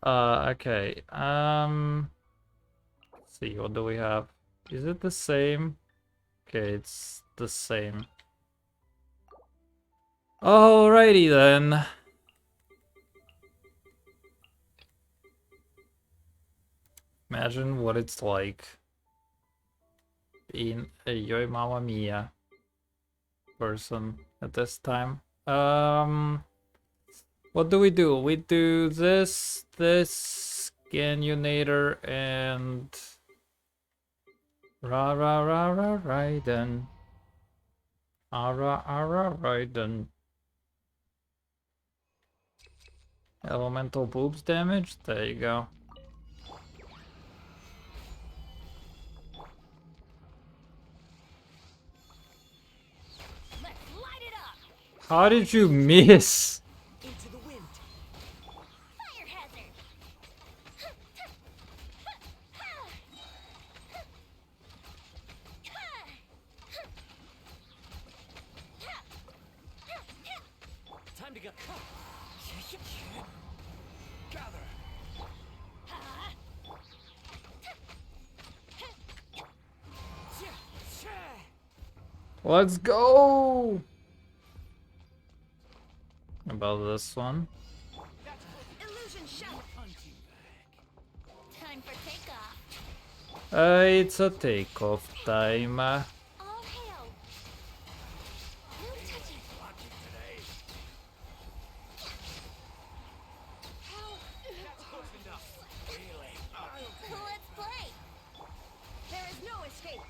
Okay. Let's see, what do we have? Is it the same? Okay, it's the same. Alrighty then. Imagine what it's like being a Yo Mamma Mia person at this time. What do? We do this, Canyonator, and Raiden. Raiden. Elemental boobs damage? There you go. Let's light it up. How did you miss? Into the wind. Fire hazard. Time to go. Gather. Let's go! About this one. Illusion shot. Time for takeoff. It's a takeoff time. All hail. No touching. Let's play. There is no escape.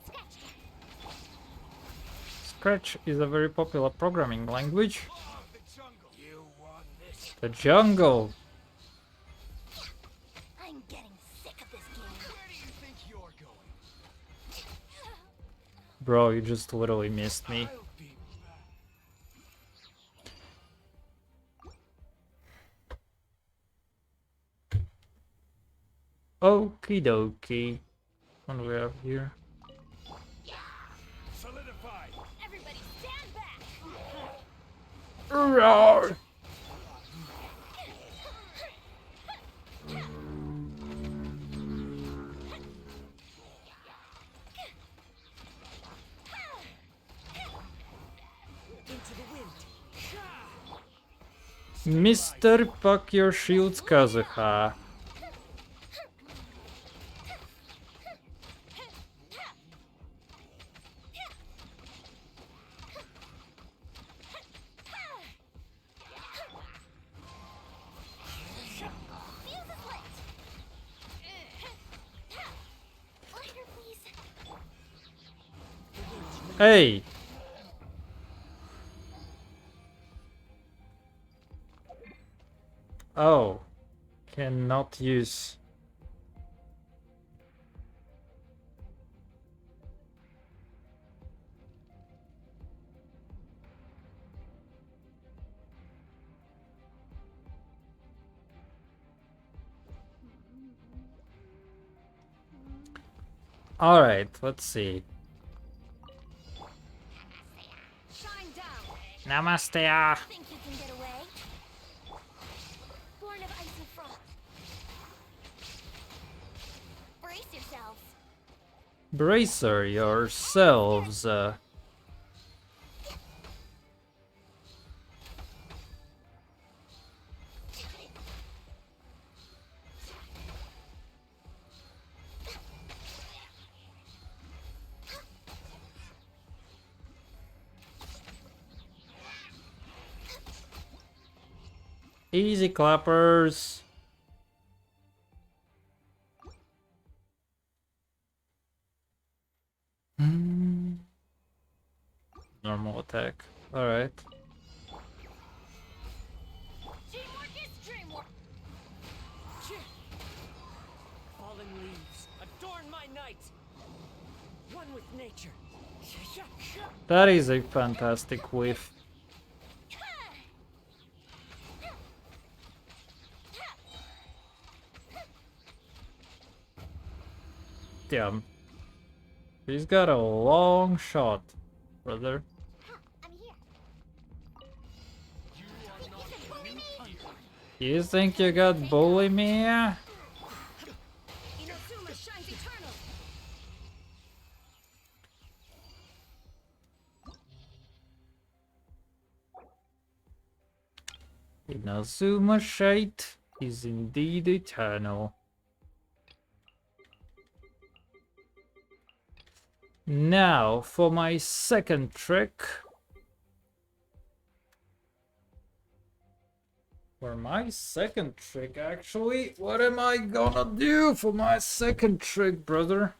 Sketch. Scratch is a very popular programming language. The jungle. I'm getting sick of this game. Where do you think you're going? Bro, you just literally missed me. Okie dokie. What do we have here? Solidify. Everybody stand back. Roar! Mr. Fuck Your Shields Kazuha. Hey! Oh. Cannot use. Alright, let's see. Shine down. Namaste. Think you can get away? Born of ice and frost. Brace yourselves. Bracer yourselves. Easy clappers. Normal attack. Alright. Teamwork is dreamwork. Fallen leaves, adorn my night. One with nature. That is a fantastic whiff. Damn. He's got a long shot, brother. I'm here. You think you got bully me? Inazuma shines eternal. Inazuma shite is indeed eternal. Now, for my second trick. For my second trick, actually, what am I gonna do for my second trick, brother?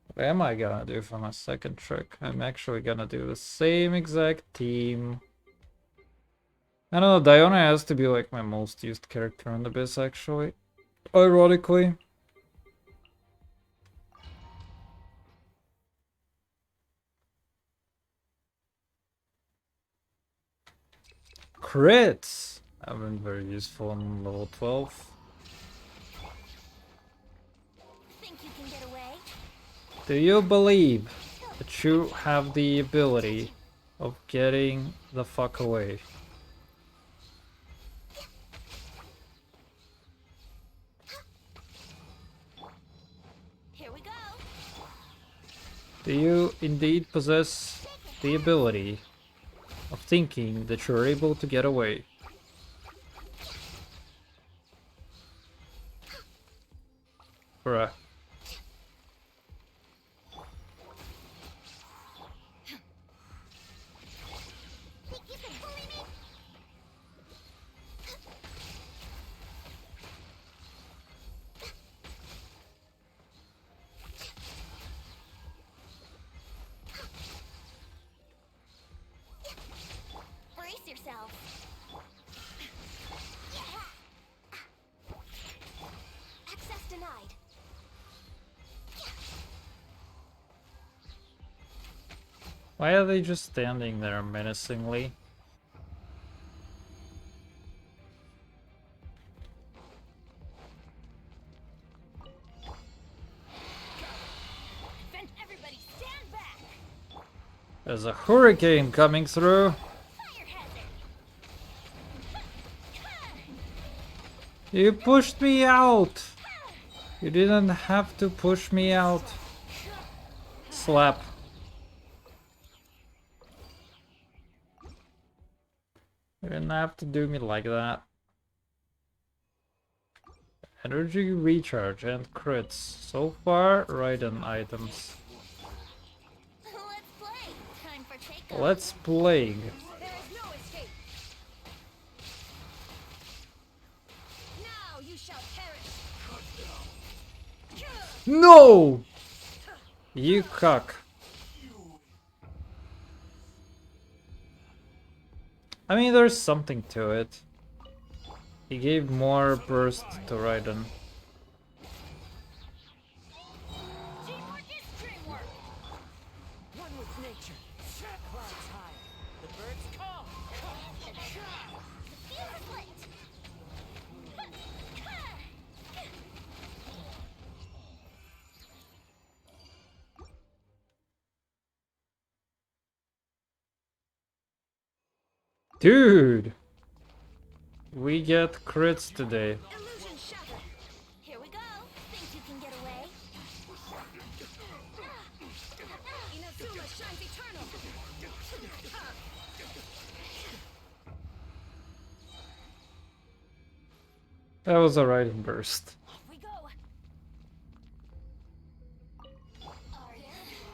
What am I gonna do for my second trick? I'm actually gonna do the same exact team. I don't know, Diona has to be like my most used character on the biz, actually. Ironically. Crits have been very useful on level 12. Think you can get away? Do you believe that you have the ability of getting the fuck away? Here we go. Do you indeed possess the ability of thinking that you're able to get away? Bruh. Brace yourselves. Access denied. Why are they just standing there menacingly? Then everybody stand back. There's a hurricane coming through. Fire hazard. You pushed me out. You didn't have to push me out. Slap. You didn't have to do me like that. Energy recharge and crits. So far, right on items. Let's play. Time for takeoff. Let's plague. There is no escape. Now you shall perish. No! You cuck. I mean, there's something to it. He gave more burst to Raiden. Teamwork is dreamwork. One with nature. Clouds high. The birds call. Fuse lit! Dude! We get crits today. Illusion shattered. Here we go. Think you can get away? Inazuma shines eternal. That was a Raiden burst. Off we go.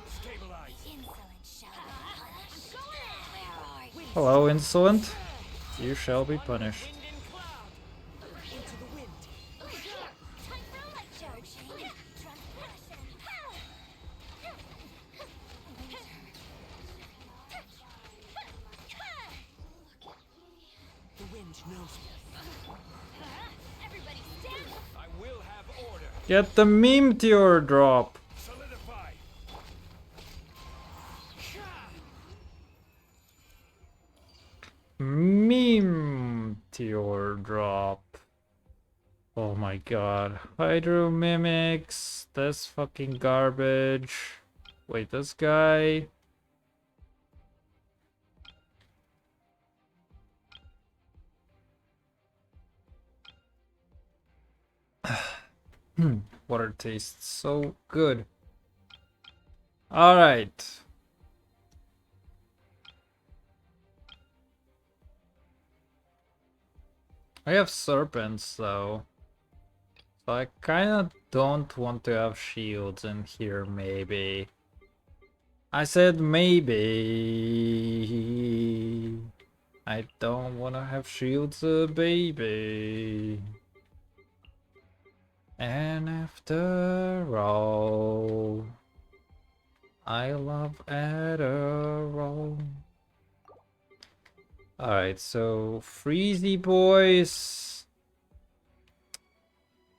Stabilize. Insolent shall I'm going in. Hello, insolent. You shall be punished. Wind and cloud. Into the wind. time for a light charge. Transgression. The wind knows me. Everybody stand. I will have order. Get the meteor drop. Solidify. Meteor drop. Oh my god. Hydro mimics. That's fucking garbage. Wait, this guy. Water tastes so good. Alright. I have serpents though. So I kinda don't want to have shields in here, maybe. I said maybe. I don't wanna have shields, baby. And after all, I love Adderall. Alright, so Freezy boys.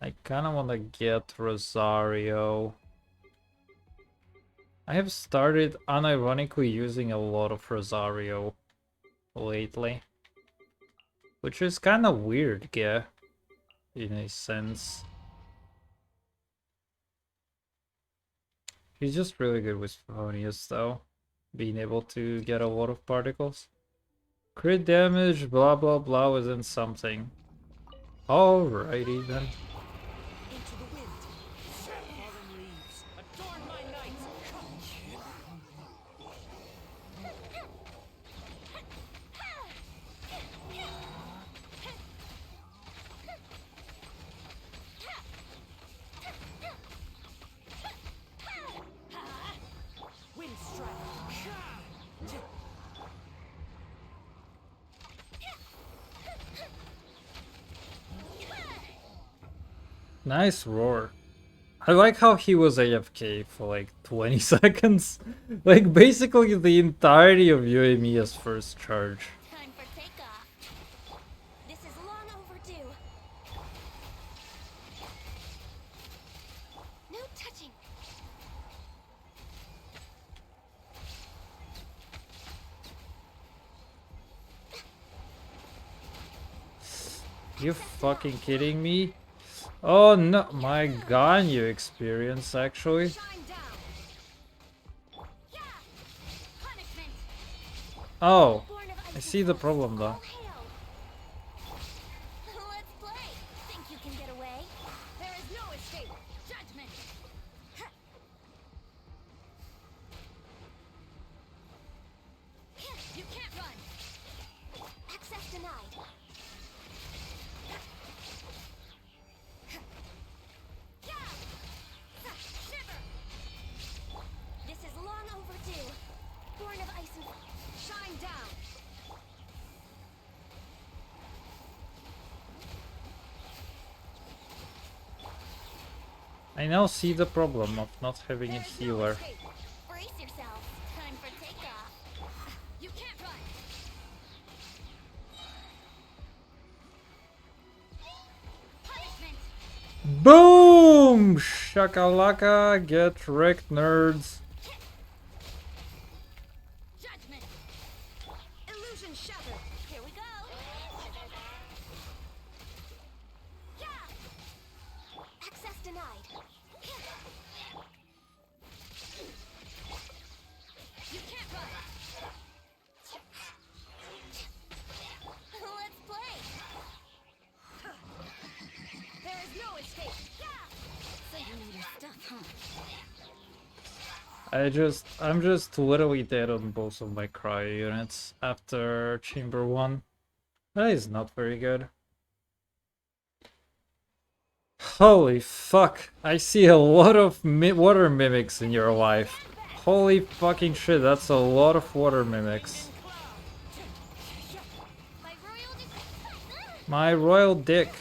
I kinda wanna get Rosario. I have started unironically using a lot of Rosario lately. Which is kinda weird, yeah, in a sense. He's just really good with Favonius though, being able to get a lot of particles. Crit damage, blah blah blah, isn't something. Alrighty then. Into the wind. Fallen leaves. Adorn my night. Wind strike. Nice roar. I like how he was AFK for like 20 seconds. Like basically the entirety of Yoimiya's first charge. Time for takeoff. This is long overdue. No touching. You fucking kidding me? Oh no, my Ganyu experience actually. Shine down. Yeah. Punishment. Oh, Born of I ice see and the frost. problem though. All hail. Let's play. Think you can get away? There is no escape. Judgment. You can't run. Access denied. Shiver. This is long overdue. Born of ice and Shine down. I now see the problem of not having a There is no healer. escape. brace yourselves. Time for takeoff. You can't run. Boom! Shakalaka, get wrecked, nerds. Judgment. Illusion shattered. Here we go. Yeah. Access denied. You can't run. Let's play. There is no escape. Yeah. So you need your stuff, huh? I'm just literally dead on both of my cryo units after Chamber 1. That is not very good. Holy fuck, I see a lot of water mimics in your life. Holy fucking shit, that's a lot of water mimics. My royal dick.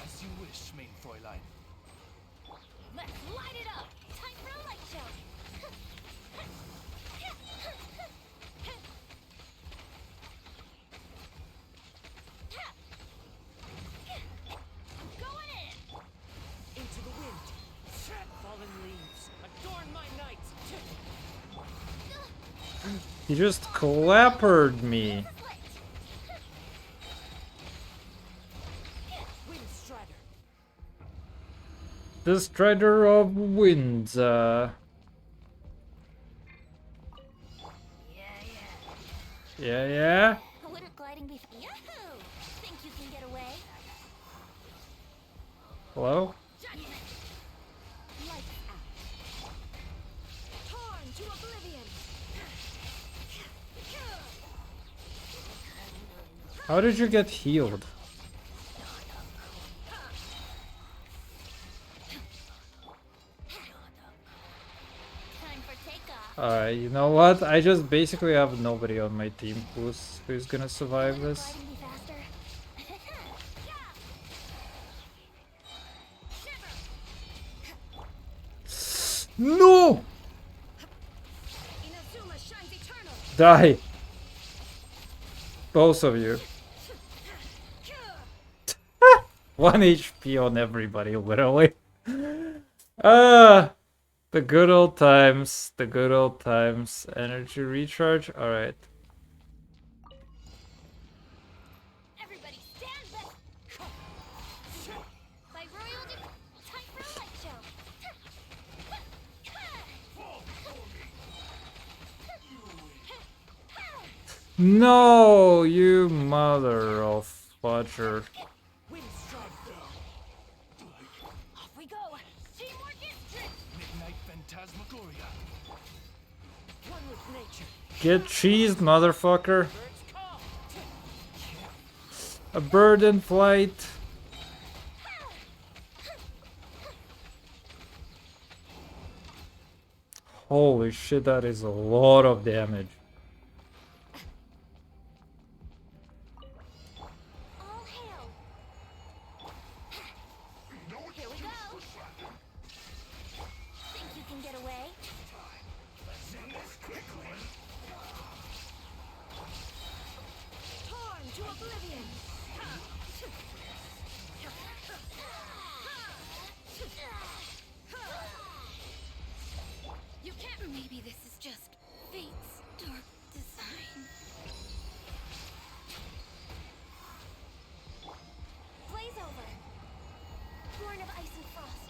As you wish, main Fräulein. Let's light it up. Time for a light show. I'm going in. Into the wind. Fallen leaves. Adorn my night. He just clappered me. Windstrider. The Strider of Winds. Yeah. Wouldn't gliding be... Yahoo! Think you can get away? Hello? Lights out. Torn to oblivion. How did you get healed? Time for takeoff. Alright, you know what? I just basically have nobody on my team who's gonna survive this. Gliding be faster? No! Inazuma shines eternal. Die! Both of you. 1 HP on everybody, literally. Ah! The good old times. The good old times. Energy recharge? Alright. Everybody stand back. By royal time for a light show. No, you mother of fudger. Off we go. Teamwork is strength. Midnight Phantasmagoria. One with nature. Get cheesed, motherfucker. Birds call. A bird in flight. Holy shit, that is a lot of damage. All hail. Here we go. Think you can get away? Torn to oblivion. You can't. Maybe this is just fate's dark design. Blaze over. Born of ice and frost.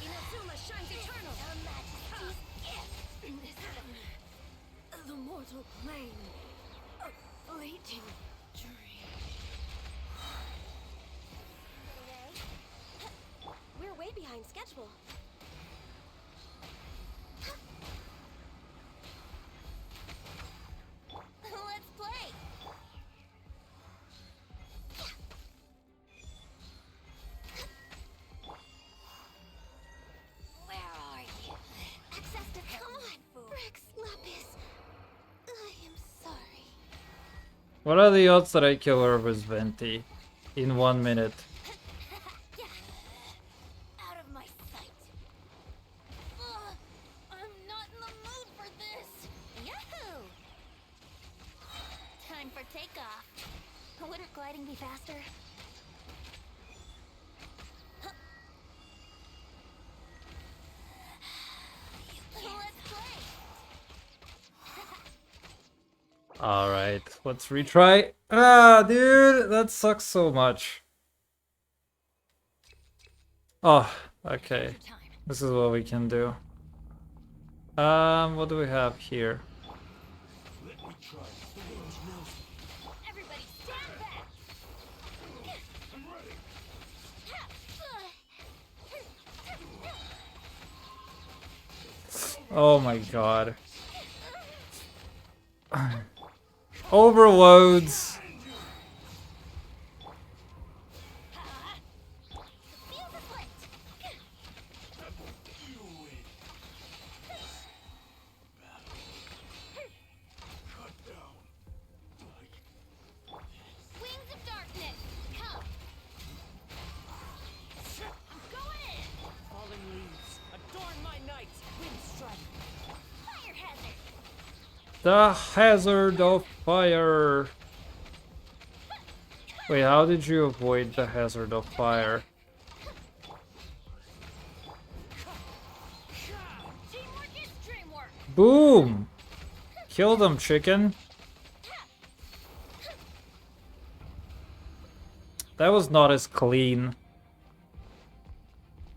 Inazuma shines eternal. Your Majesty's gift. This the mortal plane. A fleeting dream. We're way behind schedule. Let's play. Where are you? Access to Come on, Rex Lapis. I am sorry. What are the odds that I kill her with Venti in 1 minute? Out of my sight. Wouldn't gliding be faster? Let's play! Alright, let's retry. Ah, dude, that sucks so much. Oh, okay. This is what we can do. What do we have here? Everybody stand back! I'm ready! Oh my god. Overloads. Wings of darkness, come! I'm going in! Falling leaves, adorn my night. Wind strike. Fire hazard! The hazard of fire. Wait, how did you avoid the hazard of fire? Teamwork is dreamwork! Boom! Kill them, chicken. That was not as clean.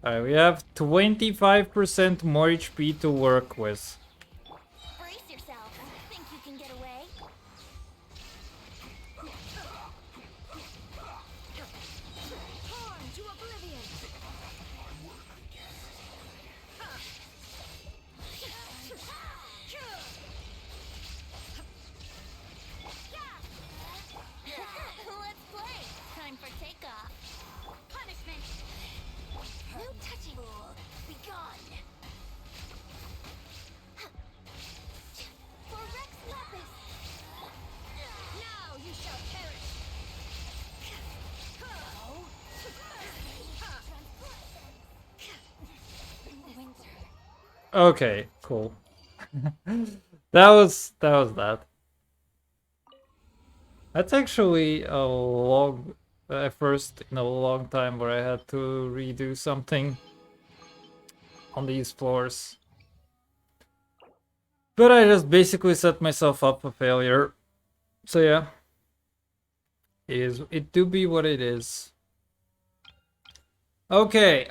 Alright, we have 25% more HP to work with. Brace yourself. Think you can get away? Torn to oblivion! Let's play! Time for takeoff. Punishment! No touching! Be gone! For Rex Lapis! Now you shall perish! Okay, cool. that was that. That's actually a long first in a long time where I had to redo something on these floors. But I just basically set myself up for failure. So yeah. It do be what it is. Okay,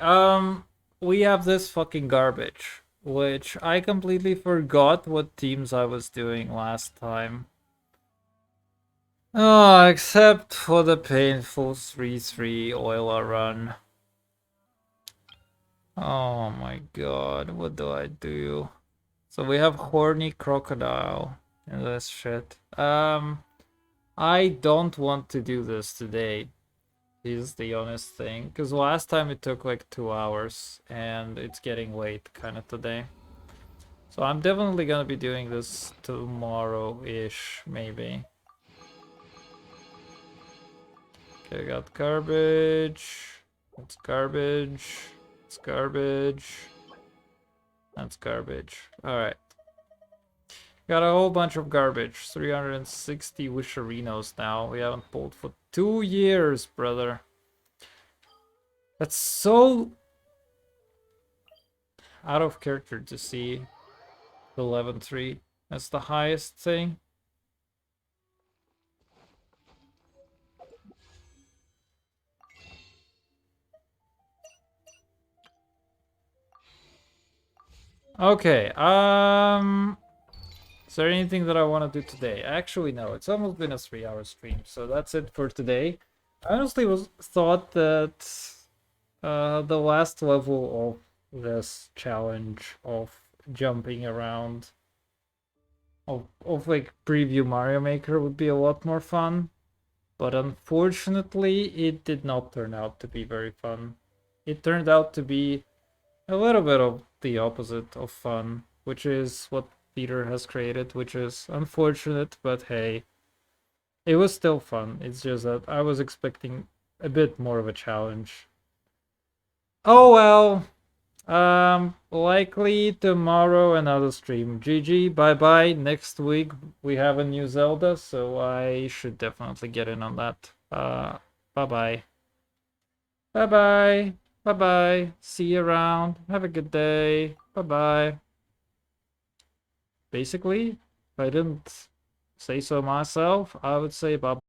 we have this fucking garbage, which I completely forgot what teams I was doing last time. Oh, except for the painful 3-3 Oiler run. Oh my god, what do I do? So we have Horny Crocodile in this shit. I don't want to do this today, is the honest thing. Because last time it took like 2 hours, and it's getting late kind of today. So I'm definitely gonna be doing this tomorrow-ish, maybe. Okay, I got garbage. That's garbage. It's garbage. That's garbage. Alright. Got a whole bunch of garbage. 360 Wisherinos now. We haven't pulled for 2 years, brother. That's so out of character to see the 11-3. That's the highest thing. Okay, is there anything that I want to do today? Actually, no, it's almost been a 3-hour stream, so that's it for today. I honestly thought that the last level of this challenge of jumping around of like preview Mario Maker would be a lot more fun, but unfortunately it did not turn out to be very fun. It turned out to be a little bit of the opposite of fun, which is what Peter has created, which is unfortunate, but hey, it was still fun. It's just that I was expecting a bit more of a challenge. Oh well, likely tomorrow another stream. GG, bye bye. Next week we have a new Zelda, so I should definitely get in on that. Bye-bye. Bye-bye. Bye-bye. See you around. Have a good day. Bye-bye. Basically, if I didn't say so myself, I would say bye.